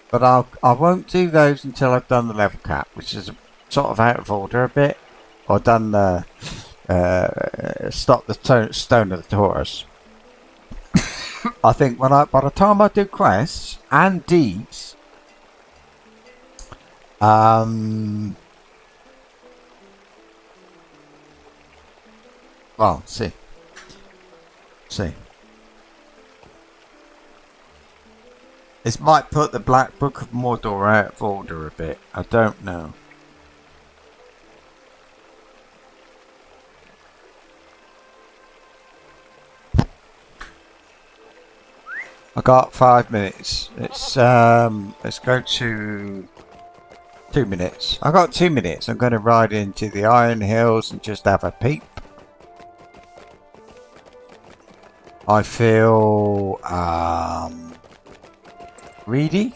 But I won't do those until I've done the level cap, which is sort of out of order a bit. Or done the stop the stone of the Taurus. I think by the time I do quests and deeds, well, see. This might put the Black Book of Mordor out of order a bit. I don't know. I got 5 minutes. Let's go to 2 minutes. I got 2 minutes. I'm going to ride into the Iron Hills and just have a peep. I feel greedy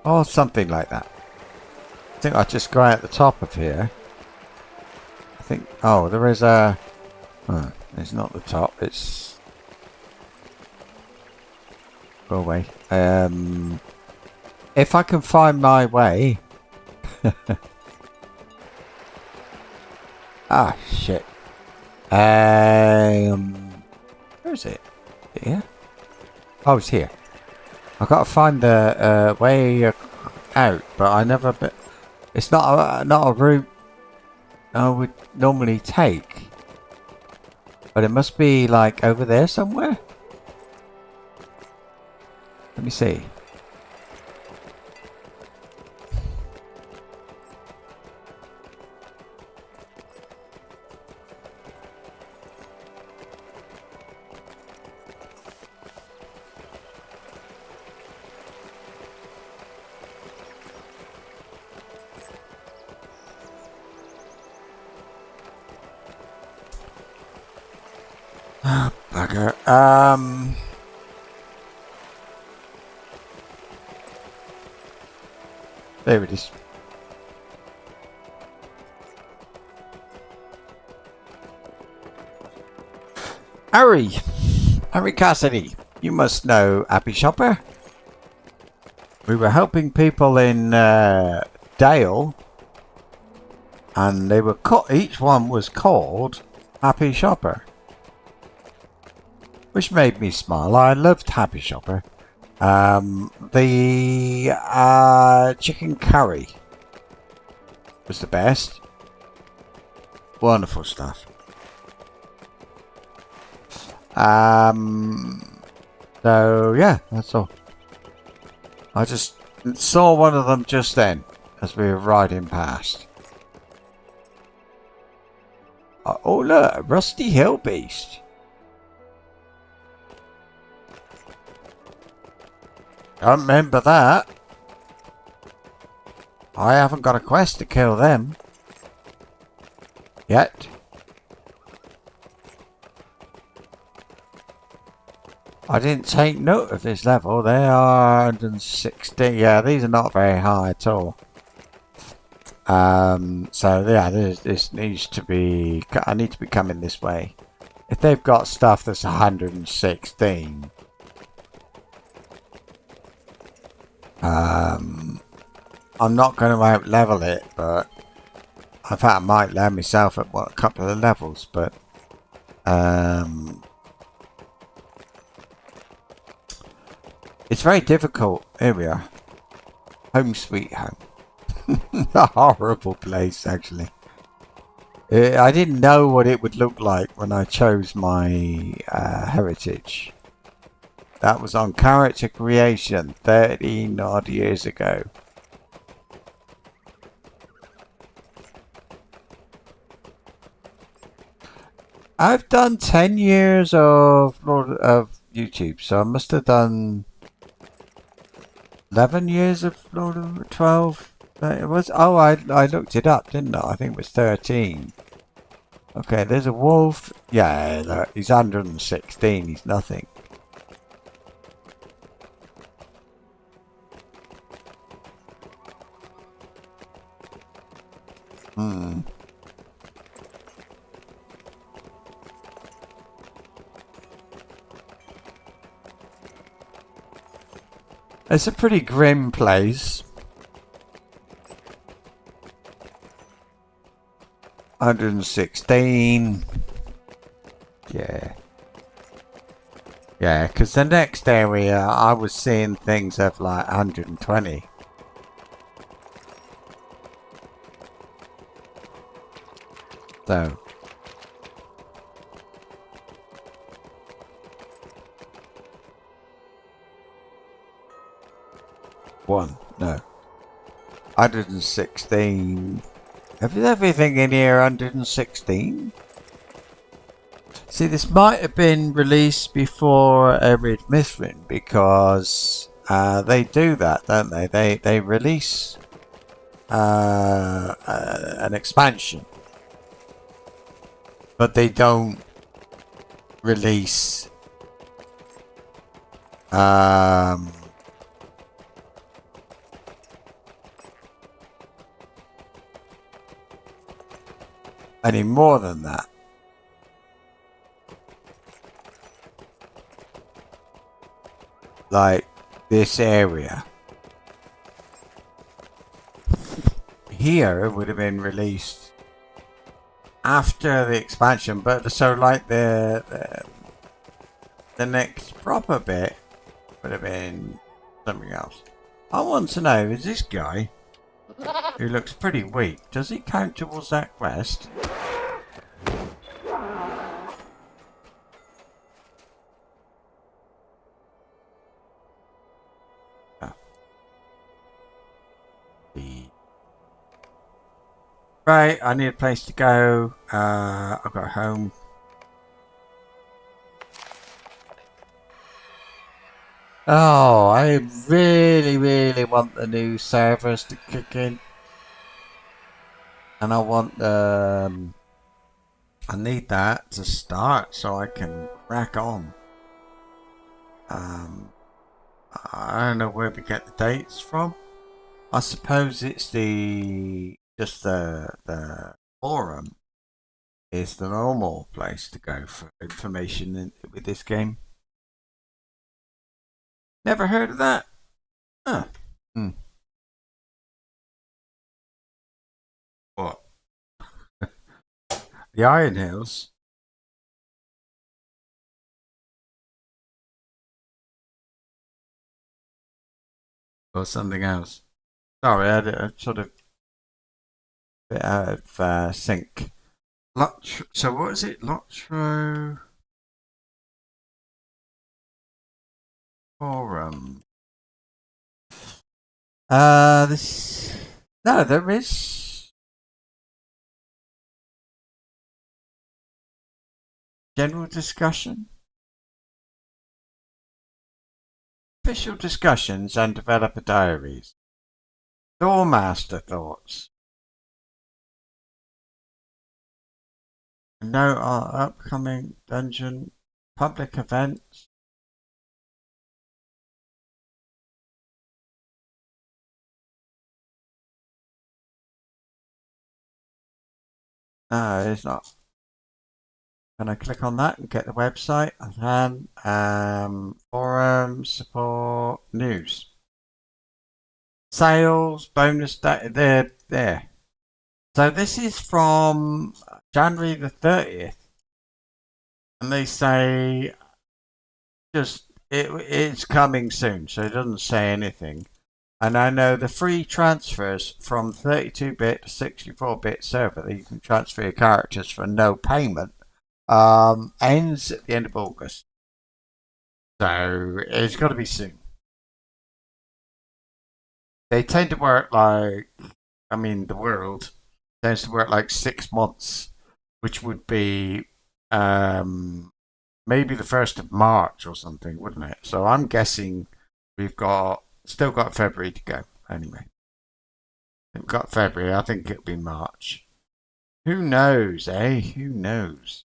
or something like that. I think I'll just go out the top of here. I think. Oh, there is a. Oh, it's not the top. It's. Go away. If I can find my way. Ah, shit. Where is it? Here? Oh, it's here. I've got to find the way out, but I never. It's not a route I would normally take. But it must be like over there somewhere. Let me see. Oh, bugger. There it is. Harry Cassidy, you must know Happy Shopper. We were helping people in Dale, and they were each one was called Happy Shopper, which made me smile. I loved Happy Shopper. The chicken curry was the best. Wonderful stuff. So yeah, that's all. I just saw one of them just then as we were riding past. Oh look, a rusty hill beast. I remember that. I haven't got a quest to kill them yet. I didn't take note of this level. They are 160. Yeah, these are not very high at all. So yeah, this needs to be. I need to be coming this way. If they've got stuff that's 116. I'm not going to out level it, but in fact I might land myself at a couple of levels, but it's very difficult. Here we are. Home sweet home. A horrible place, actually. I didn't know what it would look like when I chose my heritage. That was on character creation 13 odd years ago. I've done 10 years of YouTube, so I must have done 11 years of Lord of 12. It was. Oh, I looked it up, didn't I? I think it was 13. Okay, there's a wolf. Yeah, look, he's 116. He's nothing. Hmm. It's a pretty grim place. 116. Yeah. Yeah, because the next area I was seeing things of like 120. So. One. No. 116. Is everything in here 116? See, this might have been released before Arid Mithrin because they do that, don't they? They release an expansion, but they don't release any more than that. Like this area here would have been released after the expansion, but so like the next proper bit would have been something else. I want to know, is this guy who looks pretty weak, does he count towards that quest? Right, I need a place to go. I've got home. Oh, I really want the new servers to kick in. And I want I need that to start so I can crack on. I don't know where we get the dates from. I suppose it's just the forum is the normal place to go for information with this game. Never heard of that? Huh. What? The Iron Hills? Or something else? Sorry, I sort of bit out of sync. So what is it? Lotro Forum. This. No, there is general discussion, official discussions, and developer diaries. Doormaster thoughts. Note our upcoming dungeon public events. No, it's not. Can I click on that and get the website? And then forum, support, news. Sales, bonus, there. So this is from January the 30th. And they say it's coming soon, so it doesn't say anything. And I know the free transfers from 32-bit to 64-bit server that you can transfer your characters for no payment ends at the end of August. So it's got to be soon. They tend to work like, the world tends to work like 6 months, which would be maybe the 1st of March or something, wouldn't it? So I'm guessing we've still got February to go. Anyway, we've got February. I think it'll be March. Who knows, eh? Who knows?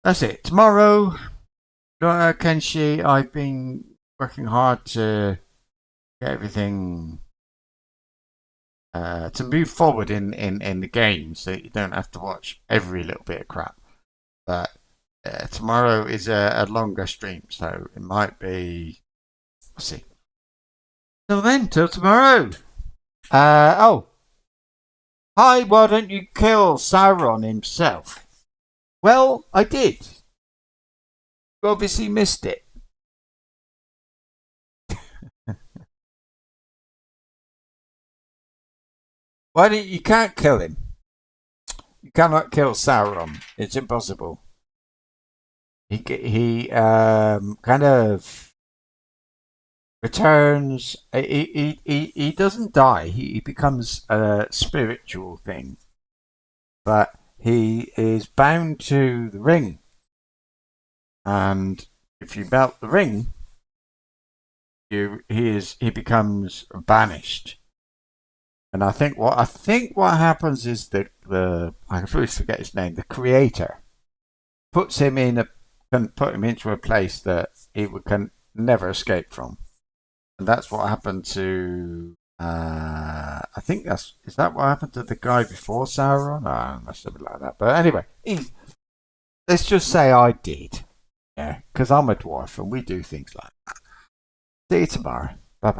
That's it. Tomorrow, Kenshi, I've been working hard to get everything to move forward in the game, so you don't have to watch every little bit of crap. But tomorrow is a longer stream, so it might be. We'll see. Till then, till tomorrow. Oh, hi! Why don't you kill Sauron himself? Well, I did. You obviously missed it. Why don't you can't kill him? You cannot kill Sauron. It's impossible. He kind of returns. He doesn't die. He becomes a spiritual thing, but he is bound to the ring. And if you melt the ring, he becomes banished. And I think what happens is that I always forget his name. The creator puts him can put him into a place that he can never escape from, and that's what happened to. I think is that what happened to the guy before Sauron? Oh, must have been like that. But anyway, let's just say I did, yeah, because I'm a dwarf and we do things like that. See you tomorrow. Bye bye.